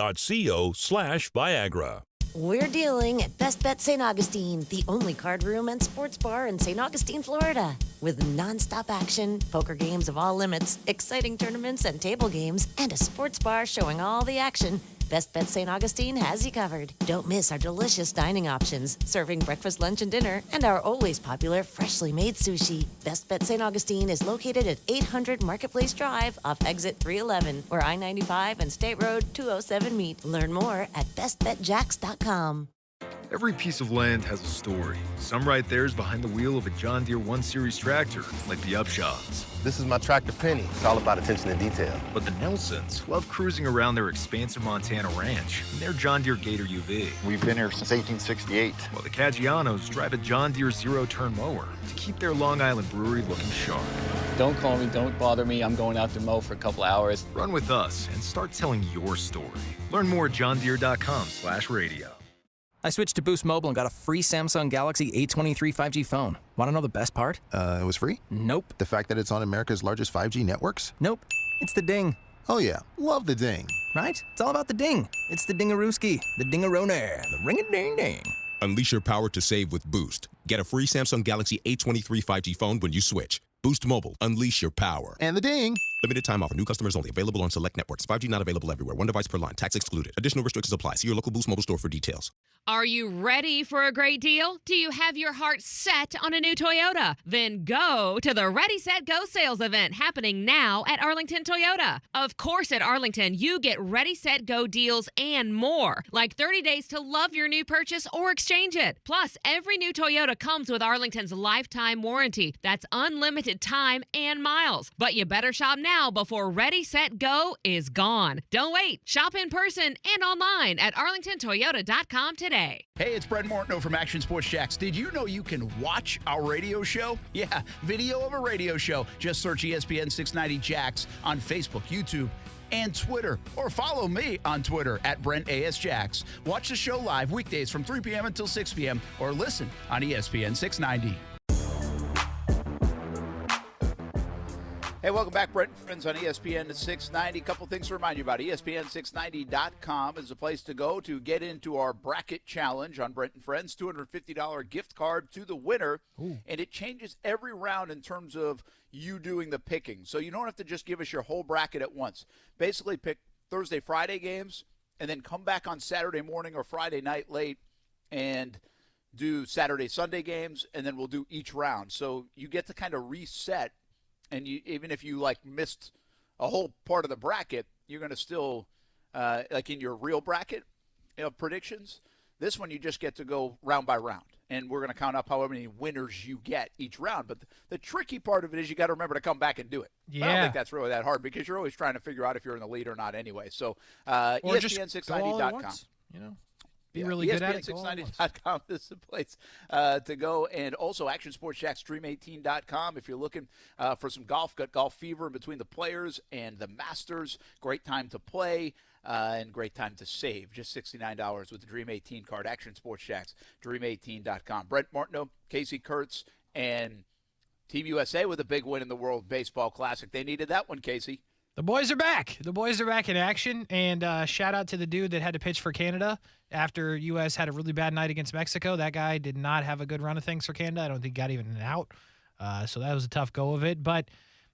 We're dealing at Best Bet St. Augustine, the only card room and sports bar in St. Augustine, Florida. With nonstop action, poker games of all limits, exciting tournaments and table games, and a sports bar showing all the action, Best Bet St. Augustine has you covered. Don't miss our delicious dining options, serving breakfast, lunch, and dinner, and our always popular freshly made sushi. Best Bet St. Augustine is located at 800 Marketplace Drive off exit 311, where I-95 and State Road 207 meet. Learn more at bestbetjax.com. Every piece of land has a story. Some right there is behind the wheel of a John Deere 1 Series tractor, like the Upshaws. This is my tractor Penny. It's all about attention to detail. But the Nelsons love cruising around their expansive Montana ranch in their John Deere Gator UV. We've been here since 1868. While the Caggianos drive a John Deere zero-turn mower to keep their Long Island brewery looking sharp. Don't call me, don't bother me. I'm going out to mow for a couple hours. Run with us and start telling your story. Learn more at johndeere.com/radio. I switched to Boost Mobile and got a free Samsung Galaxy A23 5G phone. Want to know the best part? It was free? Nope. The fact that it's on America's largest 5G networks? Nope. It's the ding. Oh yeah, love the ding. Right? It's all about the ding. It's the dingarooski, the dingarooner, the ring-a-ding-ding. Unleash your power to save with Boost. Get a free Samsung Galaxy A23 5G phone when you switch. Boost Mobile. Unleash your power. And the ding. Limited time offer. New customers only. Available on select networks. 5G not available everywhere. One device per line. Tax excluded. Additional restrictions apply. See your local Boost Mobile store for details. Are you ready for a great deal? Do you have your heart set on a new Toyota? Then go to the Ready, Set, Go sales event happening now at Arlington Toyota. Of course, at Arlington, you get Ready, Set, Go deals and more, like 30 days to love your new purchase or exchange it. Plus, every new Toyota comes with Arlington's lifetime warranty. That's unlimited time and miles. But you better shop now before Ready, Set, Go is gone. Don't wait. Shop in person and online at arlingtontoyota.com today. Hey, it's Brent Mortno from Action Sports Jax. Did you know you can watch our radio show? Yeah, video of a radio show. Just search ESPN 690 Jax on Facebook, YouTube, and Twitter. Or follow me on Twitter at Brent AS Jax. Watch the show live weekdays from 3 p.m. until 6 p.m. or listen on ESPN 690. Hey, welcome back, Brent Friends on ESPN 690. A couple things to remind you about. ESPN690.com is a place to go to get into our bracket challenge on Brent and Friends. $250 gift card to the winner. Ooh. And it changes every round in terms of you doing the picking. So you don't have to just give us your whole bracket at once. Basically pick Thursday, Friday games, and then come back on Saturday morning or Friday night late and do Saturday, Sunday games, and then we'll do each round. So you get to kind of reset. And you, even if you missed a whole part of the bracket, you're going to still like in your real bracket predictions. This one you just get to go round by round, and we're going to count up how many winners you get each round. But the tricky part of it is you got to remember to come back and do it. Yeah. I don't think that's really that hard because you're always trying to figure out if you're in the lead or not anyway. So ESPN690.com. You know. Be really good at it. ESPN690.com is the place to go. And also Action Sports Jax Dream18.com. If you're looking for some golf, got golf fever in between the players and the Masters. Great time to play and great time to save. Just $69 with the Dream 18 card. Action Sports Jax Dream18.com. Brent Martineau, Kasey Kurtz, and Team USA with a big win in the World Baseball Classic. They needed that one, Kasey. The boys are back. The boys are back in action. And shout out to the dude that had to pitch for Canada after U.S. had a really bad night against Mexico. That guy did not have a good run of things for Canada. I don't think he got even an out. So that was a tough go of it. But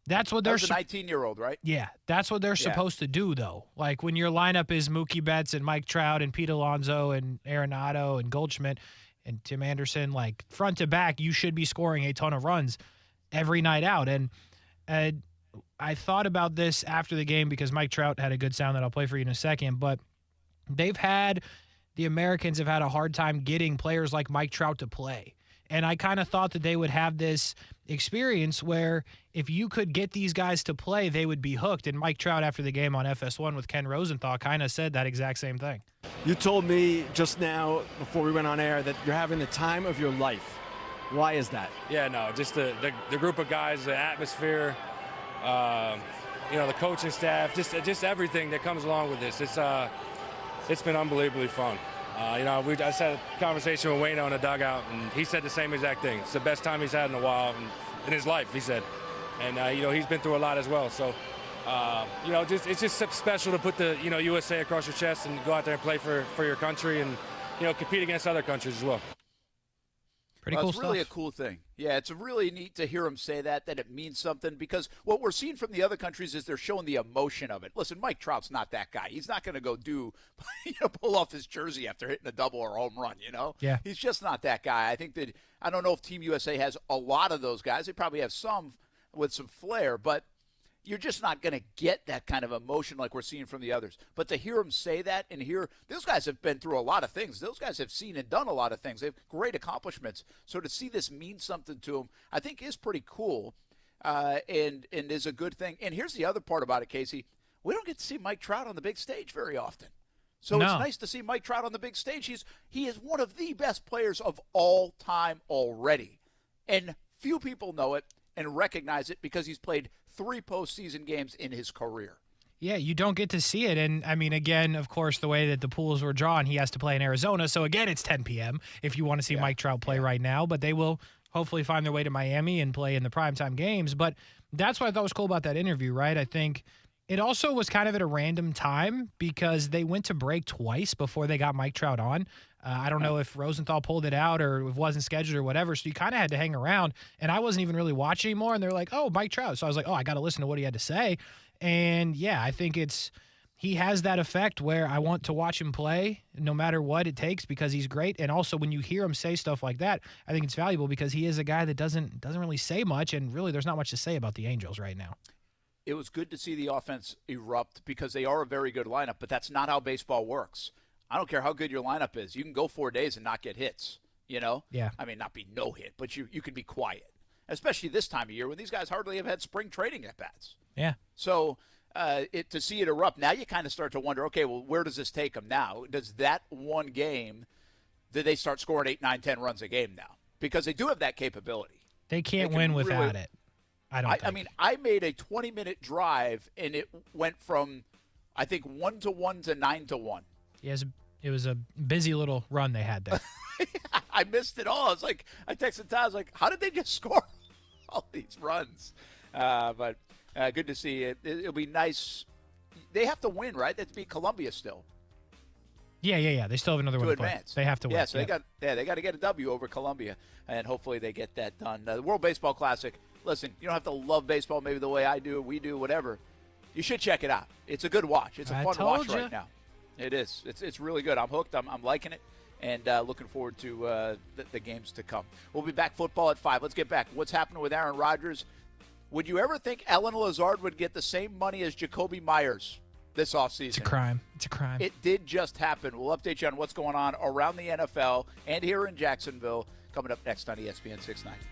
that's what they're a 19-year-old, right? Yeah, that's what they're supposed to do, though. Like when your lineup is Mookie Betts and Mike Trout and Pete Alonso and Arenado and Goldschmidt and Tim Anderson, like front to back, you should be scoring a ton of runs every night out. And I thought about this after the game because Mike Trout had a good sound that I'll play for you in a second, but the Americans have had a hard time getting players like Mike Trout to play. And I kind of thought that they would have this experience where if you could get these guys to play, they would be hooked. And Mike Trout, after the game on FS1 with Ken Rosenthal, kind of said that exact same thing. You told me just now, before we went on air, that you're having the time of your life. Why is that? Yeah, no, just the group of guys, the atmosphere, the coaching staff, just everything that comes along with this. It's been unbelievably fun. I just had a conversation with Wayno in the dugout, and he said the same exact thing. It's the best time he's had in a while in his life, he said. And, he's been through a lot as well. So, it's just special to put the, USA across your chest and go out there and play for your country and, compete against other countries as well. Pretty cool it's stuff. Really a cool thing. Yeah, it's really neat to hear him say that it means something, because what we're seeing from the other countries is they're showing the emotion of it. Listen, Mike Trout's not that guy. He's not going to go pull off his jersey after hitting a double or a home run, Yeah. He's just not that guy. I don't know if Team USA has a lot of those guys. They probably have some with some flair, but you're just not going to get that kind of emotion like we're seeing from the others. But to hear him say that and hear those guys have been through a lot of things. Those guys have seen and done a lot of things. They have great accomplishments. So to see this mean something to them, I think is pretty cool and is a good thing. And here's the other part about it, Kasey. We don't get to see Mike Trout on the big stage very often. So It's nice to see Mike Trout on the big stage. He is one of the best players of all time already. And few people know it and recognize it because he's played 3 postseason games in his career. Yeah, you don't get to see it. And, I mean, again, of course, the way that the pools were drawn, he has to play in Arizona. So, again, it's 10 p.m. if you want to see Mike Trout play right now. But they will hopefully find their way to Miami and play in the primetime games. But that's what I thought was cool about that interview, right? I think it also was kind of at a random time because they went to break twice before they got Mike Trout on. I don't know if Rosenthal pulled it out or if it wasn't scheduled or whatever, so you kind of had to hang around. And I wasn't even really watching anymore, and they're like, oh, Mike Trout. So I was like, oh, I got to listen to what he had to say. And, yeah, I think he has that effect where I want to watch him play no matter what it takes because he's great. And also when you hear him say stuff like that, I think it's valuable because he is a guy that doesn't really say much, and really there's not much to say about the Angels right now. It was good to see the offense erupt because they are a very good lineup, but that's not how baseball works. I don't care how good your lineup is. You can go 4 days and not get hits, Yeah. I mean, not be no hit, but you can be quiet, especially this time of year when these guys hardly have had spring training at-bats. Yeah. So to see it erupt, now you kind of start to wonder, okay, well, where does this take them now? Does that one game, do they start scoring 8, 9, 10 runs a game now? Because they do have that capability. They can't win without it. I mean, I made a 20-minute drive, and it went from, I think, 1-1 to 9-1. Yes, it was a busy little run they had there. I missed it all. It's like I texted Todd. I was like, "How did they just score all these runs?" But good to see it. It'll be nice. They have to win, right? They have to beat Columbia still. Yeah. They still have another one to advance. Play. They have to win. Yeah, so they got to get a W over Columbia, and hopefully they get that done. The World Baseball Classic. Listen, you don't have to love baseball maybe the way I do, we do, whatever. You should check it out. It's a good watch. It's a fun watch right now. It is. It's really good. I'm hooked. I'm liking it, and looking forward to the games to come. We'll be back football at 5. Let's get back. What's happening with Aaron Rodgers? Would you ever think Ellen Lazard would get the same money as Jakobi Myers this offseason? It's a crime. It's a crime. It did just happen. We'll update you on what's going on around the NFL and here in Jacksonville coming up next on ESPN 690.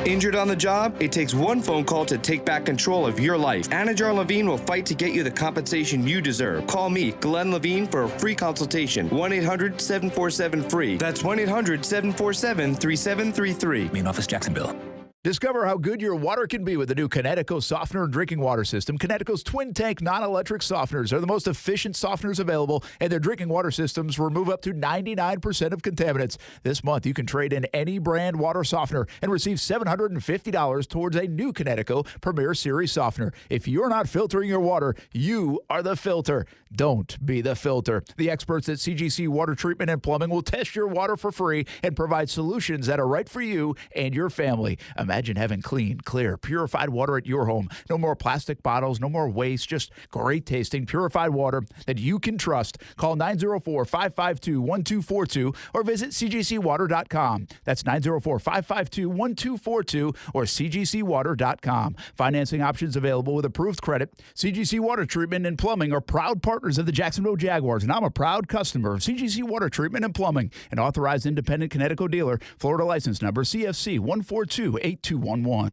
Injured on the job? It takes one phone call to take back control of your life. Anajar Levine will fight to get you the compensation you deserve. Call me, Glenn Levine, for a free consultation. 1-800-747-FREE. That's 1-800-747-3733. Main office, Jacksonville. Discover how good your water can be with the new Connecticut softener and drinking water system. Connecticut's twin tank non-electric softeners are the most efficient softeners available, and their drinking water systems remove up to 99% of contaminants. This month, you can trade in any brand water softener and receive $750 towards a new Connecticut Premier Series softener. If you're not filtering your water, you are the filter. Don't be the filter. The experts at CGC Water Treatment and Plumbing will test your water for free and provide solutions that are right for you and your family. A Imagine having clean, clear, purified water at your home. No more plastic bottles, no more waste, just great tasting, purified water that you can trust. Call 904-552-1242 or visit cgcwater.com. That's 904-552-1242 or cgcwater.com. Financing options available with approved credit. CGC Water Treatment and Plumbing are proud partners of the Jacksonville Jaguars, and I'm a proud customer of CGC Water Treatment and Plumbing, an authorized independent Connecticut dealer. Florida license number CFC 1428211.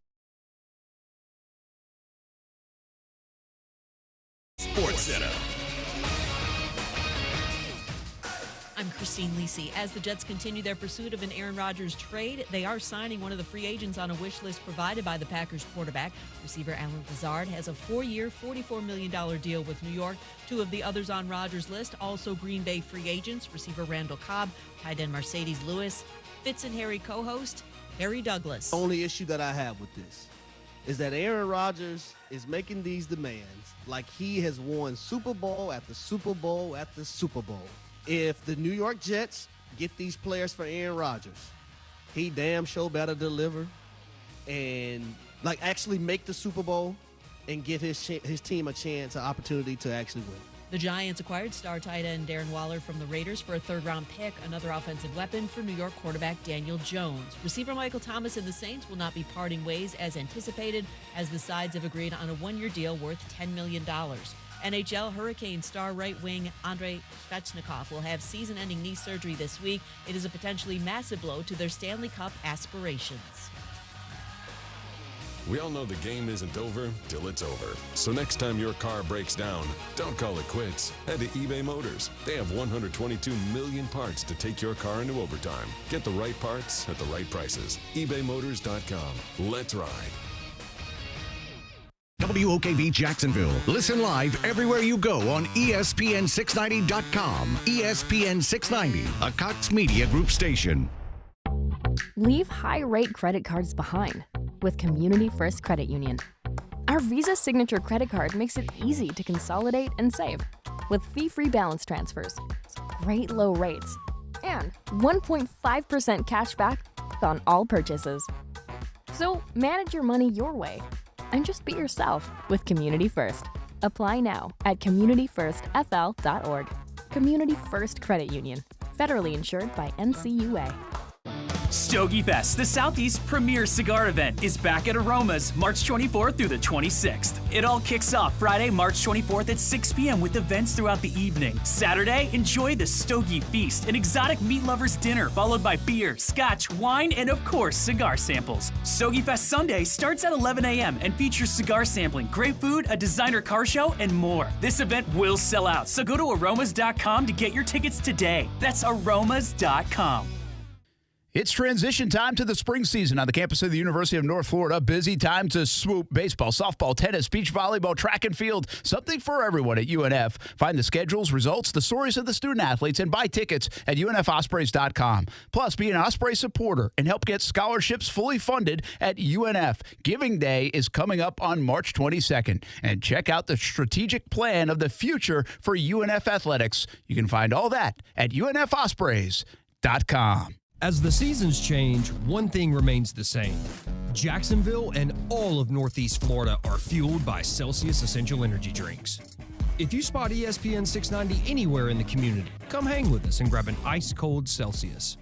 Sports Center. I'm Christine Lisi. As the Jets continue their pursuit of an Aaron Rodgers trade, they are signing one of the free agents on a wish list provided by the Packers quarterback. Receiver Allen Lazard has a 4-year, $44 million deal with New York. Two of the others on Rodgers' list, also Green Bay free agents, receiver Randall Cobb, tight end Mercedes Lewis, Fitz and Harry co-host Harry Douglas. The only issue that I have with this is that Aaron Rodgers is making these demands like he has won Super Bowl after Super Bowl after Super Bowl. If the New York Jets get these players for Aaron Rodgers, he damn sure better deliver and actually make the Super Bowl and give his team a chance, an opportunity to actually win. The Giants acquired star tight end Darren Waller from the Raiders for a third-round pick, another offensive weapon for New York quarterback Daniel Jones. Receiver Michael Thomas and the Saints will not be parting ways as anticipated, as the sides have agreed on a one-year deal worth $10 million. NHL Hurricane star right wing Andrei Svechnikov will have season-ending knee surgery this week. It is a potentially massive blow to their Stanley Cup aspirations. We all know the game isn't over till it's over. So next time your car breaks down, don't call it quits. Head to eBay Motors. They have 122 million parts to take your car into overtime. Get the right parts at the right prices. ebaymotors.com. Let's ride. WOKV Jacksonville. Listen live everywhere you go on ESPN690.com. ESPN 690, a Cox Media Group station. Leave high-rate credit cards behind with Community First Credit Union. Our Visa Signature credit card makes it easy to consolidate and save with fee-free balance transfers, great low rates, and 1.5% cash back on all purchases. So manage your money your way and just be yourself with Community First. Apply now at communityfirstfl.org. Community First Credit Union. Federally insured by NCUA. Stogie Fest, the Southeast's premier cigar event, is back at Aromas March 24th through the 26th. It all kicks off Friday, March 24th at 6 p.m. with events throughout the evening. Saturday, enjoy the Stogie Feast, an exotic meat lover's dinner, followed by beer, scotch, wine, and of course, cigar samples. Stogie Fest Sunday starts at 11 a.m. and features cigar sampling, great food, a designer car show, and more. This event will sell out, so go to aromas.com to get your tickets today. That's aromas.com. It's transition time to the spring season on the campus of the University of North Florida. Busy time to swoop. Baseball, softball, tennis, beach volleyball, track and field. Something for everyone at UNF. Find the schedules, results, the stories of the student athletes, and buy tickets at UNFospreys.com. Plus, be an Osprey supporter and help get scholarships fully funded at UNF. Giving Day is coming up on March 22nd. And check out the strategic plan of the future for UNF athletics. You can find all that at UNFospreys.com. As the seasons change, one thing remains the same. Jacksonville and all of Northeast Florida are fueled by Celsius Essential Energy Drinks. If you spot ESPN 690 anywhere in the community, come hang with us and grab an ice-cold Celsius.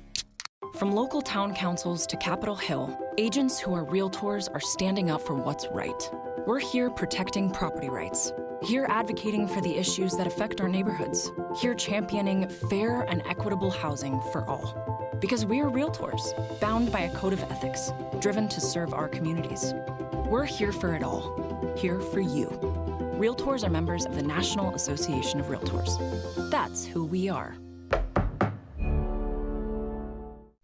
From local town councils to Capitol Hill, agents who are realtors are standing up for what's right. We're here protecting property rights. Here advocating for the issues that affect our neighborhoods. Here championing fair and equitable housing for all. Because we are realtors, bound by a code of ethics, driven to serve our communities. We're here for it all, here for you. Realtors are members of the National Association of Realtors. That's who we are.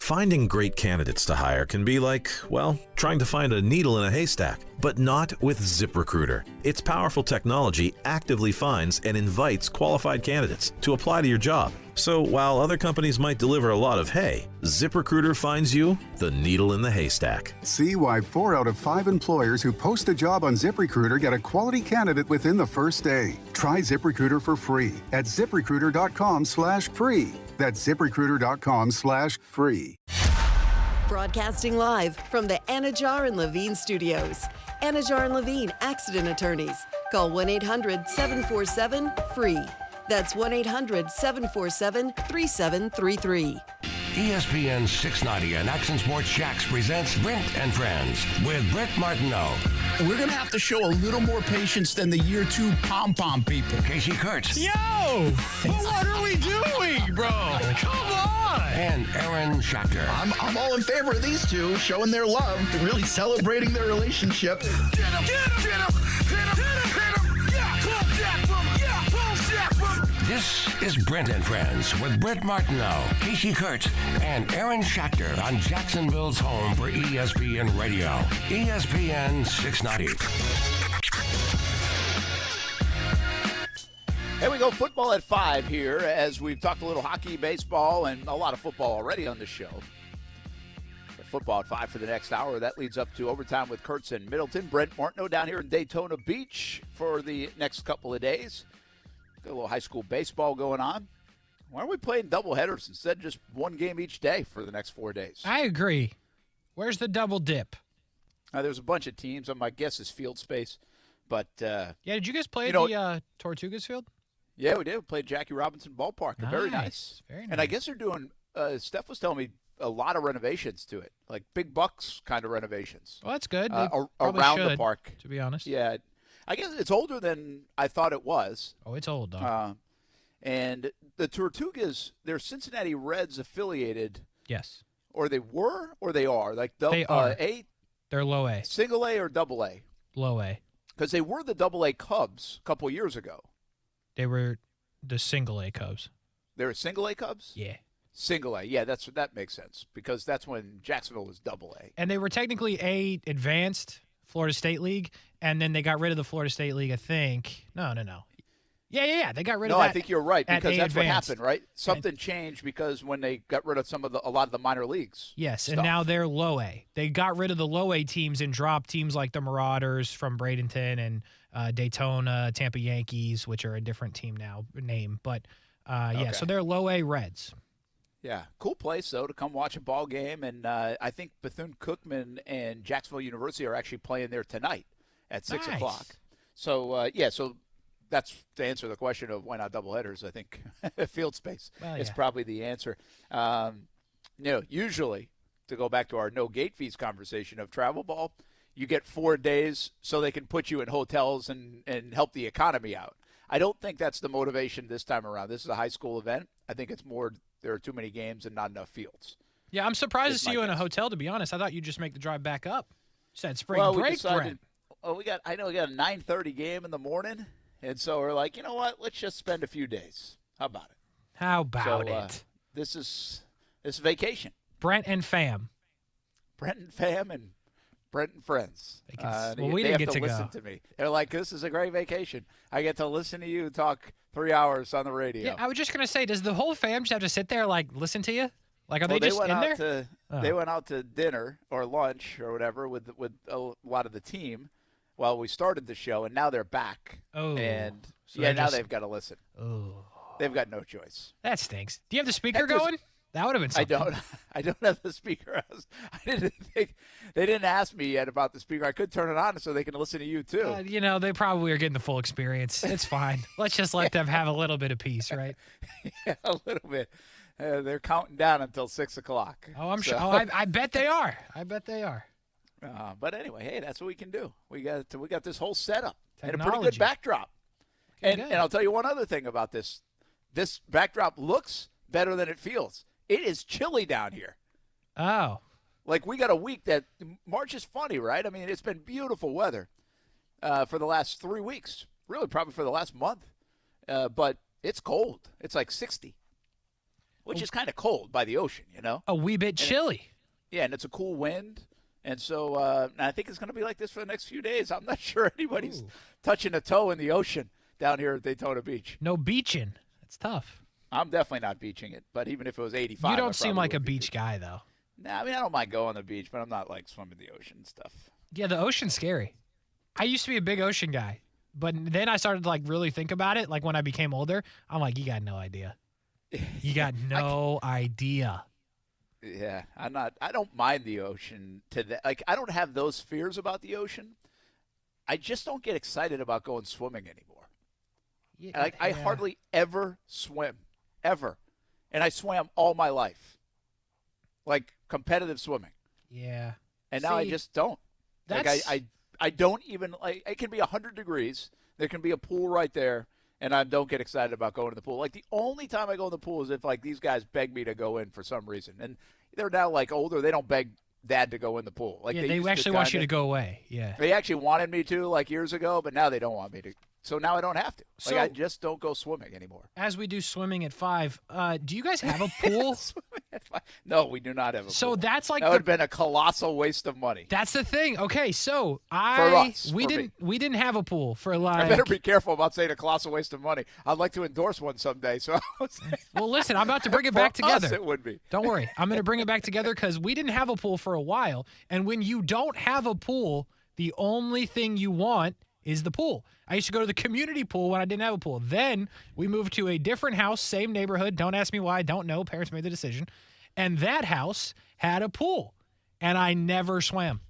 Finding great candidates to hire can be like, well, trying to find a needle in a haystack, but not with ZipRecruiter. Its powerful technology actively finds and invites qualified candidates to apply to your job. So while other companies might deliver a lot of hay, ZipRecruiter finds you the needle in the haystack. See why 4 out of 5 employers who post a job on ZipRecruiter get a quality candidate within the first day. Try ZipRecruiter for free at ZipRecruiter.com/free. That's ZipRecruiter.com/free. Broadcasting live from the Anajar and Levine studios. Anajar and Levine Accident Attorneys. Call 1-800-747-FREE. That's 1-800-747-3733. ESPN 690 and Action Sports Jax presents Brent and Friends with Brent Martineau. We're going to have to show a little more patience than the year 2 pom-pom people. Kasey Kurtz. Yo! But what are we doing, bro? Come on! And Aaron Schachter. I'm all in favor of these two showing their love, really celebrating their relationship. Get him! Get him! Hit him! Hit him! Yeah! Boom! Yeah! Boom! Yeah! Boom! Yeah! Boom! This is Brent and Friends with Brent Martineau, Kasey Kurtz, and Aaron Schachter on Jacksonville's home for ESPN Radio, ESPN 690. Here we go, football at 5 here, as we've talked a little hockey, baseball, and a lot of football already on the show. But football at 5 for the next hour. That leads up to overtime with Kurtz and Middleton. Brent Martineau down here in Daytona Beach for the next couple of days. Got a little high school baseball going on. Why aren't we playing doubleheaders instead of just one game each day for the next 4 days? I agree. Where's the double dip? There's a bunch of teams. My guess is field space. But yeah, did you guys play the Tortugas field? Yeah, we did. We played Jackie Robinson Ballpark. Very nice. Very nice. And I guess they're doing, Steph was telling me, a lot of renovations to it, like big bucks kind of renovations. Well, that's good. Around the park. To be honest. Yeah. I guess it's older than I thought it was. Oh, it's old, though. And the Tortugas, they're Cincinnati Reds affiliated. Yes. Or they were, or they are. Like they are. They're low A. Single A or double A? Low A. Because they were the double A Cubs a couple years ago. They were the single A Cubs. They were single A Cubs? Yeah. Single A. Yeah, that makes sense. Because that's when Jacksonville was double A. And they were technically A advanced Florida State League, and then they got rid of the Florida State League, I think. No. Yeah. They got rid of that. No, I think you're right, because that's what advanced. happened, right? Something changed because when they got rid of a lot of the minor leagues. Yes, stuff. and now they're low A. They got rid of the low A teams and dropped teams like the Marauders from Bradenton and Daytona, Tampa Yankees, which are a different team name. But, yeah, so they're low A Reds. Yeah, cool place, though, to come watch a ball game. And I think Bethune-Cookman and Jacksonville University are actually playing there tonight at 6 o'clock. So, so that's to answer the question of why not doubleheaders. I think field space is probably the answer. Usually, to go back to our no gate fees conversation of travel ball, you get 4 days so they can put you in hotels and help the economy out. I don't think that's the motivation this time around. This is a high school event. I think it's more there are too many games and not enough fields. Yeah, I'm surprised to see you in a hotel, to be honest. I thought you'd just make the drive back up. You said spring break, Brent. We got a 9:30 game in the morning, and so we're like, you know what? Let's just spend a few days. How about it? How about it? This is vacation. Brent and fam. Brent and fam and Brent and Friends. We didn't get to listen to me. They're like, this is a great vacation. I get to listen to you talk 3 hours on the radio. Yeah, I was just going to say, does the whole fam just have to sit there, listen to you? Are they just in there? They went out to dinner or lunch or whatever with a lot of the team while we started the show, and now they're back. Oh. And, now they've got to listen. Oh. They've got no choice. That stinks. Do you have the speaker going? That would have been something. I don't have the speaker. I didn't think they didn't ask me yet about the speaker. I could turn it on so they can listen to you too. They probably are getting the full experience. It's fine. Let's just let them have a little bit of peace, right? Yeah, a little bit. They're counting down until 6 o'clock. Oh, I'm sure. Oh, I bet they are. But anyway, hey, that's what we can do. We got this whole setup and a Technology. pretty good backdrop. Okay, and I'll tell you one other thing about this. This backdrop looks better than it feels. It is chilly down here. Oh. Like, we got a week that March is funny, right? I mean, it's been beautiful weather for the last 3 weeks. Really, probably for the last month. But it's cold. It's like 60, which is kind of cold by the ocean, A wee bit chilly. And it's a cool wind. And so I think it's going to be like this for the next few days. I'm not sure anybody's touching a toe in the ocean down here at Daytona Beach. No beaching. That's tough. I'm definitely not beaching it, but even if it was 85. You don't seem like a beach guy, though. Nah, I mean, I don't mind going on the beach, but I'm not like swimming the ocean and stuff. Yeah, the ocean's scary. I used to be a big ocean guy, but then I started to really think about it. Like when I became older, I'm like, you got no idea. You got no idea. Yeah, I don't mind the ocean to that. Like, I don't have those fears about the ocean. I just don't get excited about going swimming anymore. Yeah, Like, I hardly ever swim, ever. And I swam all my life. Like, competitive swimming. Yeah. And now I just don't. Like, I don't even, like, it can be 100 degrees. There can be a pool right there, and I don't get excited about going to the pool. Like, the only time I go in the pool is if, like, these guys beg me to go in for some reason. And they're now, like, older. They don't beg Dad to go in the pool. Like, yeah, they actually want you to go away. Yeah. They actually wanted me to, like, years ago, but now they don't want me to. So now I don't have to. Like, So- I just don't go swimming anymore. As we do swimming at 5, do you guys have a pool? No, we do not have a pool. So that's like that would have been a colossal waste of money. That's the thing. Okay, so we didn't have a pool for like. I better be careful about saying a colossal waste of money. I'd like to endorse one someday. So, well, listen, I'm about to bring it back For us, together. it would be. Don't worry, I'm going to bring it back together because we didn't have a pool for a while, and when you don't have a pool, the only thing you want is the pool. I used to go to the community pool when I didn't have a pool. Then we moved to a different house, same neighborhood. Don't ask me why. I don't know. Parents made the decision. And that house had a pool, and I never swam.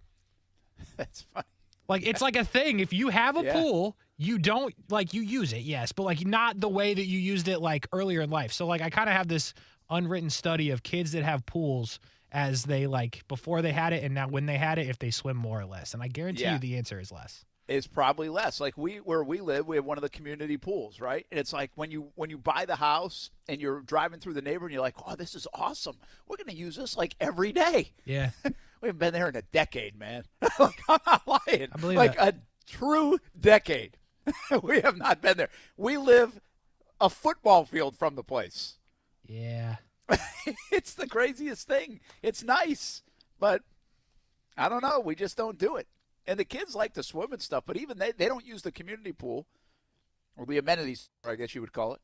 That's funny. Like, it's like a thing. If you have a pool, you don't, like, you use it, yes, but, like, not the way that you used it, like, earlier in life. So, like, I kind of have this unwritten study of kids that have pools as they, like, before they had it and now when they had it, if they swim more or less. And I guarantee you the answer is less. It's probably less. Like, where we live, we have one of the community pools, right? And it's like when you buy the house and you're driving through the neighborhood and you're like, oh, this is awesome. We're going to use this like every day. Yeah. We haven't been there in a decade, man. Like, I'm not lying. I believe like that. a true decade. We have not been there. We live a football field from the place. Yeah. It's the craziest thing. It's nice, but I don't know. We just don't do it. And the kids like to swim and stuff, but even they don't use the community pool or the amenities, I guess you would call it.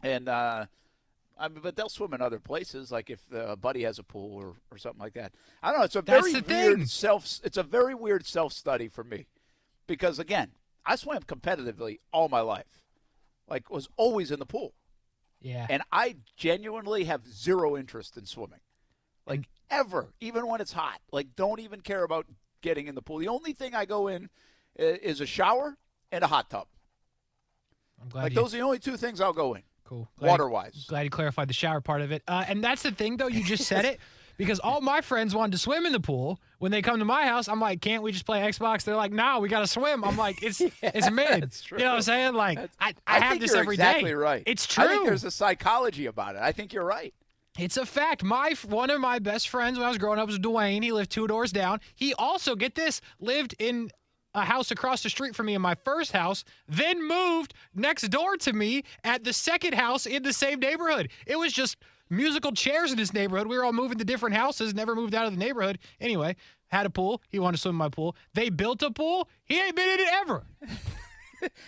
And but they'll swim in other places, like if a buddy has a pool or something like that. I don't know. It's a very weird It's a very weird self-study for me, because again, I swam competitively all my life, like was always in the pool. Yeah. And I genuinely have zero interest in swimming, like ever, even when it's hot. Like, don't even care about getting in the pool. The only thing I go in is a shower and a hot tub. I'm glad like, those are the only two things I'll go in. Cool. Water-wise. Glad you clarified the shower part of it. And that's the thing, though. You just said it. Because all my friends wanted to swim in the pool. When they come to my house, I'm like, can't we just play Xbox? They're like, no, we got to swim. I'm like, it's mid. That's true. You know what I'm saying? Like, I have think this you're every day. exactly right. It's true. I think there's a psychology about it. I think you're right. It's a fact. One of my best friends when I was growing up was Dwayne. He lived 2 doors down. He also, get this, lived in a house across the street from me in my first house, then moved next door to me at the second house in the same neighborhood. It was just musical chairs in this neighborhood. We were all moving to different houses, never moved out of the neighborhood. Anyway, had a pool. He wanted to swim in my pool. They built a pool. He ain't been in it ever.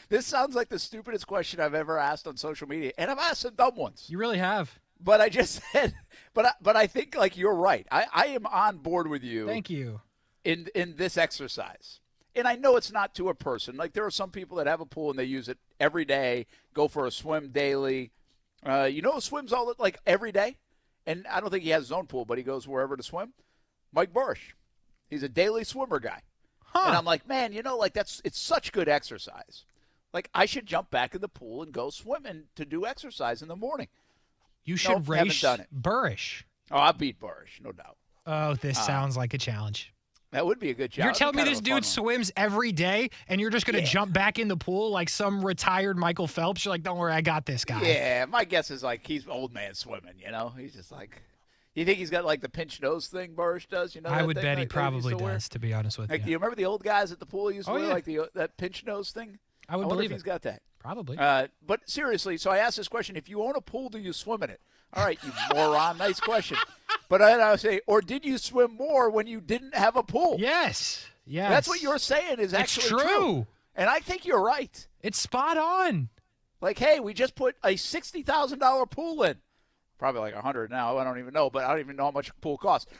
This sounds like the stupidest question I've ever asked on social media, and I've asked some dumb ones. You really have. But I just said, but I think, like, you're right. I am on board with you. Thank you. In this exercise. And I know it's not to a person. Like, there are some people that have a pool and they use it every day, go for a swim daily. You know who swims every day? And I don't think he has his own pool, but he goes wherever to swim. Mike Bursch. He's a daily swimmer guy. Huh. And I'm like, man, it's such good exercise. Like, I should jump back in the pool and go swimming to do exercise in the morning. You should race haven't done it. Burrish. Oh, I beat Bursch, no doubt. Oh, this sounds like a challenge. That would be a good challenge. You're telling me this dude swims every day, and you're just going to jump back in the pool like some retired Michael Phelps? You're like, don't worry, I got this guy. Yeah, my guess is, like, he's old man swimming, He's just like, you think he's got, like, the pinch nose thing Bursch does? I would bet he probably does, to be honest with you. Like, do you remember the old guys at the pool used to wear, like, that pinch nose thing? I would wonder believe if he's got that. Probably. But seriously, so I asked this question. If you own a pool, do you swim in it? All right, you moron. Nice question. But I would say, or did you swim more when you didn't have a pool? Yes. Yes. That's what you're saying is actually true. And I think you're right. It's spot on. Like, hey, we just put a $60,000 pool in. Probably like $100 now. I don't even know, but I don't even know how much a pool costs.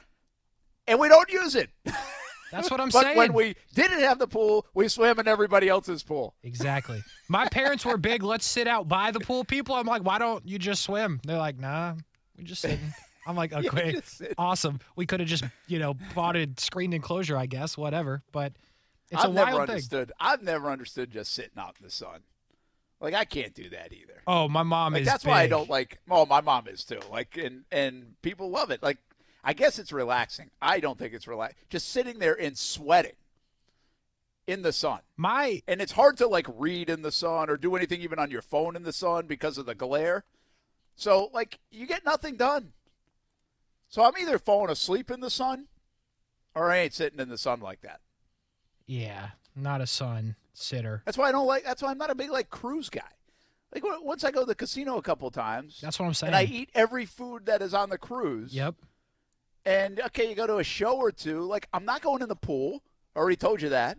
And we don't use it. That's what I'm saying. But when we didn't have the pool, we swam in everybody else's pool. Exactly. My parents were big, let's sit out by the pool people. I'm like, why don't you just swim? They're like, nah, we're just sitting. I'm like, okay, awesome. We could have just, bought a screened enclosure, I guess, whatever. But it's a wild thing. I've never understood just sitting out in the sun. Like, I can't do that either. Oh, my mom is That's big. why I don't like – oh, my mom is too. Like, and people love it. Like, I guess it's relaxing. I don't think it's relaxing. Just sitting there and sweating in the sun. And it's hard to, like, read in the sun or do anything even on your phone in the sun because of the glare. So, like, you get nothing done. So I'm either falling asleep in the sun or I ain't sitting in the sun like that. Yeah, not a sun sitter. That's why I'm not a big, like, cruise guy. Like, once I go to the casino a couple times. That's what I'm saying. And I eat every food that is on the cruise. Yep. And, okay, you go to a show or two. Like, I'm not going in the pool. I already told you that.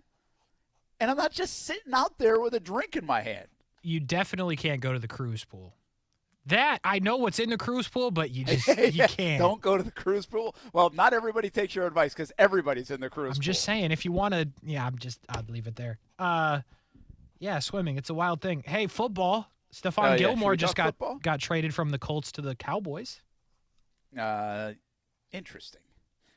And I'm not just sitting out there with a drink in my hand. You definitely can't go to the cruise pool. That, I know what's in the cruise pool, but you just you can't. Don't go to the cruise pool. Well, not everybody takes your advice because everybody's in the cruise pool. I'm just saying, if you want to, I'd leave it there. Yeah, swimming, it's a wild thing. Hey, football. Stephon Gilmore just got traded from the Colts to the Cowboys. Interesting.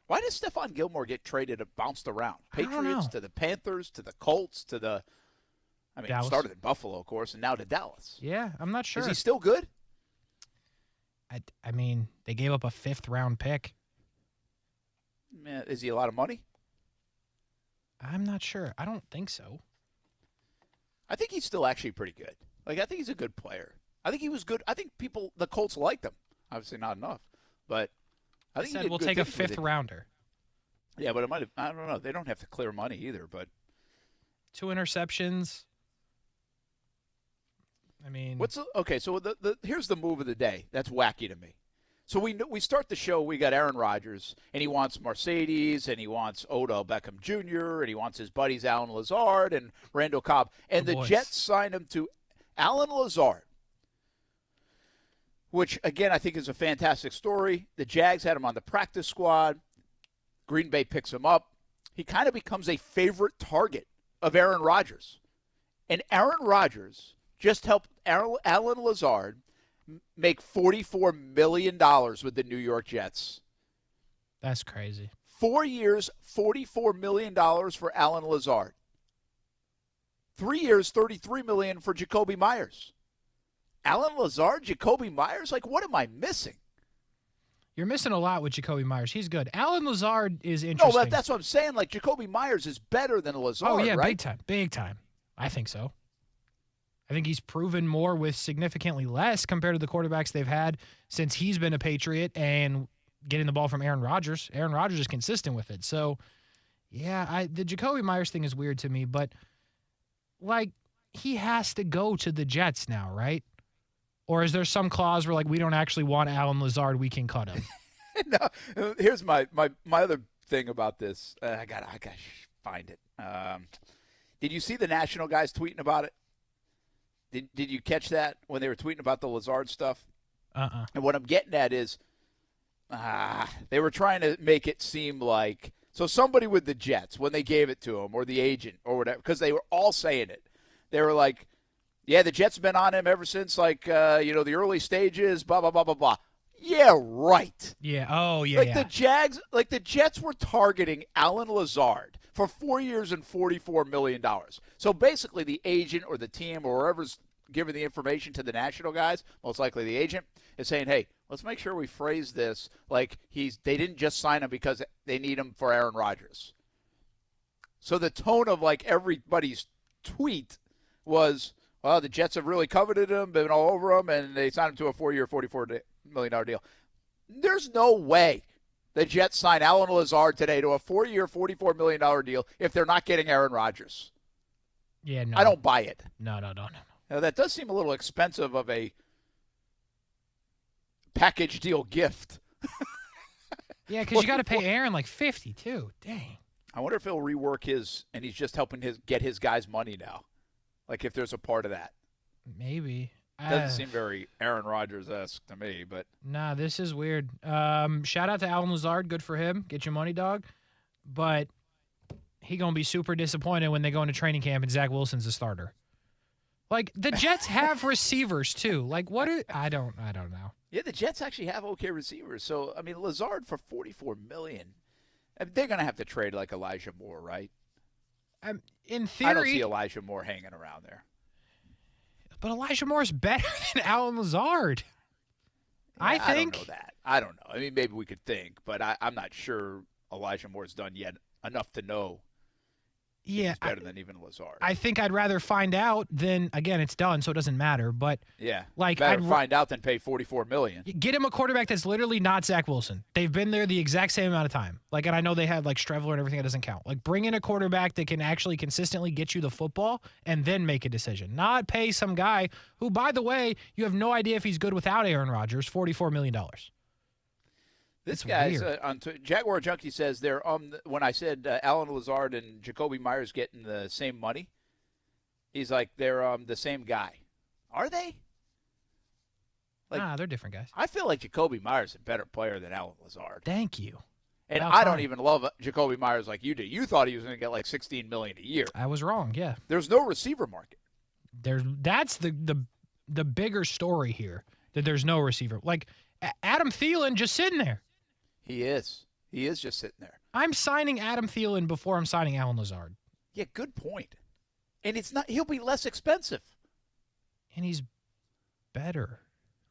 Why does Stephon Gilmore get traded and bounced around? Patriots to the Panthers to the Colts to the – he started in Buffalo, of course, and now to Dallas. Yeah, I'm not sure. Is he still good? I mean, they gave up a 5th-round pick. Man, is he a lot of money? I'm not sure. I don't think so. I think he's still actually pretty good. Like, I think he's a good player. I think he was good. I think the Colts liked him. Obviously not enough, but I think he did we'll good take a things with it. 5th-rounder. Yeah, but it might have. I don't know. They don't have to clear money either, but 2 interceptions. I mean, okay? So here's the move of the day. That's wacky to me. So we start the show. We got Aaron Rodgers, and he wants Mercedes, and he wants Odell Beckham Jr., and he wants his buddies Alan Lazard and Randall Cobb, and the Jets signed him to Alan Lazard, which again I think is a fantastic story. The Jags had him on the practice squad. Green Bay picks him up. He kind of becomes a favorite target of Aaron Rodgers, and Aaron Rodgers just helped Alan Lazard make $44 million with the New York Jets. That's crazy. 4 years, $44 million for Alan Lazard. 3 years, $33 million for Jakobi Meyers. Alan Lazard, Jakobi Meyers? Like, what am I missing? You're missing a lot with Jakobi Meyers. He's good. Alan Lazard is interesting. No, that's what I'm saying. Like, Jakobi Meyers is better than Lazard, Oh, yeah, right? big time. Big time. I think so. I think he's proven more with significantly less compared to the quarterbacks they've had since he's been a Patriot and getting the ball from Aaron Rodgers. Aaron Rodgers is consistent with it. So, yeah, the Jakobi Meyers thing is weird to me, but, like, he has to go to the Jets now, right? Or is there some clause where, like, we don't actually want Alan Lazard, we can cut him? No, here's my other thing about this. I gotta find it. Did you see the national guys tweeting about it? Did you catch that when they were tweeting about the Lazard stuff? And what I'm getting at is they were trying to make it seem like – so somebody with the Jets, when they gave it to him, or the agent or whatever, because they were all saying it. They were like, yeah, the Jets have been on him ever since, like, the early stages, blah, blah, blah, blah, blah. Yeah, right. Yeah, oh, yeah, the Jets were targeting Alan Lazard for 4 years and $44 million. So basically the agent or the team or whoever's giving the information to the national guys, most likely the agent, is saying, hey, let's make sure we phrase this like they didn't just sign him because they need him for Aaron Rodgers. So the tone of, like, everybody's tweet was, well, the Jets have really coveted him, been all over him, and they signed him to a 4-year, $44 million deal. There's no way the Jets sign Alan Lazard today to a 4-year, $44 million deal if they're not getting Aaron Rodgers. Yeah, no. I don't buy it. No. Now, that does seem a little expensive of a package deal gift. Yeah, because you got to pay Aaron like $50 too. Dang. I wonder if he'll rework his, and he's just helping get his guys money now. Like, if there's a part of that. Maybe. Doesn't seem very Aaron Rodgers-esque to me, but. Nah, this is weird. Shout out to Alan Lazard. Good for him. Get your money, dog. But he going to be super disappointed when they go into training camp and Zach Wilson's the starter. Like, the Jets have receivers, too. Like, I don't know. Yeah, the Jets actually have okay receivers. So, I mean, Lazard for $44 million. I mean, they're going to have to trade like Elijah Moore, right? In theory. I don't see Elijah Moore hanging around there. But Elijah Moore is better than Alan Lazard. Yeah, I think. I don't know that. I don't know. I mean, maybe we could think, but I'm not sure Elijah Moore's done yet enough to know. Yeah, he's better than even Lazard. I think I'd rather find out than, again, it's done, so it doesn't matter. But yeah, like better find out than pay $44 million. Get him a quarterback that's literally not Zach Wilson. They've been there the exact same amount of time. Like, and I know they had like Strevler and everything that doesn't count. Like, bring in a quarterback that can actually consistently get you the football and then make a decision. Not pay some guy who, by the way, you have no idea if he's good without Aaron Rodgers. $44 million. This guy's on Jaguar Junkie says they're when I said Alan Lazard and Jakobi Meyer's getting the same money, he's like they're the same guy. Are they? Like, they're different guys. I feel like Jakobi Meyer's a better player than Alan Lazard. Thank you. And I don't even love Jakobi Meyers like you do. You thought he was going to get like $16 million a year. I was wrong. Yeah. There's no receiver market. That's the bigger story here. That there's no receiver. Like Adam Thielen just sitting there. He is. He is just sitting there. I'm signing Adam Thielen before I'm signing Alan Lazard. Yeah, good point. And it's not. He'll be less expensive. And he's better,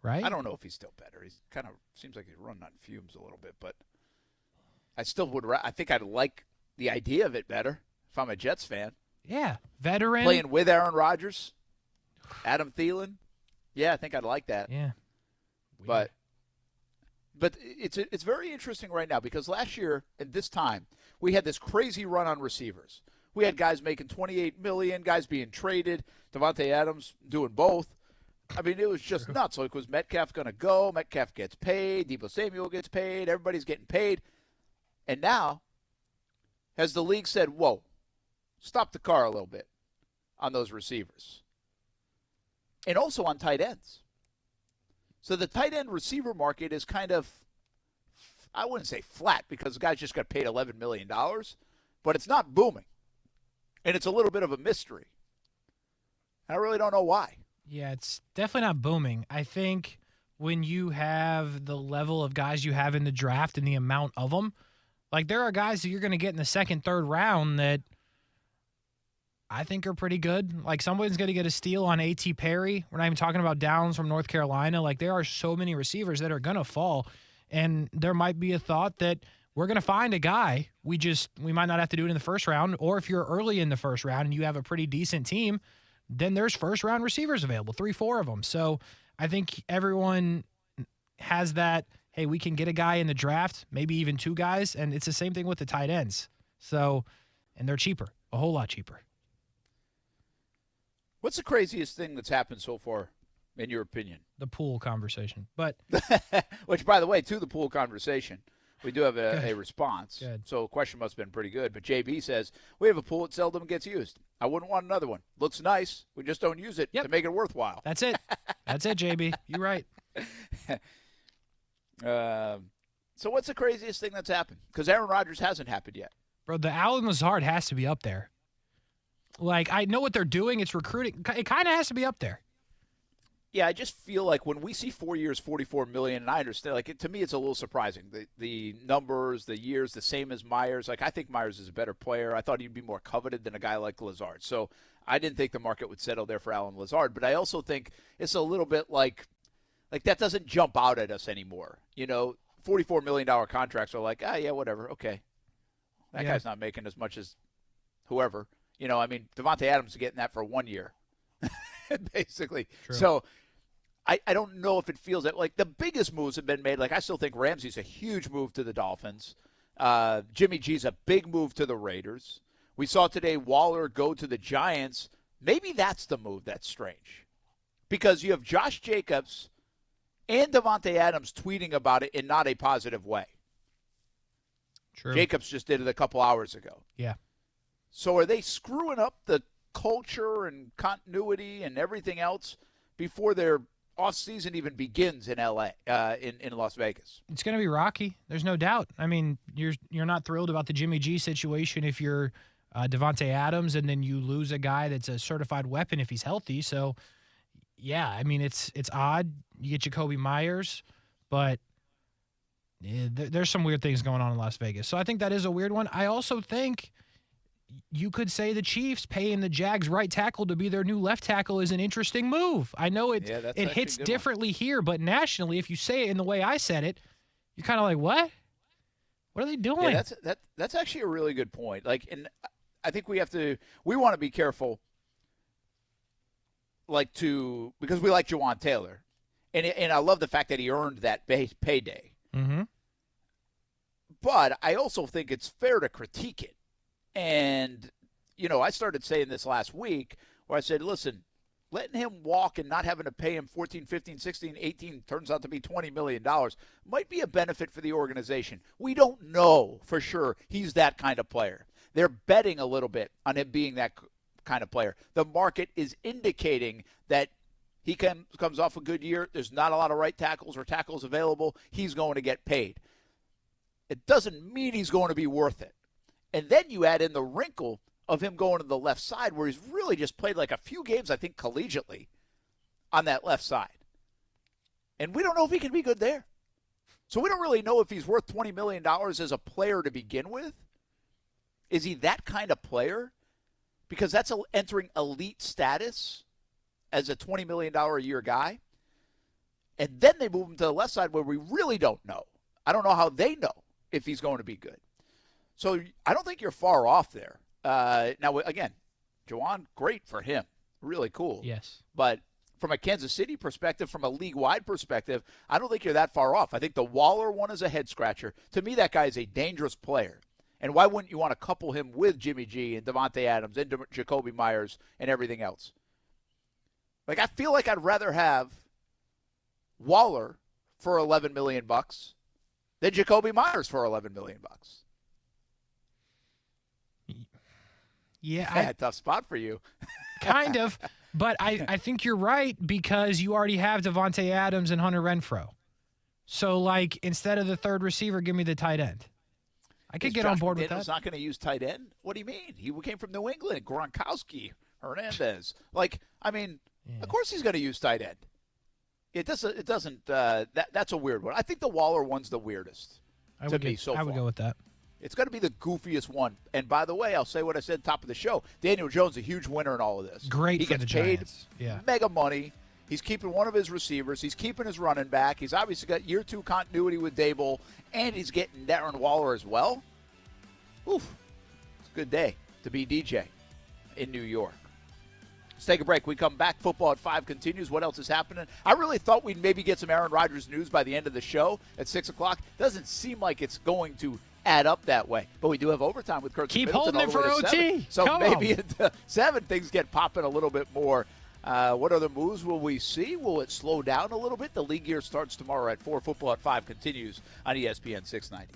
right? I don't know if he's still better. He's kind of seems like he's running on fumes a little bit, but I still would. I think I'd like the idea of it better if I'm a Jets fan. Yeah, veteran playing with Aaron Rodgers, Adam Thielen. Yeah, I think I'd like that. Yeah, But it's very interesting right now because last year at this time we had this crazy run on receivers. We had guys making $28 million, guys being traded, Devontae Adams doing both. I mean, it was just nuts. Like, was Metcalf going to go? Metcalf gets paid. Deebo Samuel gets paid. Everybody's getting paid. And now, has the league said, whoa, stop the car a little bit on those receivers. And also on tight ends. So the tight end receiver market is kind of, I wouldn't say flat because the guys just got paid $11 million, but it's not booming. And it's a little bit of a mystery. I really don't know why. Yeah, it's definitely not booming. I think when you have the level of guys you have in the draft and the amount of them, like there are guys that you're going to get in the second, third round that I think are pretty good. Like someone's going to get a steal on A.T. Perry. We're not even talking about Downs from North Carolina. Like there are so many receivers that are going to fall. And there might be a thought that we're going to find a guy. We might not have to do it in the first round. Or if you're early in the first round and you have a pretty decent team, then there's first round receivers available, 3-4 of them. So I think everyone has that, hey, we can get a guy in the draft, maybe even two guys. And it's the same thing with the tight ends. So, and they're cheaper, a whole lot cheaper. What's the craziest thing that's happened so far, in your opinion? The pool conversation. But which, by the way, to the pool conversation, we do have a response. Good. So the question must have been pretty good. But JB says, we have a pool that seldom gets used. I wouldn't want another one. Looks nice. We just don't use it to make it worthwhile. That's it. That's it, JB. You're right. So what's the craziest thing that's happened? Because Aaron Rodgers hasn't happened yet. Bro, the Alan Lazard has to be up there. Like, I know what they're doing. It's recruiting. It kind of has to be up there. Yeah, I just feel like when we see 4 years, $44 million, and I understand, like, to me it's a little surprising. The numbers, the years, the same as Myers. Like, I think Myers is a better player. I thought he'd be more coveted than a guy like Lazard. So I didn't think the market would settle there for Alan Lazard. But I also think it's a little bit like that doesn't jump out at us anymore. You know, $44 million contracts are like, yeah, whatever, okay. That guy's not making as much as whoever. You know, I mean, Devontae Adams is getting that for 1 year, basically. True. So I don't know if it feels that, like, the biggest moves have been made. Like, I still think Ramsey's a huge move to the Dolphins. Jimmy G's a big move to the Raiders. We saw today Waller go to the Giants. Maybe that's the move that's strange. Because you have Josh Jacobs and Devontae Adams tweeting about it in not a positive way. True. Jacobs just did it a couple hours ago. Yeah. So are they screwing up the culture and continuity and everything else before their offseason even begins in L.A., in Las Vegas? It's going to be rocky. There's no doubt. I mean, you're not thrilled about the Jimmy G situation if you're Devontae Adams and then you lose a guy that's a certified weapon if he's healthy. So, yeah, I mean, it's odd. you get Jakobi Meyers, but there's some weird things going on in Las Vegas. So I think that is a weird one. I also think you could say the Chiefs paying the Jags right tackle to be their new left tackle is an interesting move. I know it hits differently here, but nationally, if you say it in the way I said it, you're kind of like, what? What are they doing? Yeah, that's actually a really good point. Like, and I think we want to be careful, because we like Jawan Taylor, and I love the fact that he earned that payday. Mm-hmm. But I also think it's fair to critique it. And, I started saying this last week where I said, listen, letting him walk and not having to pay him 14, 15, 16, 18, turns out to be $20 million, might be a benefit for the organization. We don't know for sure he's that kind of player. They're betting a little bit on him being that kind of player. The market is indicating that he comes off a good year. There's not a lot of right tackles or tackles available. He's going to get paid. It doesn't mean he's going to be worth it. And then you add in the wrinkle of him going to the left side where he's really just played like a few games, I think, collegiately on that left side. And we don't know if he can be good there. So we don't really know if he's worth $20 million as a player to begin with. Is he that kind of player? Because that's entering elite status as a $20 million a year guy. And then they move him to the left side where we really don't know. I don't know how they know if he's going to be good. So I don't think you're far off there. Now, again, Jawan, great for him. Really cool. Yes. But from a Kansas City perspective, from a league-wide perspective, I don't think you're that far off. I think the Waller one is a head-scratcher. To me, that guy is a dangerous player. And why wouldn't you want to couple him with Jimmy G and Devontae Adams and Jakobi Meyers and everything else? Like, I feel like I'd rather have Waller for $11 million than Jakobi Meyers for $11 million. Yeah, tough spot for you. Kind of, but I think you're right because you already have Devontae Adams and Hunter Renfrow. So, like, instead of the third receiver, give me the tight end. I could get on board with that. He's not going to use tight end? What do you mean? He came from New England, Gronkowski, Hernandez. Of course he's going to use tight end. That's a weird one. I think the Waller one's the weirdest I would go with that. It's going to be the goofiest one. And by the way, I'll say what I said top of the show. Daniel Jones, a huge winner in all of this. Great he for gets the paid Giants. Yeah. mega money. He's keeping one of his receivers. He's keeping his running back. He's obviously got year 2 continuity with Dable, and he's getting Darren Waller as well. Oof. It's a good day to be DJ in New York. Let's take a break. We come back. Football at 5 continues. What else is happening? I really thought we'd maybe get some Aaron Rodgers news by the end of the show at 6 o'clock. Doesn't seem like it's going to add up that way. But we do have overtime with Kirk. Keep holding it for OT. 7. So maybe at 7 things get popping a little bit more. What other moves will we see? Will it slow down a little bit? The league year starts tomorrow at 4. Football at 5 continues on ESPN 690.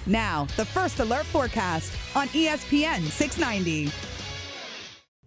Now, the First Alert forecast on ESPN 690.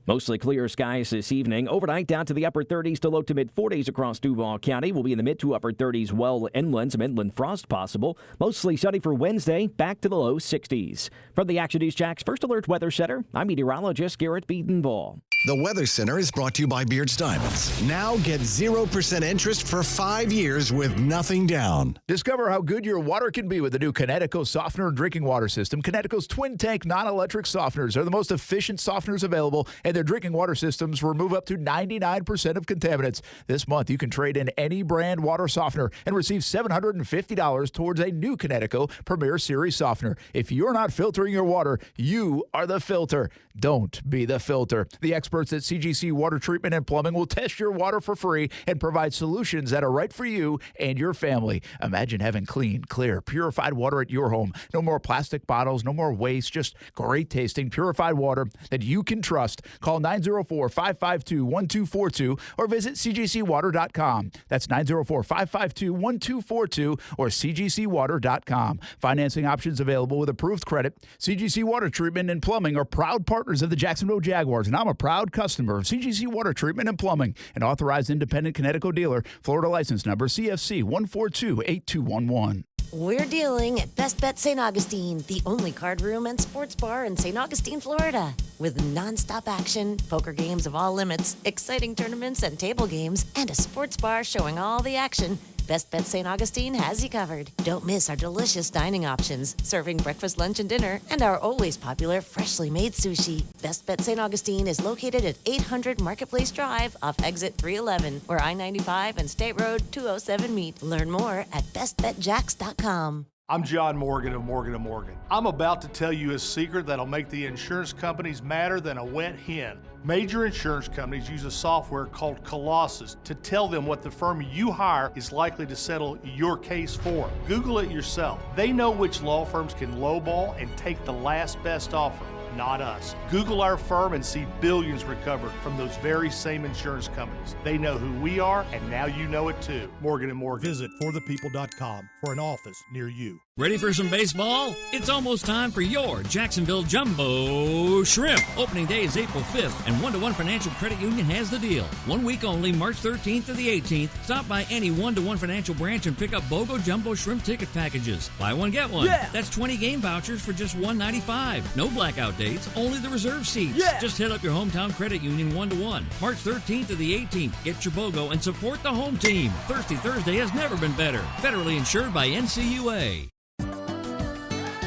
Mostly clear skies this evening. Overnight down to the upper 30s to low to mid 40s across Duval County. We'll be in the mid to upper 30s well inland. Some inland frost possible. Mostly sunny for Wednesday. Back to the low 60s. From the Action News Jax First Alert Weather Center, I'm meteorologist Garrett Beatonball. The Weather Center is brought to you by Beards Diamonds. Now get 0% interest for 5 years with nothing down. Discover how good your water can be with the new Connecticut softener and drinking water system. Connecticut's twin tank non-electric softeners are the most efficient softeners available, and their drinking water systems remove up to 99% of contaminants. This month, you can trade in any brand water softener and receive $750 towards a new Connecticut Premier Series softener. If you're not filtering your water, you are the filter. Don't be the filter. The experts at CGC Water Treatment and Plumbing will test your water for free and provide solutions that are right for you and your family. Imagine having clean, clear, purified water at your home. No more plastic bottles, no more waste, just great tasting, purified water that you can trust. Call 904-552-1242 or visit cgcwater.com. That's 904-552-1242 or cgcwater.com. Financing options available with approved credit. CGC Water Treatment and Plumbing are proud partners of the Jacksonville Jaguars, and I'm a proud customer of CGC Water Treatment and Plumbing, an authorized independent Connecticut dealer. Florida license number CFC 1428211. We're dealing at Best Bet St. Augustine, the only card room and sports bar in St. Augustine, Florida. With nonstop action, poker games of all limits, exciting tournaments and table games, and a sports bar showing all the action, Best Bet St. Augustine has you covered. Don't miss our delicious dining options, serving breakfast, lunch, and dinner, and our always popular freshly made sushi. Best Bet St. Augustine is located at 800 Marketplace Drive off exit 311, where I-95 and State Road 207 meet. Learn more at bestbetjax.com. I'm John Morgan of Morgan & Morgan. I'm about to tell you a secret that'll make the insurance companies madder than a wet hen. Major insurance companies use a software called Colossus to tell them what the firm you hire is likely to settle your case for. Google it yourself. They know which law firms can lowball and take the last best offer. Not us. Google our firm and see billions recovered from those very same insurance companies. They know who we are, and now you know it too. Morgan & Morgan. Visit forthepeople.com for an office near you. Ready for some baseball? It's almost time for your Jacksonville Jumbo Shrimp. Opening day is April 5th, and 1-to-1 Financial Credit Union has the deal. 1 week only, March 13th to the 18th. Stop by any 1-to-1 Financial branch and pick up BOGO Jumbo Shrimp ticket packages. Buy one, get one. Yeah. That's 20 game vouchers for just $1.95. No blackout dates, only the reserve seats. Yeah. Just hit up your hometown credit union 1-to-1. March 13th to the 18th. Get your BOGO and support the home team. Thirsty Thursday has never been better. Federally insured by NCUA.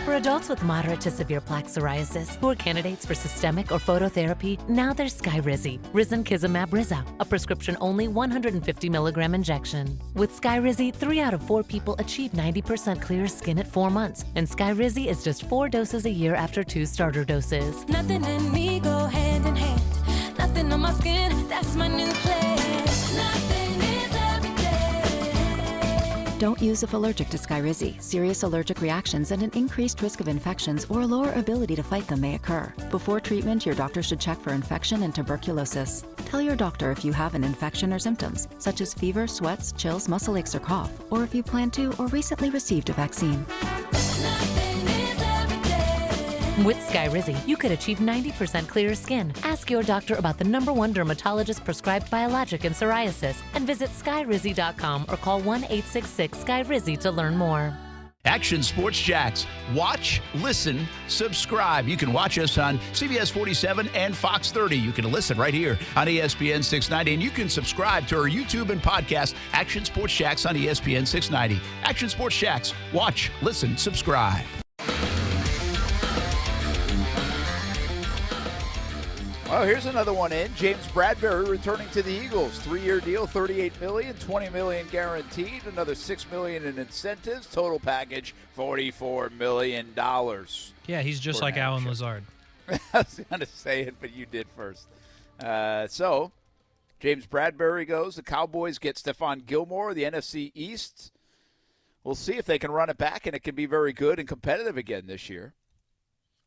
For adults with moderate to severe plaque psoriasis who are candidates for systemic or phototherapy, now there's Skyrizi, Risankizumab Riza, a prescription-only 150 milligram injection. With Skyrizi, 3 out of 4 people achieve 90% clear skin at 4 months, and Skyrizi is just 4 doses a year after 2 starter doses. Nothing in me go hand in hand. Nothing on my skin, that's my new plan. Nothing is everyday. Don't use if allergic to Skyrizi. Serious allergic reactions and an increased risk of infections or a lower ability to fight them may occur. Before treatment, your doctor should check for infection and tuberculosis. Tell your doctor if you have an infection or symptoms, such as fever, sweats, chills, muscle aches, or cough, or if you plan to or recently received a vaccine. With Skyrizi, you could achieve 90% clearer skin. Ask your doctor about the #1 dermatologist-prescribed biologic in psoriasis and visit skyrizi.com or call 1-866-SKYRIZI to learn more. Action Sports Jax. Watch, listen, subscribe. You can watch us on CBS 47 and Fox 30. You can listen right here on ESPN 690. And you can subscribe to our YouTube and podcast, Action Sports Jax on ESPN 690. Action Sports Jax. Watch, listen, subscribe. Well, here's another one in. James Bradberry returning to the Eagles. 3-year deal, $38 million, $20 million guaranteed, another $6 million in incentives. Total package, $44 million. Yeah, he's just like Alan Lazard. I was going to say it, but you did first. So, James Bradberry goes. The Cowboys get Stephon Gilmore, the NFC East. We'll see if they can run it back, and it can be very good and competitive again this year.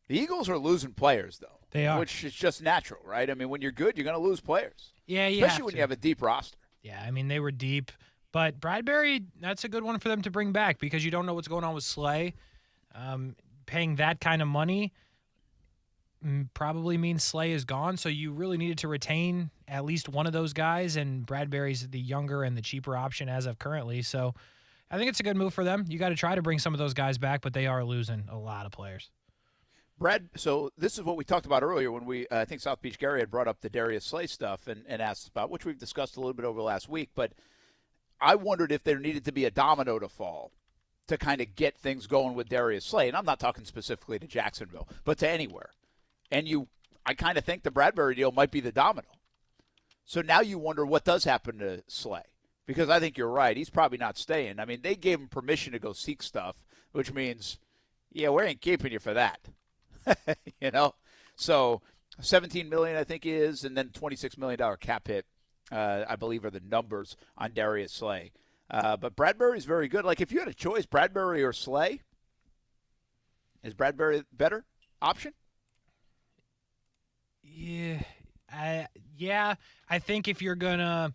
The Eagles are losing players, though. They are. Which is just natural, right? I mean, when you're good, you're going to lose players. Yeah, especially when you have a deep roster. Yeah, I mean, they were deep. But Bradberry, that's a good one for them to bring back because you don't know what's going on with Slay. Paying that kind of money probably means Slay is gone, so you really needed to retain at least one of those guys, and Bradberry's the younger and the cheaper option as of currently. So I think it's a good move for them. You got to try to bring some of those guys back, but they are losing a lot of players. Brad, so this is what we talked about earlier when I think South Beach Gary had brought up the Darius Slay stuff and asked about, which we've discussed a little bit over the last week, but I wondered if there needed to be a domino to fall to kind of get things going with Darius Slay. And I'm not talking specifically to Jacksonville, but to anywhere. And I kind of think the Bradberry deal might be the domino. So now you wonder what does happen to Slay. Because I think you're right. He's probably not staying. I mean, they gave him permission to go seek stuff, which means, yeah, we ain't keeping you for that. You know, so $17 million I think is, and then $26 million cap hit, I believe, are the numbers on Darius Slay. But Bradberry's very good. Like if you had a choice, Bradberry or Slay, is Bradberry better option? Yeah, I think if you're gonna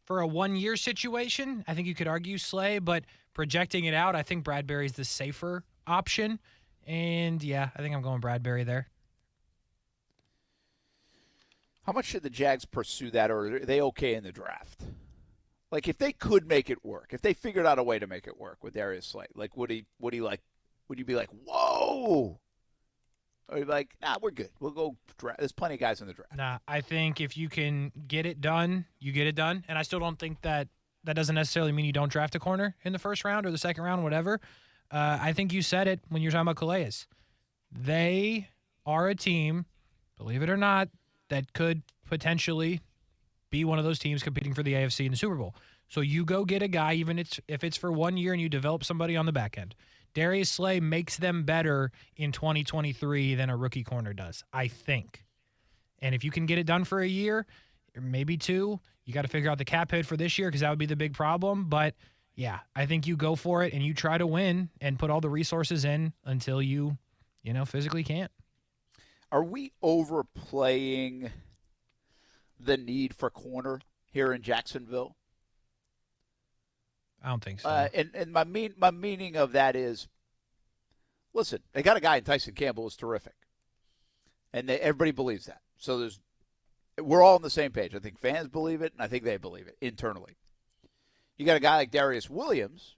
for a 1-year situation, I think you could argue Slay, but projecting it out, I think Bradberry's the safer option. And, yeah, I think I'm going Bradberry there. How much should the Jags pursue that, or are they okay in the draft? Like, if they could make it work, if they figured out a way to make it work with Darius Slay, like, would you be like, whoa? Or you'd be like, nah, we're good. We'll go draft. There's plenty of guys in the draft. Nah, I think if you can get it done, you get it done. And I still don't think that doesn't necessarily mean you don't draft a corner in the first round or the second round, whatever. I think you said it when you're talking about Calais. They are a team, believe it or not, that could potentially be one of those teams competing for the AFC in the Super Bowl. So you go get a guy, even if it's for 1 year, and you develop somebody on the back end. Darius Slay makes them better in 2023 than a rookie corner does, I think. And if you can get it done for a year, or maybe 2, you got to figure out the cap hit for this year because that would be the big problem. But, yeah, I think you go for it and you try to win and put all the resources in until you physically can't. Are we overplaying the need for corner here in Jacksonville? I don't think so. And my meaning of that is, listen, they got a guy in Tyson Campbell who's terrific, and everybody believes that. So we're all on the same page. I think fans believe it, and I think they believe it internally. You got a guy like Darius Williams,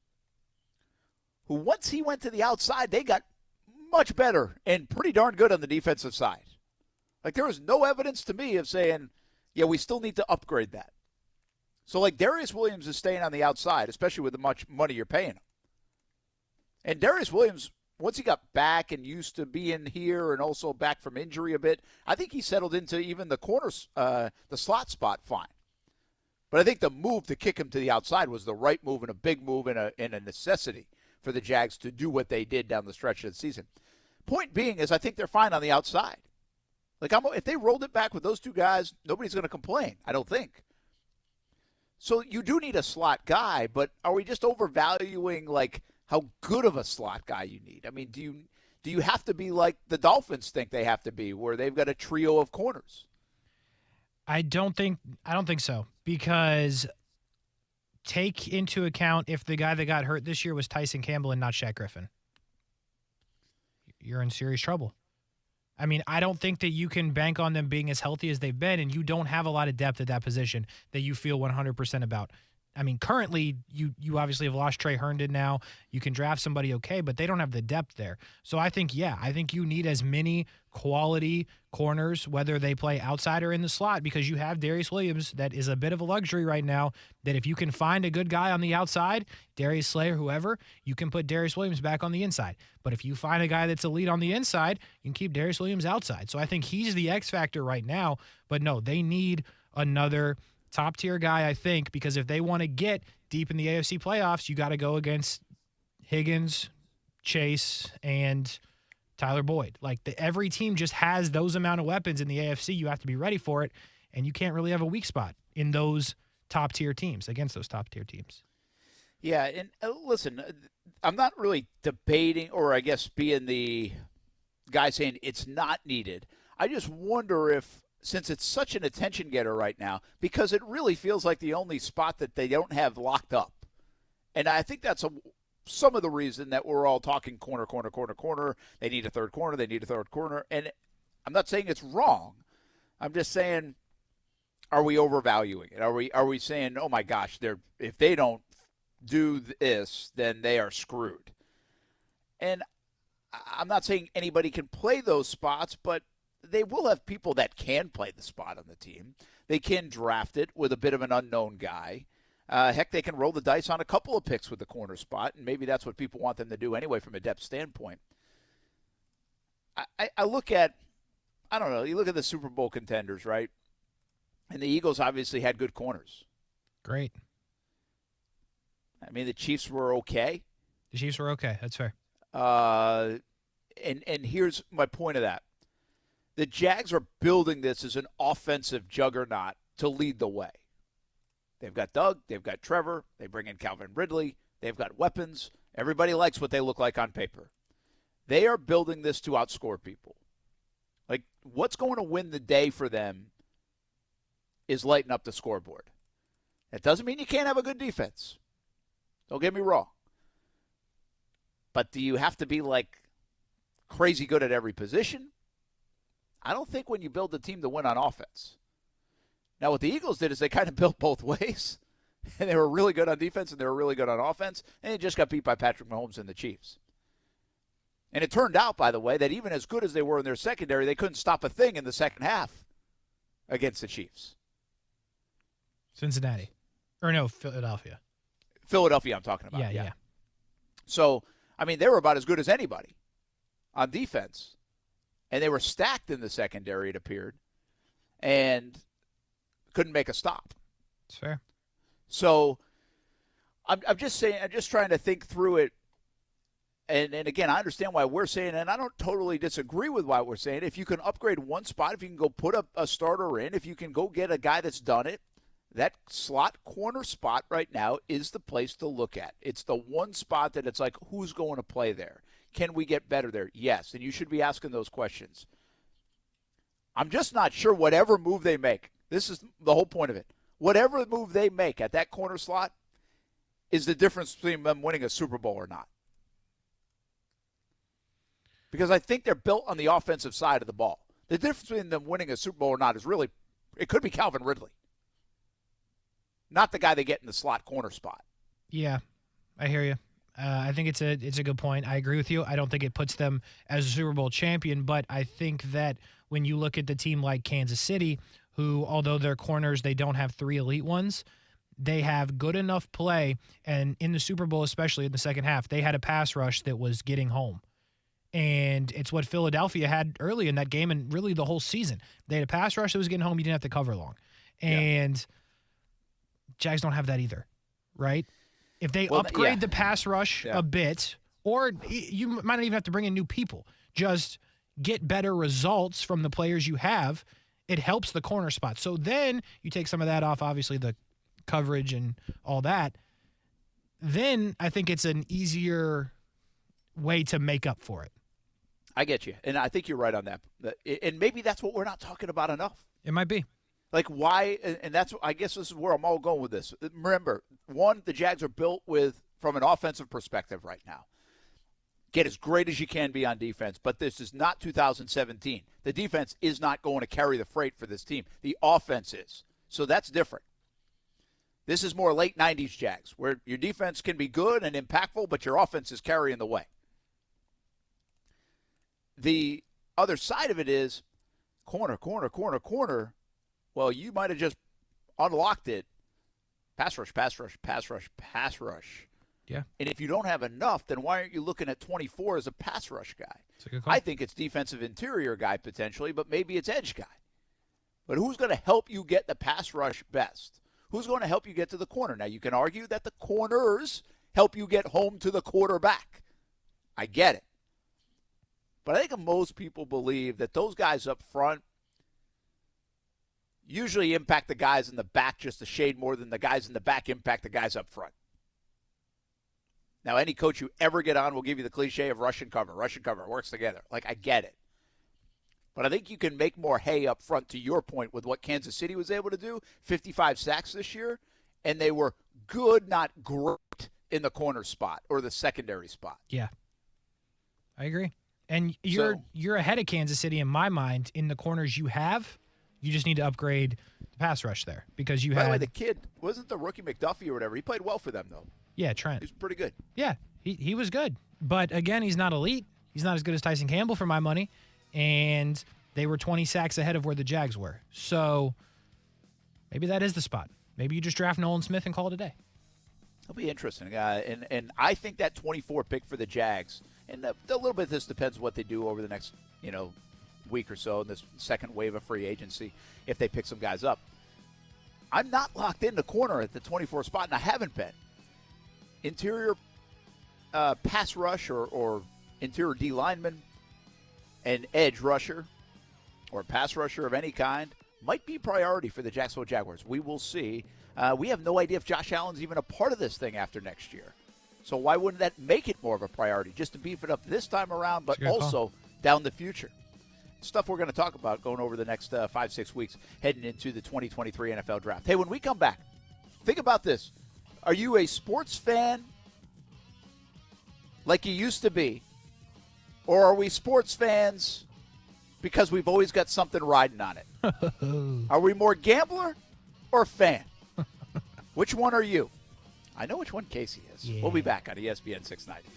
who once he went to the outside, they got much better and pretty darn good on the defensive side. Like, there was no evidence to me of saying, yeah, we still need to upgrade that. So, like, Darius Williams is staying on the outside, especially with the much money you're paying him. And Darius Williams, once he got back and used to being here and also back from injury a bit, I think he settled into even the corners, the slot spot fine. But I think the move to kick him to the outside was the right move and a big move and a necessity for the Jags to do what they did down the stretch of the season. Point being is I think they're fine on the outside. Like, if they rolled it back with those two guys, nobody's going to complain, I don't think. So you do need a slot guy, but are we just overvaluing, like, how good of a slot guy you need? I mean, do you have to be like the Dolphins think they have to be, where they've got a trio of corners? I don't think so, because take into account if the guy that got hurt this year was Tyson Campbell and not Shaq Griffin. You're in serious trouble. I mean, I don't think that you can bank on them being as healthy as they've been, and you don't have a lot of depth at that position that you feel 100% about. I mean, currently, you obviously have lost Trey Herndon now. You can draft somebody okay, but they don't have the depth there. So I think you need as many quality corners, whether they play outside or in the slot, because you have Darius Williams that is a bit of a luxury right now, that if you can find a good guy on the outside, Darius Slay or whoever, you can put Darius Williams back on the inside. But if you find a guy that's elite on the inside, you can keep Darius Williams outside. So I think he's the X factor right now. But no, they need another top-tier guy, I think, because if they want to get deep in the AFC playoffs, you got to go against Higgins, Chase, and Tyler Boyd. Like, every team just has those amount of weapons in the AFC. You have to be ready for it, and you can't really have a weak spot in those top-tier teams, against those top-tier teams. Yeah, and listen, I'm not really debating or I guess being the guy saying it's not needed. I just wonder if, since it's such an attention getter right now, because it really feels like the only spot that they don't have locked up. And I think that's some of the reason that we're all talking corner. They need a third corner. And I'm not saying it's wrong. I'm just saying, are we overvaluing it? Are we saying, oh my gosh, if they don't do this, then they are screwed? And I'm not saying anybody can play those spots, but they will have people that can play the spot on the team. They can draft it with a bit of an unknown guy. Heck, they can roll the dice on a couple of picks with the corner spot, and maybe that's what people want them to do anyway from a depth standpoint. I look at, I don't know, you look at the Super Bowl contenders, right? And the Eagles obviously had good corners. Great. I mean, the Chiefs were okay. The Chiefs were okay. That's fair. And here's my point of that. The Jags are building this as an offensive juggernaut to lead the way. They've got Doug. They've got Trevor. They bring in Calvin Ridley. They've got weapons. Everybody likes what they look like on paper. They are building this to outscore people. Like, what's going to win the day for them is lighting up the scoreboard. That doesn't mean you can't have a good defense. Don't get me wrong. But do you have to be, like, crazy good at every position? I don't think when you build a team to win on offense. Now, what the Eagles did is they kind of built both ways. And they were really good on defense, and they were really good on offense, and they just got beat by Patrick Mahomes and the Chiefs. And it turned out, by the way, that even as good as they were in their secondary, they couldn't stop a thing in the second half against the Chiefs. Cincinnati. Or no, Philadelphia. Philadelphia I'm talking about. Yeah. So, I mean, they were about as good as anybody on defense. And they were stacked in the secondary, it appeared, and couldn't make a stop. It's fair. So I'm just saying, I'm just trying to think through it. And again, I understand why we're saying, and I don't totally disagree with why we're saying, if you can upgrade one spot, if you can go put a starter in, if you can go get a guy that's done it, that slot corner spot right now is the place to look at. It's the one spot that it's like, who's going to play there? Can we get better there? Yes, and you should be asking those questions. I'm just not sure whatever move they make. This is the whole point of it. Whatever move they make at that corner slot is the difference between them winning a Super Bowl or not. Because I think they're built on the offensive side of the ball. The difference between them winning a Super Bowl or not is really, it could be Calvin Ridley. Not the guy they get in the slot corner spot. Yeah, I hear you. I think it's a good point. I agree with you. I don't think it puts them as a Super Bowl champion, but I think that when you look at the team like Kansas City, who, although they're corners, they don't have three elite ones, they have good enough play, and in the Super Bowl, especially in the second half, they had a pass rush that was getting home. And it's what Philadelphia had early in that game and really the whole season. They had a pass rush that was getting home. You didn't have to cover long. And Jags don't have that either, right? If they upgrade the pass rush a bit, or you might not even have to bring in new people, just get better results from the players you have, it helps the corner spot. So then you take some of that off, obviously the coverage and all that. Then I think it's an easier way to make up for it. I get you. And I think you're right on that. And maybe that's what we're not talking about enough. It might be. Like why, and that's, I guess this is where I'm all going with this. Remember, one, the Jags are built with, from an offensive perspective right now, get as great as you can be on defense, but this is not 2017. The defense is not going to carry the freight for this team. The offense is. So that's different. This is more late 90s Jags, where your defense can be good and impactful, but your offense is carrying the way. The other side of it is corner. Well, you might have just unlocked it. Pass rush. Yeah. And if you don't have enough, then why aren't you looking at 24 as a pass rush guy? I think it's defensive interior guy potentially, but maybe it's edge guy. But who's going to help you get the pass rush best? Who's going to help you get to the corner? Now, you can argue that the corners help you get home to the quarterback. I get it. But I think most people believe that those guys up front usually impact the guys in the back just a shade more than the guys in the back impact the guys up front. Now, any coach you ever get on will give you the cliche of rush and cover. Rush and cover works together. Like, I get it. But I think you can make more hay up front, to your point, with what Kansas City was able to do. 55 sacks this year, and they were good, not great, in the corner spot or the secondary spot. Yeah, I agree. And you're ahead of Kansas City in my mind in the corners you have. You just need to upgrade the pass rush there because you By had. the way, the kid wasn't the rookie McDuffie or whatever. He played well for them though. Yeah, Trent. He's pretty good. Yeah, he was good, but again, he's not elite. He's not as good as Tyson Campbell for my money, and they were 20 sacks ahead of where the Jags were. So maybe that is the spot. Maybe you just draft Nolan Smith and call it a day. It'll be interesting. And I think that 24 pick for the Jags, and a little bit of this depends what they do over the next, week or so in this second wave of free agency if they pick some guys up. I'm not locked in the corner at the 24 spot, and I haven't been. Interior pass rush or interior D lineman, an edge rusher or pass rusher of any kind might be priority for the Jacksonville Jaguars. We will see. We have no idea if Josh Allen's even a part of this thing after next year. So why wouldn't that make it more of a priority, just to beef it up this time around, but also down the future? Stuff we're going to talk about going over the next 5-6 weeks heading into the 2023 NFL Draft. Hey, when we come back, think about this. Are you a sports fan like you used to be? Or are we sports fans because we've always got something riding on it? Are we more gambler or fan? Which one are you? I know which one Kasey is. Yeah. We'll be back on ESPN 690.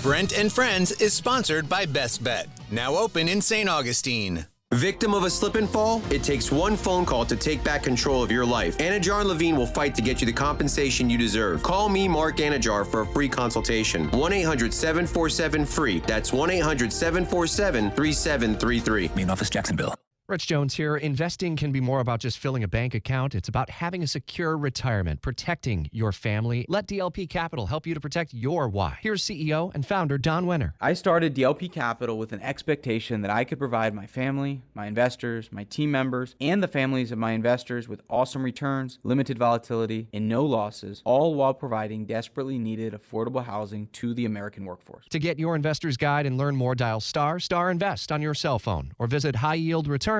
Brent and Friends is sponsored by Best Bet, now open in St. Augustine. Victim of a slip and fall? It takes one phone call to take back control of your life. Anajar and Levine will fight to get you the compensation you deserve. Call me, Mark Anajar, for a free consultation. 1-800-747-FREE. That's 1-800-747-3733. Main office, Jacksonville. Rich Jones here. Investing can be more about just filling a bank account. It's about having a secure retirement, protecting your family. Let DLP Capital help you to protect your why. Here's CEO and founder Don Wenner. I started DLP Capital with an expectation that I could provide my family, my investors, my team members, and the families of my investors with awesome returns, limited volatility, and no losses, all while providing desperately needed affordable housing to the American workforce. To get your investor's guide and learn more, dial *invest on your cell phone or visit highyieldreturns.net.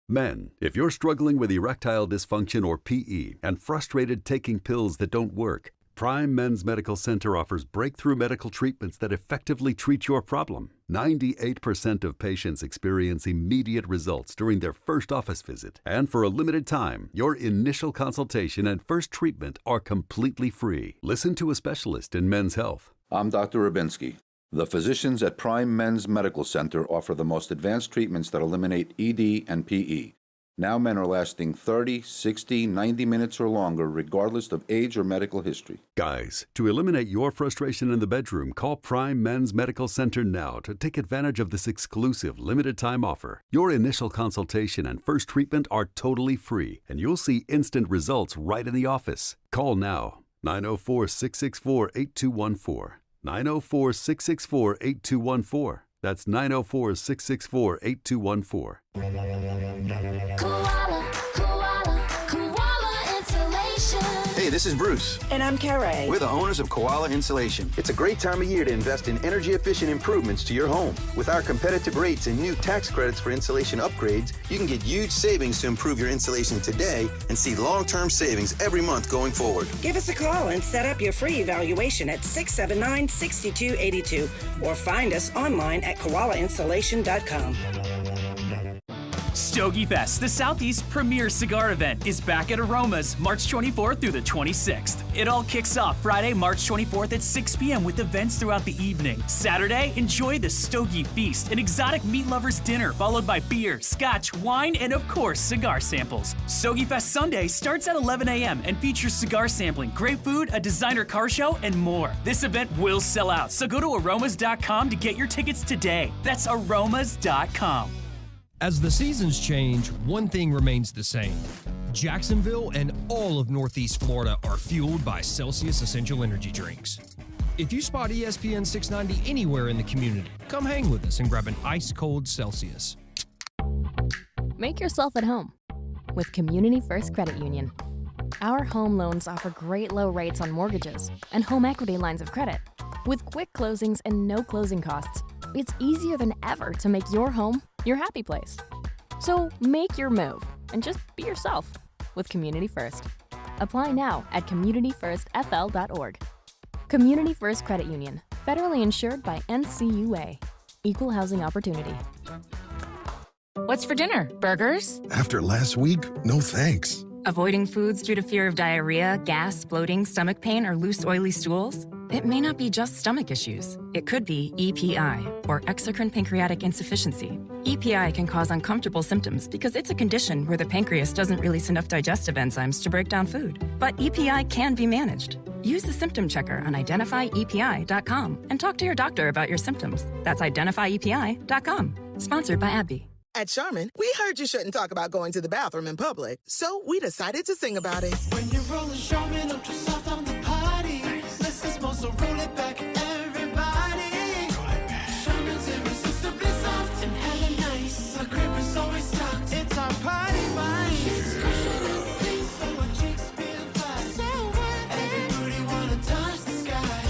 Men, if you're struggling with erectile dysfunction or PE and frustrated taking pills that don't work, Prime Men's Medical Center offers breakthrough medical treatments that effectively treat your problem. 98% of patients experience immediate results during their first office visit. And for a limited time, your initial consultation and first treatment are completely free. Listen to a specialist in men's health. I'm Dr. Rubinsky. The physicians at Prime Men's Medical Center offer the most advanced treatments that eliminate ED and PE. Now men are lasting 30, 60, 90 minutes or longer, regardless of age or medical history. Guys, to eliminate your frustration in the bedroom, call Prime Men's Medical Center now to take advantage of this exclusive limited-time offer. Your initial consultation and first treatment are totally free, and you'll see instant results right in the office. Call now, 904-664-8214. 904-664-8214. That's 904-664-8214. Hey, this is Bruce. And I'm Carrie. We're the owners of Koala Insulation. It's a great time of year to invest in energy-efficient improvements to your home. With our competitive rates and new tax credits for insulation upgrades, you can get huge savings to improve your insulation today and see long-term savings every month going forward. Give us a call and set up your free evaluation at 679-6282 or find us online at koalainsulation.com. Stogie Fest, the Southeast premier cigar event, is back at Aromas March 24th through the 26th. It all kicks off Friday, March 24th at 6 p.m. with events throughout the evening. Saturday, enjoy the Stogie Feast, an exotic meat lover's dinner, followed by beer, scotch, wine, and of course, cigar samples. Stogie Fest Sunday starts at 11 a.m. and features cigar sampling, great food, a designer car show, and more. This event will sell out, so go to aromas.com to get your tickets today. That's aromas.com. As the seasons change, one thing remains the same. Jacksonville and all of Northeast Florida are fueled by Celsius Essential Energy Drinks. If you spot ESPN 690 anywhere in the community, come hang with us and grab an ice-cold Celsius. Make yourself at home with Community First Credit Union. Our home loans offer great low rates on mortgages and home equity lines of credit. With quick closings and no closing costs, it's easier than ever to make your home your happy place. So make your move and just be yourself with Community First. Apply now at communityfirstfl.org. Community First Credit Union, federally insured by NCUA. Equal housing opportunity. What's for dinner? Burgers? After last week, no thanks. Avoiding foods due to fear of diarrhea, gas, bloating, stomach pain, or loose, oily stools? It may not be just stomach issues. It could be EPI, or exocrine pancreatic insufficiency. EPI can cause uncomfortable symptoms because it's a condition where the pancreas doesn't release enough digestive enzymes to break down food. But EPI can be managed. Use the symptom checker on identifyepi.com and talk to your doctor about your symptoms. That's identifyepi.com. Sponsored by AbbVie. At Charmin, we heard you shouldn't talk about going to the bathroom in public, so we decided to sing about it. When you're rolling Charmin up to soft on the party, less is more, so roll it back, everybody. Roll it back. Charmin's irresistibly soft and hella nice. The grip is always stocked. It's our party vibe. She's crushing up things so our cheeks feel fly. So worth it. Everybody wanna touch the sky.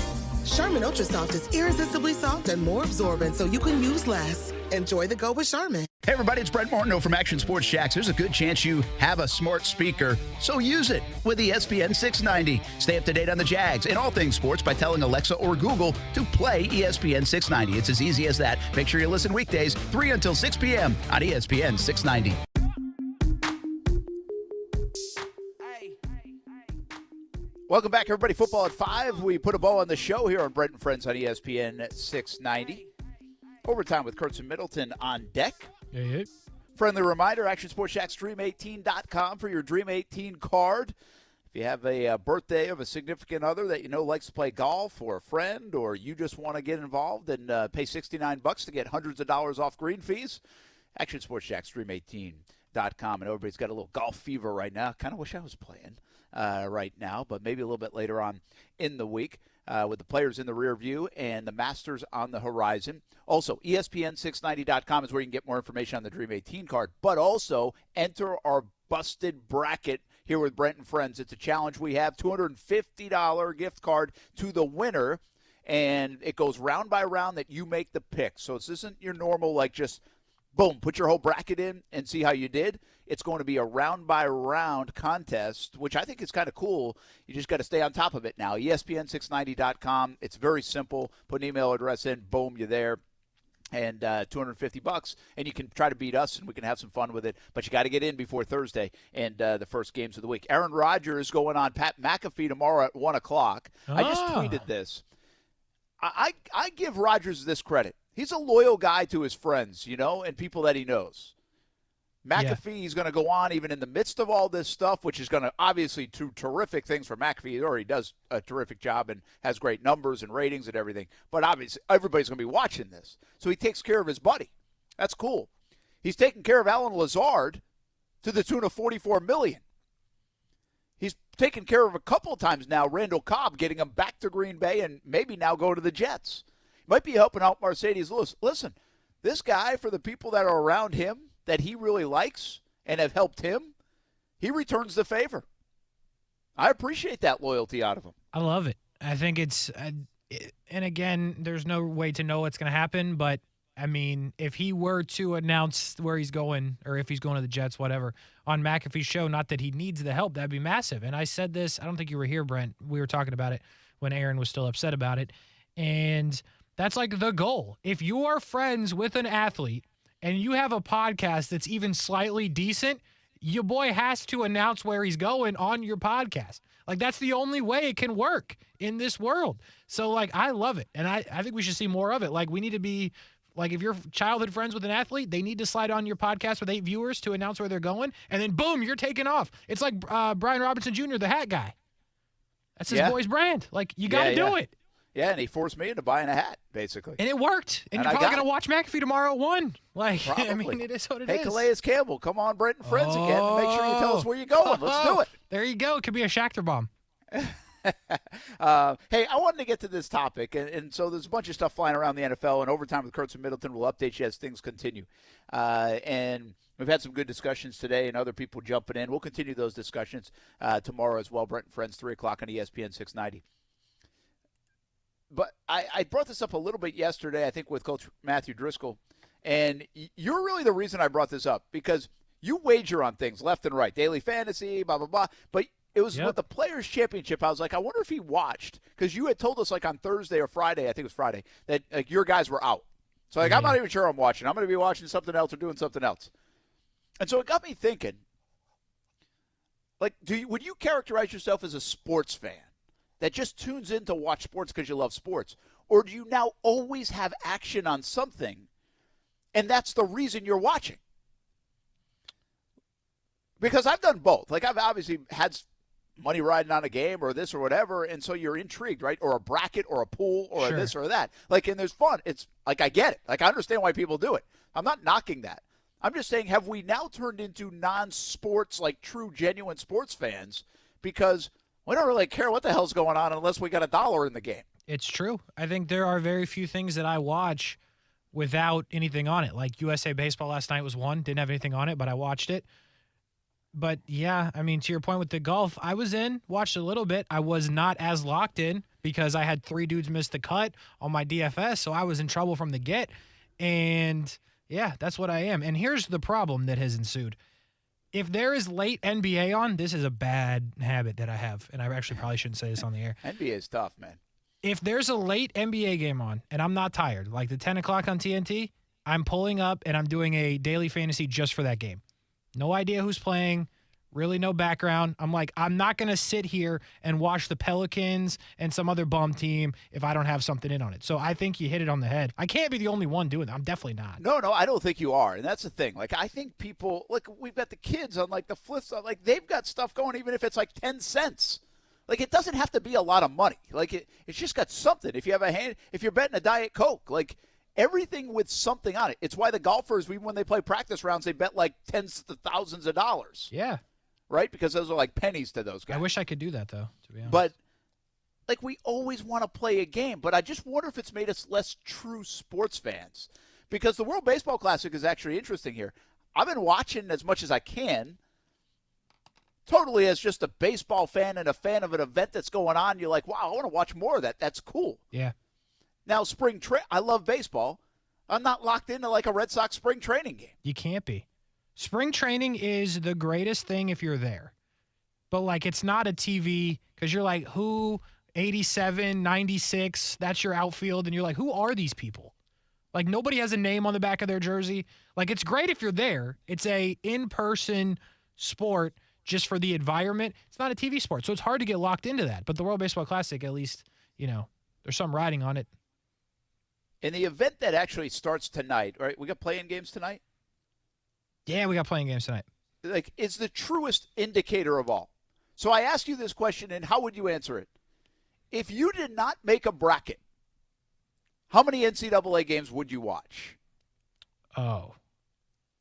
Charmin Charmin Ultra Soft is irresistibly soft and more absorbent, so you can use less. Enjoy the go with Charmin. Hey everybody, it's Brent Martineau from Action Sports Jax. There's a good chance you have a smart speaker, so use it with ESPN 690. Stay up to date on the Jags and all things sports by telling Alexa or Google to play ESPN 690. It's as easy as that. Make sure you listen weekdays 3 until 6 p.m. on ESPN 690. Welcome back, everybody. Football at 5. We put a bow on the show here on Brent and Friends on ESPN 690. Overtime with Kurtz and Middleton on deck. Yeah. Friendly reminder, ActionSportsJaxDream18.com for your Dream 18 card. If you have a birthday of a significant other that you know likes to play golf, or a friend, or you just want to get involved and pay $69 to get hundreds of dollars off green fees, ActionSportsJaxDream18.com. And everybody's got a little golf fever right now. Kind of wish I was playing right now, but maybe a little bit later on in the week. With the Players in the rear view and the Masters on the horizon. Also, ESPN690.com is where you can get more information on the Dream 18 card, but also enter our Busted Bracket here with Brent and Friends. It's a challenge we have, $250 gift card to the winner, and it goes round by round that you make the pick. So this isn't your normal, like, just boom, put your whole bracket in and see how you did. It's going to be a round-by-round contest, which I think is kind of cool. You just got to stay on top of it now. ESPN690.com. It's very simple. Put an email address in. Boom, you're there. And $250, and you can try to beat us, and we can have some fun with it. But you got to get in before Thursday and the first games of the week. Aaron Rodgers going on Pat McAfee tomorrow at 1 o'clock. I just tweeted this. I give Rodgers this credit. He's a loyal guy to his friends, you know, and people that he knows. McAfee's going to go on even in the midst of all this stuff, which is going to obviously do terrific things for McAfee. He already does a terrific job and has great numbers and ratings and everything. But obviously everybody's going to be watching this. So he takes care of his buddy. That's cool. He's taking care of Alan Lazard to the tune of $44 million. He's taken care of a couple of times now Randall Cobb, getting him back to Green Bay and maybe now go to the Jets. Might be helping out Mercedes Lewis. Listen, this guy, for the people that are around him, that he really likes and have helped him, he returns the favor. I appreciate that loyalty out of him. I love it. I think it's and again, there's no way to know what's going to happen, but, I mean, if he were to announce where he's going, or if he's going to the Jets, whatever, on McAfee's show, not that he needs the help, that'd be massive. And I said this, I don't think you were here, Brent. We were talking about it when Aaron was still upset about it. And that's like the goal. If you are friends with an athlete and you have a podcast that's even slightly decent, your boy has to announce where he's going on your podcast. Like, that's the only way it can work in this world. So, like, I love it. And I think we should see more of it. Like, we need to be, like, if you're childhood friends with an athlete, they need to slide on your podcast with 8 viewers to announce where they're going. And then, boom, you're taking off. It's like Brian Robinson Jr., the hat guy. That's his boy's brand. Like, you got to do it. Yeah, and he forced me into buying a hat, basically. And it worked. And you're probably going to watch McAfee tomorrow at 1. Like, probably. I mean, it is what it is. Hey, Calais Campbell, come on, Brent and Friends again. And make sure you tell us where you're going. Let's do it. There you go. It could be a Shachter bomb. Hey, I wanted to get to this topic, and so there's a bunch of stuff flying around the NFL, and Overtime with Kurtz and Middleton will update you as things continue. And we've had some good discussions today, and other people jumping in. We'll continue those discussions tomorrow as well. Brent and Friends, 3 o'clock on ESPN 690. But I brought this up a little bit yesterday, I think, with Coach Matthew Driscoll, and you're really the reason I brought this up, because you wager on things left and right, daily fantasy, blah, blah, blah, but it was with the Players' Championship. I was like, I wonder if he watched, because you had told us, like, on Thursday or Friday, I think it was Friday, that, like, your guys were out. So, like, I'm not even sure I'm watching. I'm going to be watching something else or doing something else. And so it got me thinking, like, would you characterize yourself as a sports fan that just tunes in to watch sports because you love sports? Or do you now always have action on something, and that's the reason you're watching? Because I've done both. Like, I've obviously had money riding on a game or this or whatever, and so you're intrigued, right? Or a bracket or a pool or a this or that. Like, and there's fun. It's like, I get it. Like, I understand why people do it. I'm not knocking that. I'm just saying, have we now turned into non-sports, like true, genuine sports fans? Because we don't really care what the hell's going on unless we got $1 in the game. It's true. I think there are very few things that I watch without anything on it. Like USA Baseball last night was one. Didn't have anything on it, but I watched it. But, yeah, I mean, to your point with the golf, I was in, watched a little bit. I was not as locked in because I had 3 dudes miss the cut on my DFS, so I was in trouble from the get. And, yeah, that's what I am. And here's the problem that has ensued. If there is late NBA on, this is a bad habit that I have, and I actually probably shouldn't say this on the air. NBA is tough, man. If there's a late NBA game on and I'm not tired, like the 10 o'clock on TNT, I'm pulling up and I'm doing a daily fantasy just for that game. No idea who's playing, really no background. I'm like, I'm not going to sit here and watch the Pelicans and some other bum team if I don't have something in on it. So I think you hit it on the head. I can't be the only one doing that. I'm definitely not. No, I don't think you are. And that's the thing. Like, I think people, like, we've got the kids on, like, the flip side. Like, they've got stuff going even if it's, like, 10 cents. Like, it doesn't have to be a lot of money. Like, it's just got something. If you have if you're betting a Diet Coke, like, everything with something on it. It's why the golfers, even when they play practice rounds, they bet, like, tens of thousands of dollars. Yeah. Right? Because those are like pennies to those guys. I wish I could do that, though, to be honest. But, like, we always want to play a game. But I just wonder if it's made us less true sports fans. Because the World Baseball Classic is actually interesting here. I've been watching as much as I can. Totally as just a baseball fan and a fan of an event that's going on. You're like, wow, I want to watch more of that. That's cool. Yeah. Now, I love baseball. I'm not locked into, like, a Red Sox spring training game. You can't be. Spring training is the greatest thing if you're there. But, like, it's not a TV because you're like, who, 87, 96, that's your outfield. And you're like, who are these people? Like, nobody has a name on the back of their jersey. Like, it's great if you're there. It's a in-person sport just for the environment. It's not a TV sport, so it's hard to get locked into that. But the World Baseball Classic, at least, there's some riding on it. In the event that actually starts tonight, right, we got playing games tonight? Yeah, we got playing games tonight. Like, it's the truest indicator of all. So I ask you this question, and how would you answer it? If you did not make a bracket, how many NCAA games would you watch? Oh,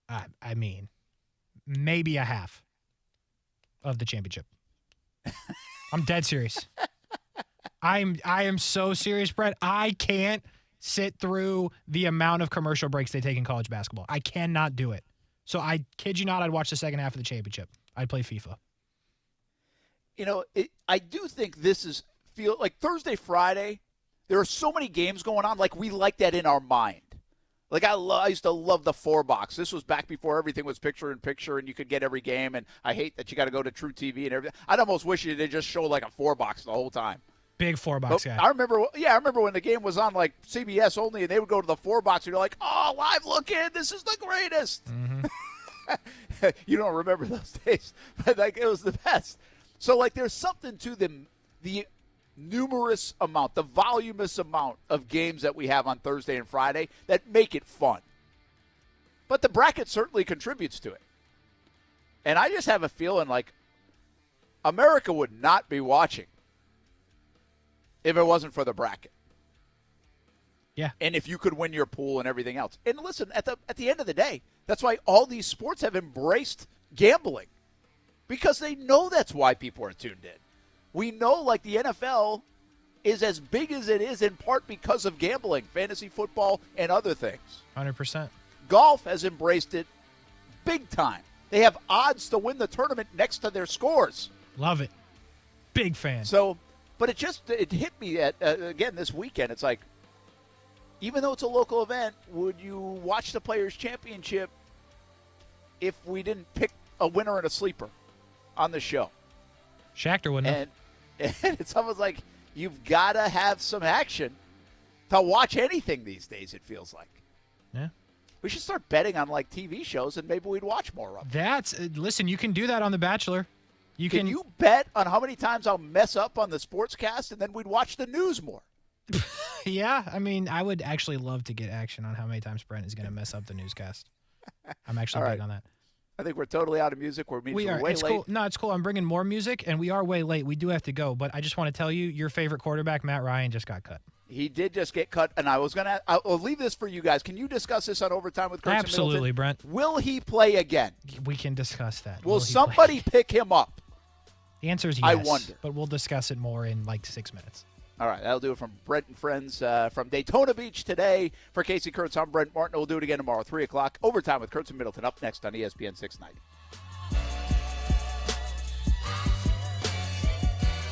I mean, maybe a half of the championship. I'm dead serious. I am so serious, Brett. I can't sit through the amount of commercial breaks they take in college basketball. I cannot do it. So I kid you not, I'd watch the second half of the championship. I'd play FIFA. I do think this is like Thursday, Friday. There are so many games going on. Like, we like that in our mind. Like, I used to love the 4-box. This was back before everything was picture-in-picture and you could get every game. And I hate that you got to go to True TV and everything. I'd almost wish they just showed like a 4-box the whole time. Big 4-box guy. I remember when the game was on like CBS only, and they would go to the 4-box, and you're like, "Oh, live look in, this is the greatest." Mm-hmm. You don't remember those days, but like it was the best. So like, there's something to the numerous amount, the voluminous amount of games that we have on Thursday and Friday that make it fun. But the bracket certainly contributes to it, and I just have a feeling like America would not be watching if it wasn't for the bracket. Yeah. And if you could win your pool and everything else. And listen, at the end of the day, that's why all these sports have embraced gambling. Because they know that's why people are tuned in. We know, like, the NFL is as big as it is in part because of gambling, fantasy football, and other things. 100%. Golf has embraced it big time. They have odds to win the tournament next to their scores. Love it. Big fan. So, but it hit me again this weekend. It's like, even though it's a local event, would you watch the Players' Championship if we didn't pick a winner and a sleeper on the show? Schachter wouldn't. And it's almost like you've got to have some action to watch anything these days, it feels like. Yeah. We should start betting on, like, TV shows, and maybe we'd watch more of them. Listen, you can do that on The Bachelor. Can you bet on how many times I'll mess up on the sportscast, and then we'd watch the news more? Yeah, I mean, I would actually love to get action on how many times Brent is going to mess up the newscast. I'm actually big on that. I think we're totally out of music. We're way it's late. Cool. No, it's cool. I'm bringing more music, and we are way late. We do have to go, but I just want to tell you, your favorite quarterback, Matt Ryan, just got cut. He did just get cut, and I'll leave this for you guys. Can you discuss this on Overtime with Kurtz Absolutely, and Brent. Will he play again? We can discuss that. Will somebody pick him up? The answer is yes. I wonder. But we'll discuss it more in like 6 minutes. All right, that'll do it from Brent and Friends from Daytona Beach today. For Kasey Kurtz, I'm Brent Martin. We'll do it again tomorrow, 3 o'clock. Overtime with Kurtz and Middleton up next on ESPN 690.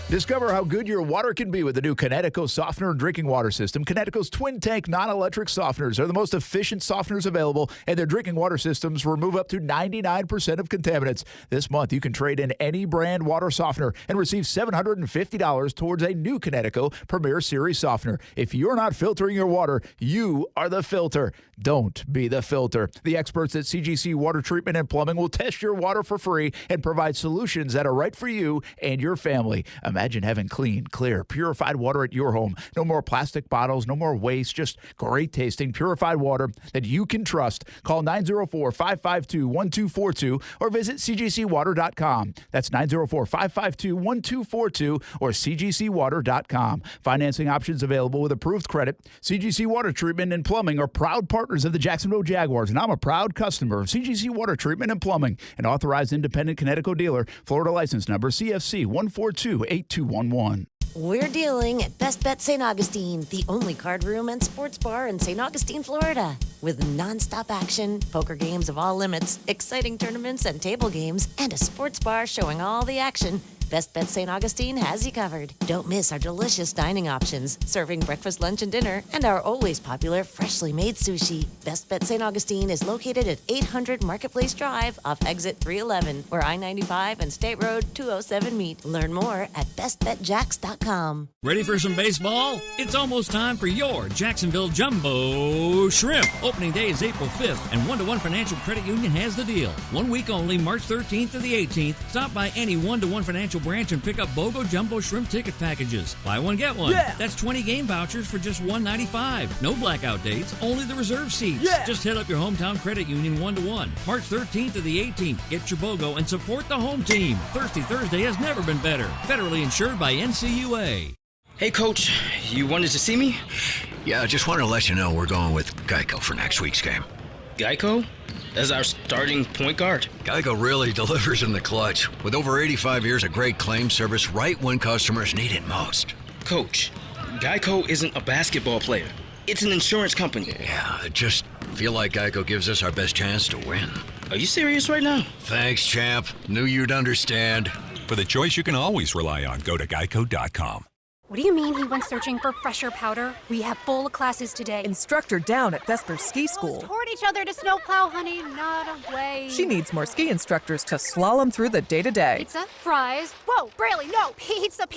Discover how good your water can be with the new Connecticut softener and drinking water system. Connecticut's twin-tank non-electric softeners are the most efficient softeners available, and their drinking water systems remove up to 99% of contaminants. This month, you can trade in any brand water softener and receive $750 towards a new Connecticut Premier Series softener. If you're not filtering your water, you are the filter. Don't be the filter. The experts at CGC Water Treatment and Plumbing will test your water for free and provide solutions that are right for you and your family. Imagine having clean, clear, purified water at your home. No more plastic bottles, no more waste, just great tasting, purified water that you can trust. Call 904-552-1242 or visit cgcwater.com. That's 904-552-1242 or cgcwater.com. Financing options available with approved credit. CGC Water Treatment and Plumbing are proud partners of the Jacksonville Jaguars, and I'm a proud customer of CGC Water Treatment and Plumbing, an authorized independent Connecticut dealer. Florida license number CFC 1428211. We're dealing at Best Bet St. Augustine, the only card room and sports bar in St. Augustine, Florida. With nonstop action, poker games of all limits, exciting tournaments and table games, and a sports bar showing all the action, Best Bet St. Augustine has you covered. Don't miss our delicious dining options, serving breakfast, lunch, and dinner, and our always popular freshly made sushi. Best Bet St. Augustine is located at 800 Marketplace Drive off exit 311, where I-95 and State Road 207 meet. Learn more at bestbetjax.com. Ready for some baseball? It's almost time for your Jacksonville Jumbo Shrimp. Opening day is April 5th, and 1-to-1 Financial Credit Union has the deal. 1 week only, March 13th to the 18th. Stop by any 1-to-1 Financial branch and pick up BOGO Jumbo Shrimp ticket packages. Buy one, get one. Yeah. That's 20 game vouchers for just $1.95. No blackout dates, only the reserve seats. Yeah. Just hit up your hometown credit union 1-to-1. March 13th to the 18th. Get your BOGO and support the home team. Thirsty Thursday has never been better. Federally insured by NCUA. Hey, Coach, you wanted to see me? Yeah, I just wanted to let you know we're going with Geico for next week's game. Geico? As our starting point guard? Geico really delivers in the clutch, with over 85 years of great claim service right when customers need it most. Coach, Geico isn't a basketball player. It's an insurance company. Yeah, I just feel like Geico gives us our best chance to win. Are you serious right now? Thanks, champ. Knew you'd understand. For the choice you can always rely on, go to geico.com. What do you mean he went searching for fresher powder? We have full classes today. Instructor down at Vesper Ski School. Toward each other to snowplow, honey, not away. She needs more ski instructors to slalom through the day-to-day. Pizza, fries. Whoa, Braley, no, pizza.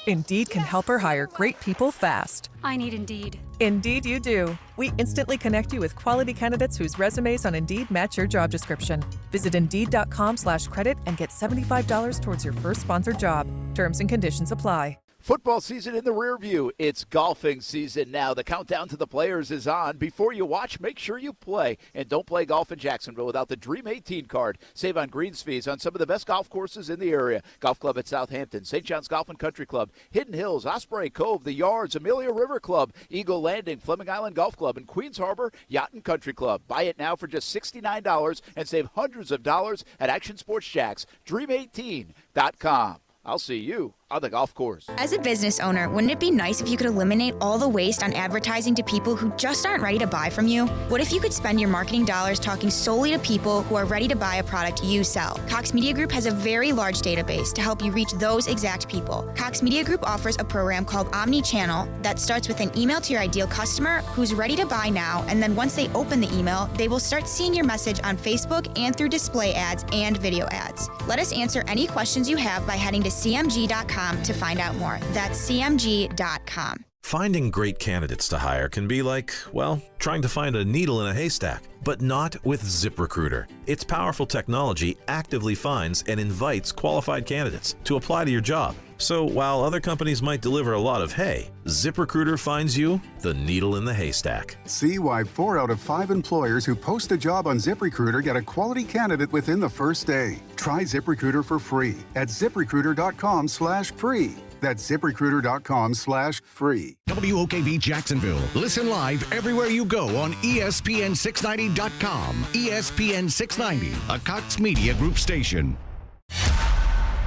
Indeed can help her hire great people fast. I need Indeed. Indeed you do. We instantly connect you with quality candidates whose resumes on Indeed match your job description. Visit Indeed.com/credit and get $75 towards your first sponsored job. Terms and conditions apply. Football season in the rear view. It's golfing season now. The countdown to the Players is on. Before you watch, make sure you play. And don't play golf in Jacksonville without the Dream 18 card. Save on greens fees on some of the best golf courses in the area. Golf Club at Southampton, St. John's Golf and Country Club, Hidden Hills, Osprey Cove, The Yards, Amelia River Club, Eagle Landing, Fleming Island Golf Club, and Queens Harbor Yacht and Country Club. Buy it now for just $69 and save hundreds of dollars at Action Sports Jacks. Dream18.com. I'll see you on the golf course. As a business owner, wouldn't it be nice if you could eliminate all the waste on advertising to people who just aren't ready to buy from you? What if you could spend your marketing dollars talking solely to people who are ready to buy a product you sell? Cox Media Group has a very large database to help you reach those exact people. Cox Media Group offers a program called Omni-Channel that starts with an email to your ideal customer who's ready to buy now, and then once they open the email, they will start seeing your message on Facebook and through display ads and video ads. Let us answer any questions you have by heading to cmg.com to find out more. That's cmg.com. Finding great candidates to hire can be like, well, trying to find a needle in a haystack, but not with ZipRecruiter. Its powerful technology actively finds and invites qualified candidates to apply to your job. So while other companies might deliver a lot of hay, ZipRecruiter finds you the needle in the haystack. See why 4 out of 5 employers who post a job on ZipRecruiter get a quality candidate within the first day. Try ZipRecruiter for free at ZipRecruiter.com/free. That's ZipRecruiter.com/free. WOKV Jacksonville. Listen live everywhere you go on ESPN690.com. ESPN 690, a Cox Media Group station.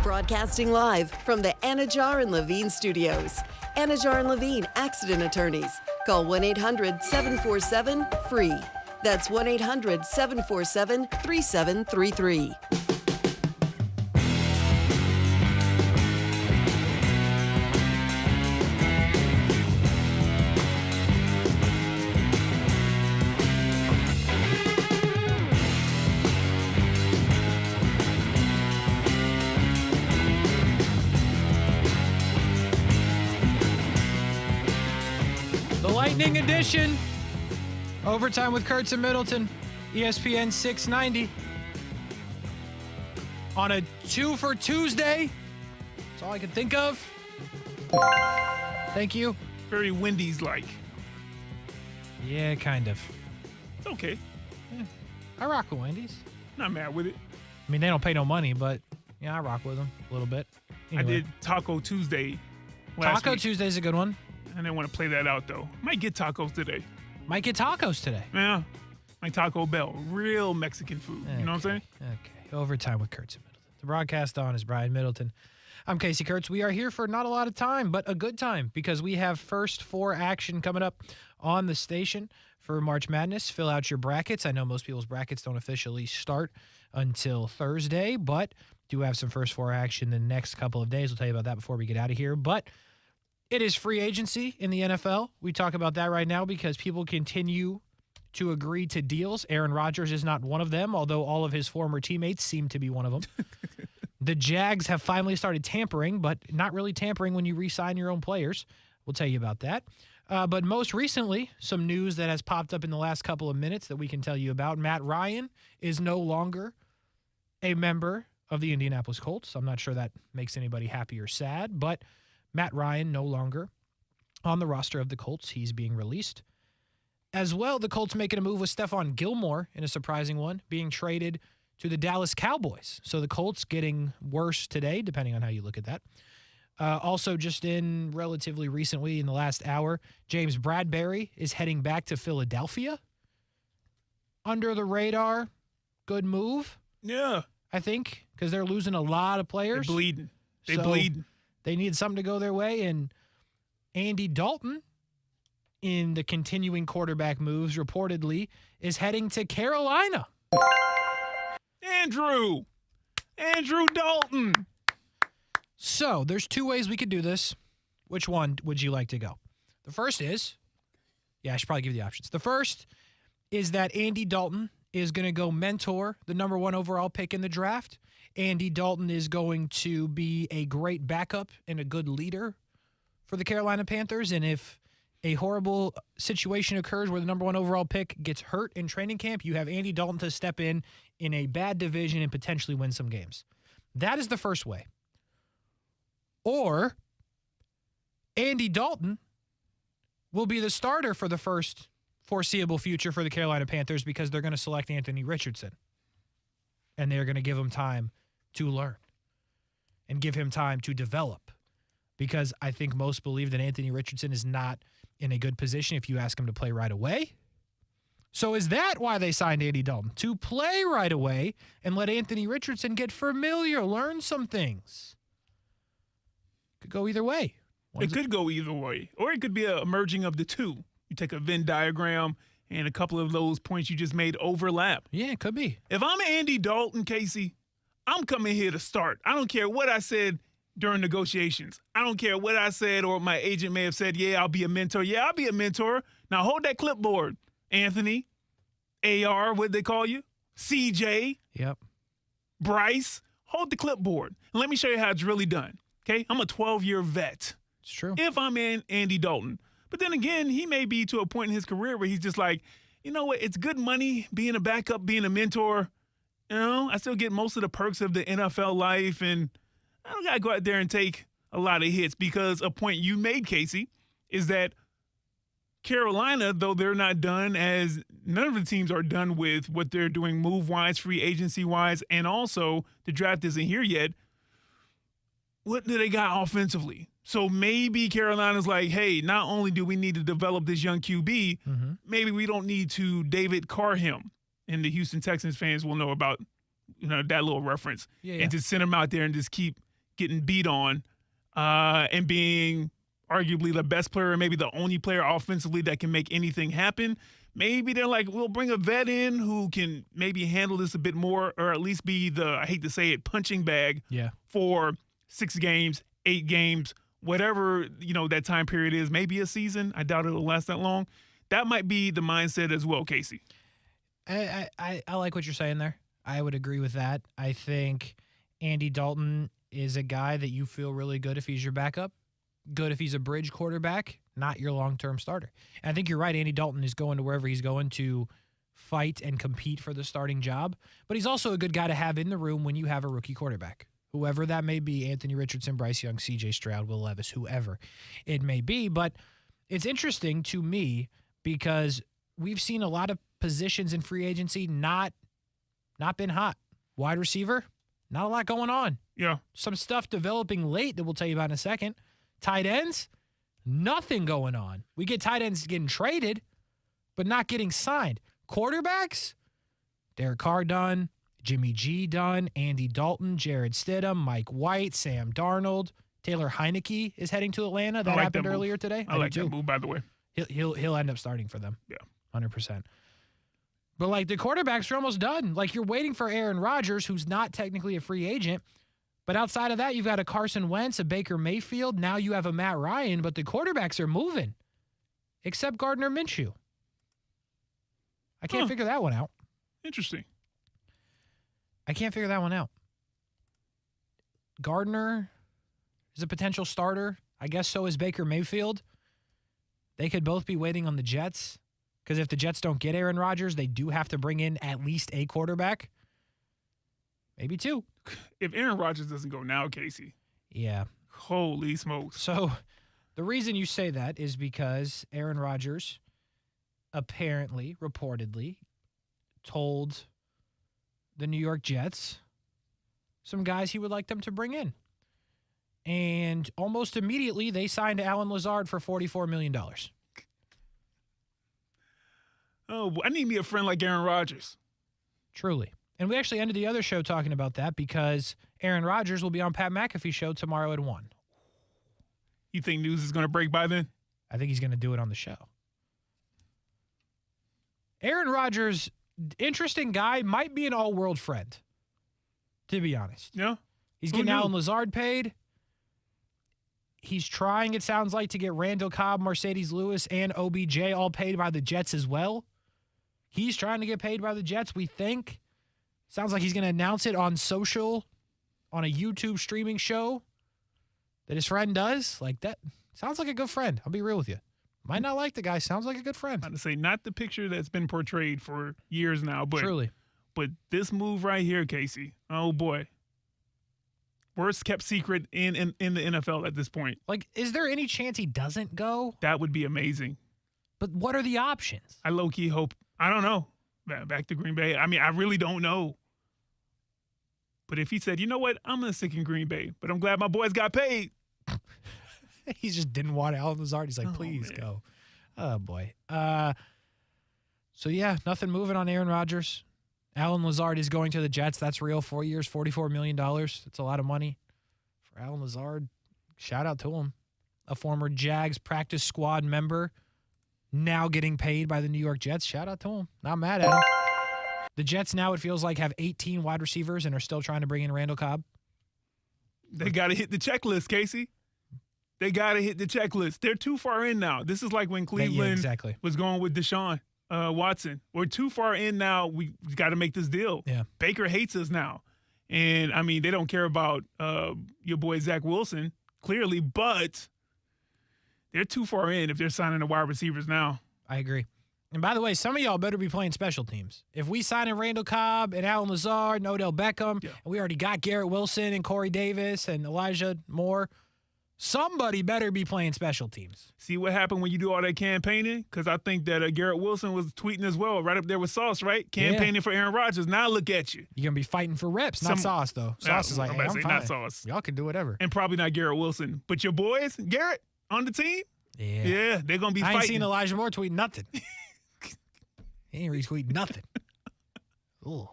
Broadcasting live from the Anajar and Levine studios. Anajar and Levine Accident Attorneys. Call 1-800-747-FREE. That's 1-800-747-3733. edition. Overtime with Kurtz and Middleton. ESPN 690. On a 2 for Tuesday. That's all I can think of. Thank you. Very Wendy's-like. Yeah, kind of. It's okay. Yeah. I rock with Wendy's. Not mad with it. I mean, they don't pay no money, but yeah, I rock with them a little bit. Anyway. I did Taco Tuesday last Taco week. Tuesday's a good one. I didn't want to play that out, though. Might get tacos today. Might get tacos today. Yeah. My Taco Bell. Real Mexican food. Okay. You know what I'm saying? Okay. Overtime with Kurtz and Middleton. The broadcast on is Brian Middleton. I'm Kasey Kurtz. We are here for not a lot of time, but a good time because we have first four action coming up on the station for March Madness. Fill out your brackets. I know most people's brackets don't officially start until Thursday, but do have some first four action the next couple of days. We'll tell you about that before we get out of here. But it is free agency in the NFL. We talk about that right now because people continue to agree to deals. Aaron Rodgers is not one of them, although all of his former teammates seem to be one of them. The Jags have finally started tampering, but not really tampering when you re-sign your own players. We'll tell you about that. But most recently, some news that has popped up in the last couple of minutes that we can tell you about. Matt Ryan is no longer a member of the Indianapolis Colts. I'm not sure that makes anybody happy or sad, but Matt Ryan no longer on the roster of the Colts. He's being released. As well, the Colts making a move with Stephon Gilmore in a surprising one, being traded to the Dallas Cowboys. So the Colts getting worse today, depending on how you look at that. Also, just in relatively recently, in the last hour, James Bradberry is heading back to Philadelphia. Under the radar, good move. Yeah. I think, because they're losing a lot of players. They're bleeding. They're bleeding. They need something to go their way. And Andy Dalton, in the continuing quarterback moves, reportedly, is heading to Carolina. Andrew Dalton. So there's two ways we could do this. Which one would you like to go? The first is, I should probably give you the options. The first is that Andy Dalton is going to go mentor the number 1 overall pick in the draft. Andy Dalton is going to be a great backup and a good leader for the Carolina Panthers. And if a horrible situation occurs where the number 1 overall pick gets hurt in training camp, you have Andy Dalton to step in a bad division and potentially win some games. That is the first way. Or Andy Dalton will be the starter for the first foreseeable future for the Carolina Panthers because they're going to select Anthony Richardson. And they're going to give him time to learn and give him time to develop. Because I think most believe that Anthony Richardson is not in a good position if you ask him to play right away. So is that why they signed Andy Dalton? To play right away and let Anthony Richardson get familiar, learn some things. Could go either way. It could go either way. Or it could be a merging of the two. You take a Venn diagram and a couple of those points you just made overlap. Yeah, it could be. If I'm Andy Dalton, Kasey, I'm coming here to start. I don't care what I said during negotiations. I don't care what I said or my agent may have said, yeah, I'll be a mentor. Yeah, I'll be a mentor. Now hold that clipboard, Anthony, AR, what'd they call you? CJ. Yep. Bryce, hold the clipboard. And let me show you how it's really done. Okay? I'm a 12-year vet. It's true. If I'm in Andy Dalton. But then again, he may be to a point in his career where he's just like, you know what? It's good money being a backup, being a mentor. You know, I still get most of the perks of the NFL life, and I don't got to go out there and take a lot of hits because a point you made, Kasey, is that Carolina, though they're not done, as none of the teams are done with what they're doing move-wise, free agency-wise, and also the draft isn't here yet, what do they got offensively? So maybe Carolina's like, hey, not only do we need to develop this young QB, maybe we don't need to David Carr him. And the Houston Texans fans will know about, that little reference. Yeah. And to send him out there and just keep getting beat on and being arguably the best player, maybe the only player offensively that can make anything happen. Maybe they're like, we'll bring a vet in who can maybe handle this a bit more, or at least be the, I hate to say it, punching bag for 6 games, 8 games, whatever, that time period is, maybe a season. I doubt it'll last that long. That might be the mindset as well, Kasey. I like what you're saying there. I would agree with that. I think Andy Dalton is a guy that you feel really good if he's your backup. good if he's a bridge quarterback, not your long-term starter. And I think you're right. Andy Dalton is going to wherever he's going to fight and compete for the starting job. But he's also a good guy to have in the room when you have a rookie quarterback, whoever that may be, Anthony Richardson, Bryce Young, C.J. Stroud, Will Levis, whoever it may be. But it's interesting to me because we've seen a lot of positions in free agency not been hot. Wide receiver, not a lot going on. Yeah. Some stuff developing late that we'll tell you about in a second. Tight ends, nothing going on. We get tight ends getting traded, but not getting signed. Quarterbacks, Derek Carr done, Jimmy G done, Andy Dalton, Jared Stidham, Mike White, Sam Darnold, Taylor Heineke is heading to Atlanta. That happened earlier today. I like that move, by the way. He'll end up starting for them. Yeah. 100%. But, like, the quarterbacks are almost done. Like, you're waiting for Aaron Rodgers, who's not technically a free agent. But outside of that, you've got a Carson Wentz, a Baker Mayfield. Now you have a Matt Ryan, but the quarterbacks are moving, except Gardner Minshew. I can't figure that one out. Interesting. I can't figure that one out. Gardner is a potential starter. I guess so is Baker Mayfield. They could both be waiting on the Jets, because if the Jets don't get Aaron Rodgers, they do have to bring in at least a quarterback. Maybe two. If Aaron Rodgers doesn't go now, Kasey. Yeah. Holy smokes. So the reason you say that is because Aaron Rodgers apparently, reportedly, told the New York Jets some guys he would like them to bring in. And almost immediately, they signed Alan Lazard for $44 million. Oh, I need me a friend like Aaron Rodgers. Truly. And we actually ended the other show talking about that because Aaron Rodgers will be on Pat McAfee's show tomorrow at 1. You think news is going to break by then? I think he's going to do it on the show. Aaron Rodgers, interesting guy, might be an all-world friend, to be honest. Yeah. He's getting Alan Lazard paid. He's trying, it sounds like, to get Randall Cobb, Mercedes Lewis, and OBJ all paid by the Jets as well. He's trying to get paid by the Jets, we think. Sounds like he's going to announce it on social, on a YouTube streaming show that his friend does. Like, that sounds like a good friend. I'll be real with you. Might not like the guy. Sounds like a good friend. I'm going to say, not the picture that's been portrayed for years now, but truly. But this move right here, Kasey, oh boy. Worst kept secret in the NFL at this point. Like, is there any chance he doesn't go? That would be amazing. But what are the options? I low-key hope. I don't know. Back to Green Bay. I mean, I really don't know. But if he said, you know what, I'm going to stick in Green Bay, but I'm glad my boys got paid. He just didn't want Alan Lazard. He's like, please go. Oh, boy. So, yeah, nothing moving on Aaron Rodgers. Alan Lazard is going to the Jets. That's real. 4 years, $44 million. That's a lot of money for Alan Lazard. Shout out to him. A former Jags practice squad member now getting paid by the New York Jets. Shout out to him. Not mad at him. The Jets now, it feels like, have 18 wide receivers and are still trying to bring in Randall Cobb. They got to hit the checklist, Kasey. They got to hit the checklist. They're too far in now. This is like when Cleveland was going with Deshaun Watson. We're too far in now. We got to make this deal. Yeah. Baker hates us now. And, I mean, they don't care about your boy Zach Wilson, clearly, but they're too far in if they're signing the wide receivers now. I agree. And by the way, some of y'all better be playing special teams. If we sign in Randall Cobb and Alan Lazard and Odell Beckham, and we already got Garrett Wilson and Corey Davis and Elijah Moore, somebody better be playing special teams. See what happened when you do all that campaigning? Because I think that Garrett Wilson was tweeting as well, right up there with Sauce, right? Campaigning for Aaron Rodgers. Now look at you. You're going to be fighting for reps, not Sauce, though. Sauce is like, hey, I'm fine. Not Sauce. Y'all can do whatever. And probably not Garrett Wilson. But your boys, Garrett, on the team? Yeah, they're going to be fighting. I ain't seen Elijah Moore tweet nothing. He ain't retweet nothing. Ooh.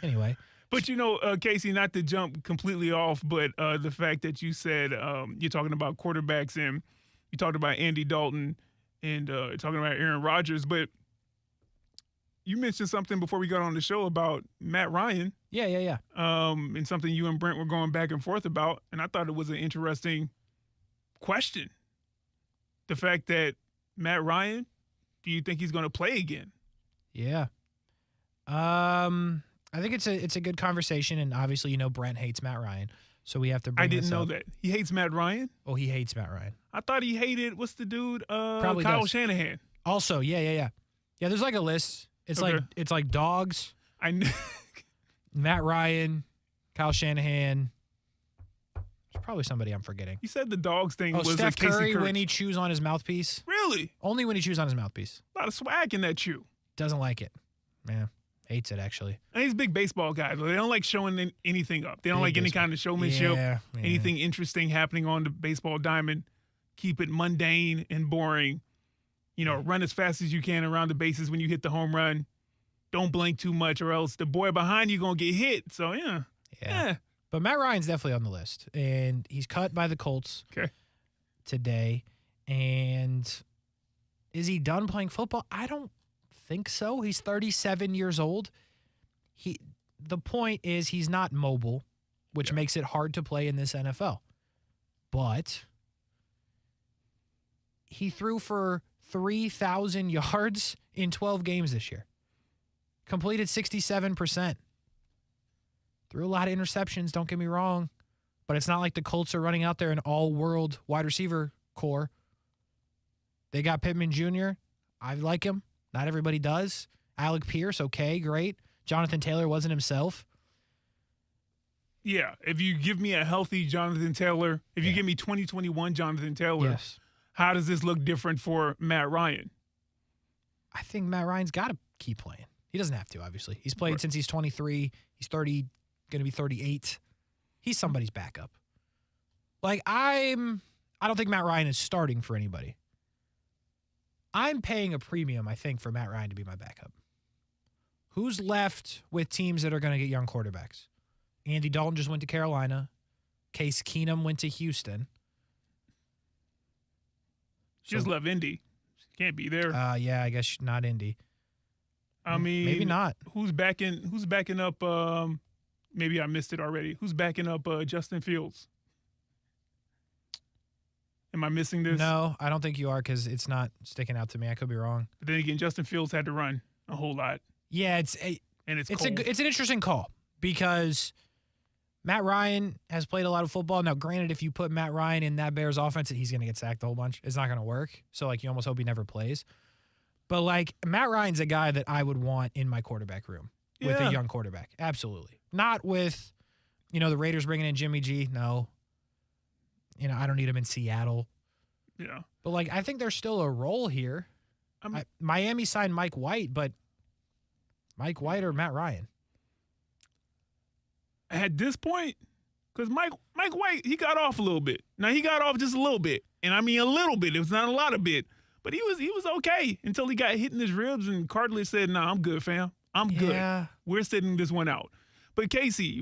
Anyway. But, you know, Kasey, not to jump completely off, but the fact that you said you're talking about quarterbacks and you talked about Andy Dalton and talking about Aaron Rodgers, but you mentioned something before we got on the show about Matt Ryan. Yeah. And something you and Brent were going back and forth about, and I thought it was an interesting question. The fact that Matt Ryan, do you think he's going to play again? Yeah. I think it's a good conversation, and obviously, you know, Brent hates Matt Ryan. So we have to bring I didn't this know up. that. He hates Matt Ryan? Oh, he hates Matt Ryan. I thought he hated, what's the dude? Probably Kyle does. Shanahan. Also, yeah. Yeah, there's like a list. It's Okay. like dogs. I knew. Matt Ryan, Kyle Shanahan. There's probably somebody I'm forgetting. You said the dogs thing was Steph Casey Curry Kurtz. when he chews on his mouthpiece. Really? Only when he chews on his mouthpiece. A lot of swag in that chew. Doesn't like it. Yeah, hates it actually. And he's a big baseball guy. They don't like showing anything up. They don't like any kind of showmanship, Yeah. anything interesting happening on the baseball diamond. Keep it mundane and boring. Run as fast as you can around the bases when you hit the home run. Don't blink too much or else the boy behind you going to get hit. So, yeah. But Matt Ryan's definitely on the list. And he's cut by the Colts today. And is he done playing football? I don't think so. He's 37 years old. The point is he's not mobile, which makes it hard to play in this NFL. But he threw for 3,000 yards in 12 games this year. Completed 67%. Threw a lot of interceptions, don't get me wrong. But it's not like the Colts are running out there an all-world wide receiver core. They got Pittman Jr. I like him. Not everybody does. Alec Pierce, okay, great. Jonathan Taylor wasn't himself. Yeah, if you give me a healthy Jonathan Taylor, if you give me 2021 Jonathan Taylor, how does this look different for Matt Ryan? I think Matt Ryan's got to keep playing. He doesn't have to, obviously. He's played since he's 23. He's 30, going to be 38. He's somebody's backup. I don't think Matt Ryan is starting for anybody. I'm paying a premium, I think, for Matt Ryan to be my backup. Who's left with teams that are going to get young quarterbacks? Andy Dalton just went to Carolina. Case Keenum went to Houston. Just left Indy. Can't be there. Yeah, I guess not Indy. I mean, maybe not. Who's backing up? Maybe I missed it already. Who's backing up Justin Fields? Am I missing this? No, I don't think you are because it's not sticking out to me. I could be wrong. But then again, Justin Fields had to run a whole lot. Yeah, it's cold. It's an interesting call because Matt Ryan has played a lot of football. Now, granted, if you put Matt Ryan in that Bears offense, he's going to get sacked a whole bunch. It's not going to work. So, you almost hope he never plays. But, Matt Ryan's a guy that I would want in my quarterback room with a young quarterback. Absolutely. Not with, the Raiders bringing in Jimmy G. No. I don't need him in Seattle. Yeah. But, I think there's still a role here. Miami signed Mike White, but Mike White or Matt Ryan? At this point, because Mike White, he got off a little bit. Now, he got off just a little bit. And I mean a little bit. It was not a lot of bit. But he was okay until he got hit in his ribs and Cartilage said, "Nah, I'm good, fam. I'm good. We're sitting this one out." But Kasey,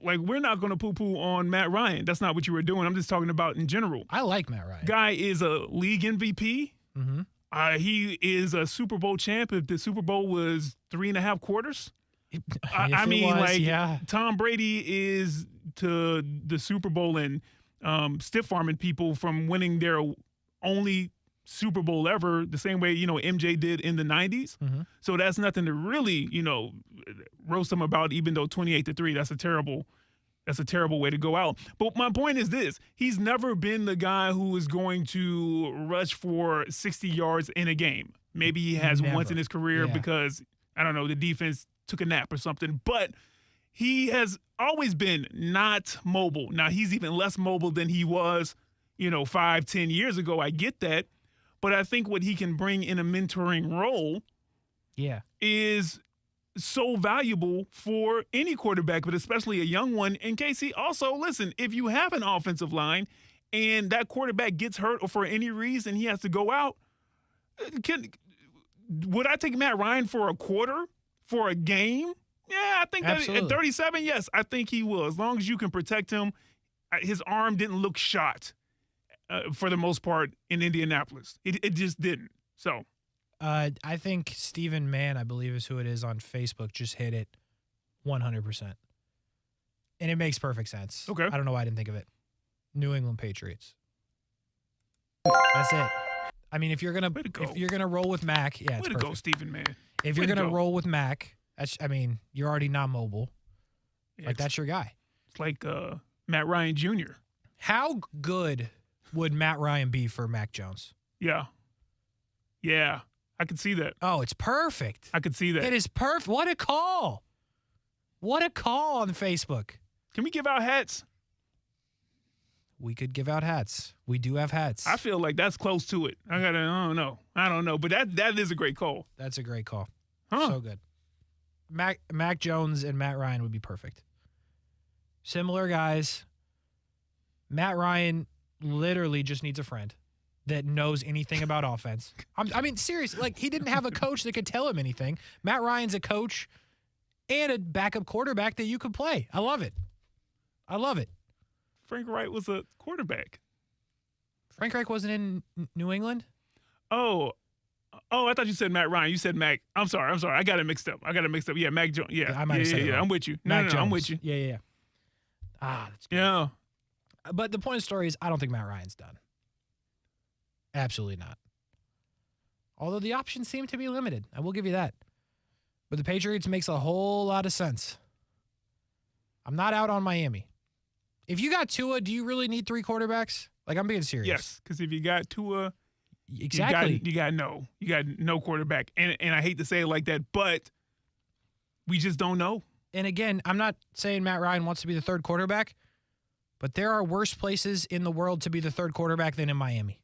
we're not going to poo-poo on Matt Ryan. That's not what you were doing. I'm just talking about in general. I like Matt Ryan. Guy is a league MVP. Mm-hmm. He is a Super Bowl champ. If the Super Bowl was 3.5 quarters, I mean, Tom Brady is to the Super Bowl and stiff-arming people from winning their only Super Bowl ever, the same way, MJ did in the 90s. Mm-hmm. So that's nothing to really, roast him about, even though 28-3, that's a terrible way to go out. But my point is this. He's never been the guy who is going to rush for 60 yards in a game. Maybe he has once in his career because, I don't know, the defense took a nap or something. But he has always been not mobile. Now, he's even less mobile than he was, 5-10 years ago. I get that. But I think what he can bring in a mentoring role is so valuable for any quarterback, but especially a young one. And Kasey, also, listen, if you have an offensive line and that quarterback gets hurt or for any reason he has to go out, would I take Matt Ryan for a quarter, for a game? Yeah, I think that at 37, yes, I think he will. As long as you can protect him, his arm didn't look shot. For the most part in Indianapolis. It just didn't. So I think Stephen Mann, I believe is who it is on Facebook, just hit it 100%. And it makes perfect sense. Okay. I don't know why I didn't think of it. New England Patriots. That's it. I mean, if you're gonna roll with Mac, yeah, it's way to perfect. go, Stephen Mann. If you're gonna roll with Mac, you're already not mobile. Yeah, that's your guy. It's like Matt Ryan Jr. How good would Matt Ryan be for Mac Jones? Yeah. Yeah. I could see that. Oh, it's perfect. I could see that. It is perfect. What a call. What a call on Facebook. Can we give out hats? We could give out hats. We do have hats. I feel like that's close to it. I don't know. But that is a great call. That's a great call. Huh. So good. Mac Jones and Matt Ryan would be perfect. Similar guys. Matt Ryan literally just needs a friend that knows anything about offense. I mean, seriously, like he didn't have a coach that could tell him anything. Matt Ryan's a coach and a backup quarterback that you could play. I love it. I love it. Frank Reich was a quarterback. Frank Reich wasn't in New England? Oh, I thought you said Matt Ryan. You said Mac. I'm sorry. I got it mixed up. Yeah, Mac Jones. Yeah, I might have said it wrong. I'm with you. Mac Jones. I'm with you. Yeah. That's good. Yeah. But the point of the story is I don't think Matt Ryan's done. Absolutely not. Although the options seem to be limited. I will give you that. But the Patriots makes a whole lot of sense. I'm not out on Miami. If you got Tua, do you really need 3 quarterbacks? Like, I'm being serious. Yes, because if you got Tua, exactly, you got no quarterback. And I hate to say it like that, but we just don't know. And again, I'm not saying Matt Ryan wants to be the 3rd quarterback, but there are worse places in the world to be the 3rd quarterback than in Miami.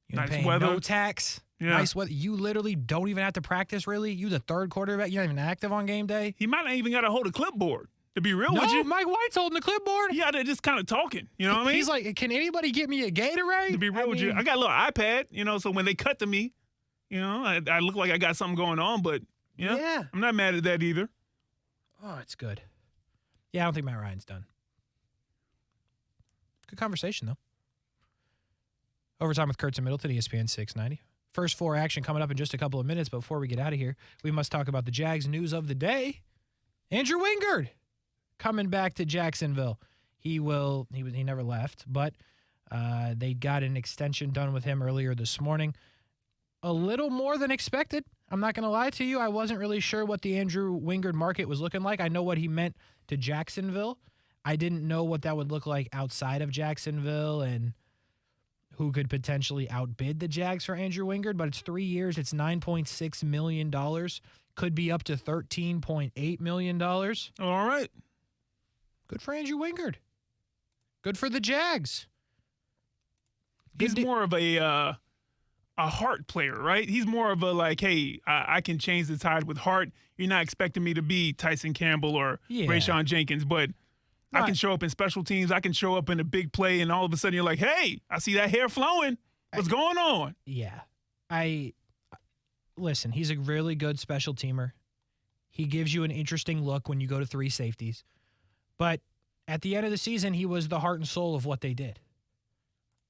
You're nice paying weather. No tax. Yeah. Nice weather. You literally don't even have to practice, really. You the 3rd quarterback. You're not even active on game day. He might not even got to hold a clipboard, to be real with No, you. Mike White's holding the clipboard. Yeah, they're just kind of talking. You know what I mean? He's like, can anybody get me a Gatorade? To be real with you, I got a little iPad, so when they cut to me, I look like I got something going on, but yeah, I'm not mad at that either. Oh, it's good. Yeah, I don't think Matt Ryan's done. Good conversation, though. Overtime with Kurtz and Middleton, ESPN 690. First 4 action coming up in just a couple of minutes. But before we get out of here, we must talk about the Jags news of the day. Andrew Wingard coming back to Jacksonville. He never left, but they got an extension done with him earlier this morning. A little more than expected. I'm not going to lie to you. I wasn't really sure what the Andrew Wingard market was looking like. I know what he meant to Jacksonville. I didn't know what that would look like outside of Jacksonville and who could potentially outbid the Jags for Andrew Wingard, but it's 3 years. It's $9.6 million. Could be up to $13.8 million. All right. Good for Andrew Wingard. Good for the Jags. He's more of a heart player, right? He's more of a like, hey, I can change the tide with heart. You're not expecting me to be Tyson Campbell or Rayshawn Jenkins, but I can show up in special teams. I can show up in a big play, and all of a sudden you're like, hey, I see that hair flowing. What's going on? Yeah. Listen, he's a really good special teamer. He gives you an interesting look when you go to 3 safeties. But at the end of the season, he was the heart and soul of what they did.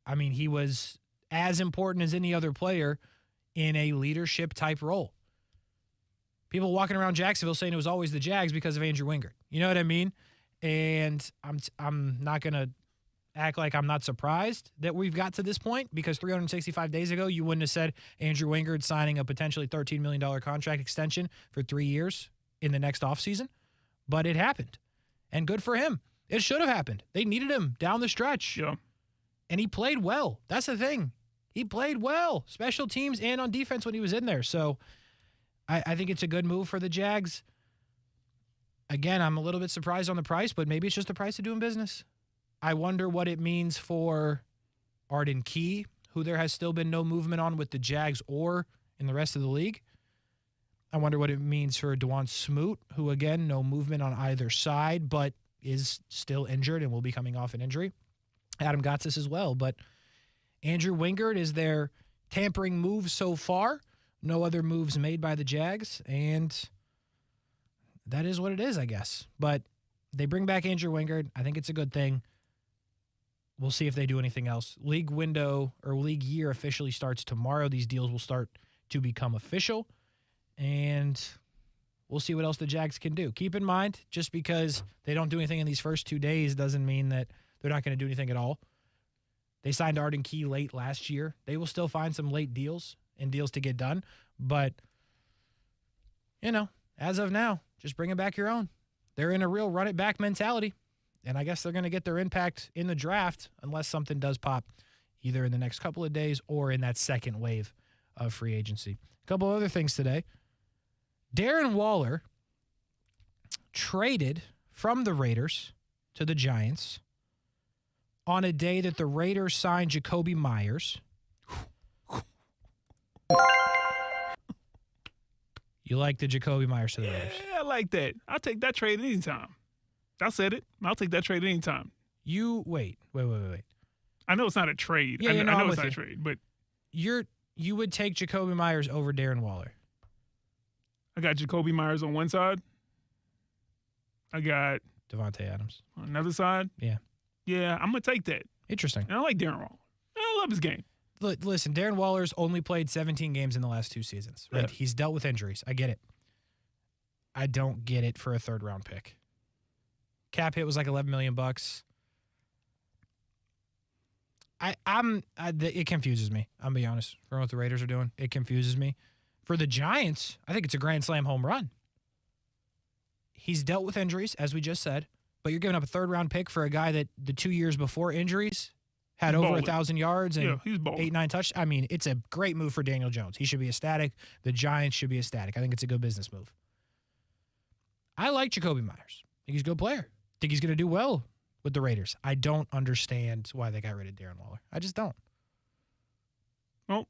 I mean, he was as important as any other player in a leadership-type role. People walking around Jacksonville saying it was always the Jags because of Andrew Wingard. You know what I mean? And I'm not going to act like I'm not surprised that we've got to this point, because 365 days ago, you wouldn't have said Andrew Wingard signing a potentially $13 million contract extension for 3 years in the next offseason. But it happened. And good for him. It should have happened. They needed him down the stretch. Yeah. And he played well. That's the thing. He played well. Special teams and on defense when he was in there. So I think it's a good move for the Jags. Again, I'm a little bit surprised on the price, but maybe it's just the price of doing business. I wonder what it means for Arden Key, who there has still been no movement on with the Jags or in the rest of the league. I wonder what it means for Dwan Smoot, who, again, no movement on either side, but is still injured and will be coming off an injury. Adam Gotsis as well. But Andrew Wingard is their tampering move so far. No other moves made by the Jags, and that is what it is, I guess. But they bring back Andrew Wingard. I think it's a good thing. We'll see if they do anything else. League window or league year officially starts tomorrow. These deals will start to become official, and we'll see what else the Jags can do. Keep in mind, just because they don't do anything in these first 2 days doesn't mean that they're not going to do anything at all. They signed Arden Key late last year. They will still find some late deals and deals to get done. But, as of now, just bringing back your own. They're in a real run-it-back mentality. And I guess they're going to get their impact in the draft unless something does pop either in the next couple of days or in that second wave of free agency. A couple other things today. Darren Waller traded from the Raiders to the Giants on a day that the Raiders signed Jakobi Meyers. You like the Jakobi Meyers to the Raiders? Yeah, I like that. I'll take that trade anytime. I said it. I'll take that trade anytime. Wait. I know it's not a trade. Yeah, I know I'm it's with not you. a trade, but you would take Jakobi Meyers over Darren Waller. I got Jakobi Meyers on one side. I got Devontae Adams on another side. Yeah. Yeah, I'm going to take that. Interesting. And I like Darren Waller. I love his game. Listen, Darren Waller's only played 17 games in the last 2 seasons. Right? Yeah. He's dealt with injuries. I get it. I don't get it for a third-round pick. Cap hit was like $11 million. It confuses me. I'm gonna be honest. For what the Raiders are doing, it confuses me. For the Giants, I think it's a grand slam home run. He's dealt with injuries, as we just said, but you're giving up a third-round pick for a guy that the 2 years before injuries had over 1,000 yards and 8-9 touchdowns. I mean, it's a great move for Daniel Jones. He should be ecstatic. The Giants should be ecstatic. I think it's a good business move. I like Jakobi Meyers. I think he's a good player. I think he's going to do well with the Raiders. I don't understand why they got rid of Darren Waller. I just don't. Well,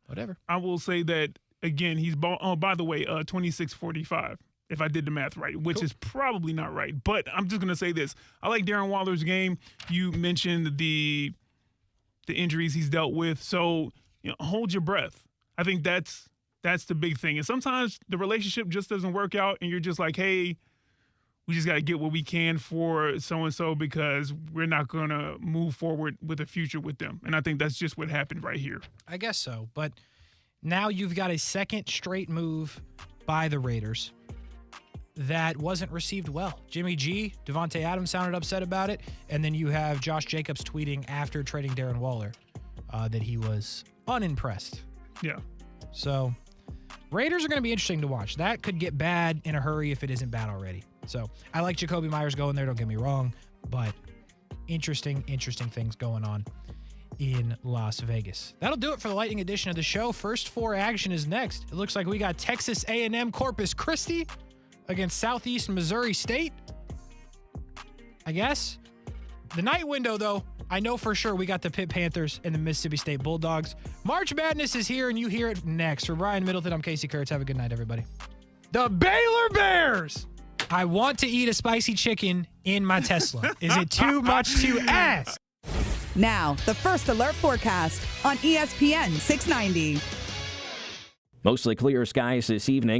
whatever. I will say that, again, he's by the way, 26-45, if I did the math right, which is probably not right. But I'm just going to say this. I like Darren Waller's game. You mentioned the injuries he's dealt with. So, hold your breath. I think that's the big thing. And sometimes the relationship just doesn't work out, and you're just like, hey, we just got to get what we can for so-and-so because we're not going to move forward with a future with them. And I think that's just what happened right here. I guess so. But now you've got a second straight move by the Raiders that wasn't received well. Jimmy G, Devontae Adams sounded upset about it. And then you have Josh Jacobs tweeting after trading Darren Waller that he was unimpressed. Yeah. So Raiders are going to be interesting to watch. That could get bad in a hurry if it isn't bad already. So I like Jakobi Meyers going there, don't get me wrong, but interesting things going on in Las Vegas. That'll do it for the Lightning edition of the show. First four action is next. It looks like we got Texas A&M Corpus Christi against Southeast Missouri State. I guess. The night window, though, I know for sure we got the Pitt Panthers and the Mississippi State Bulldogs. March Madness is here, and you hear it next. For Brian Middleton, I'm Kasey Kurtz. Have a good night, everybody. The Baylor Bears! I want to eat a spicy chicken in my Tesla. Is it too much to ask? Now, the First Alert forecast on ESPN 690. Mostly clear skies this evening.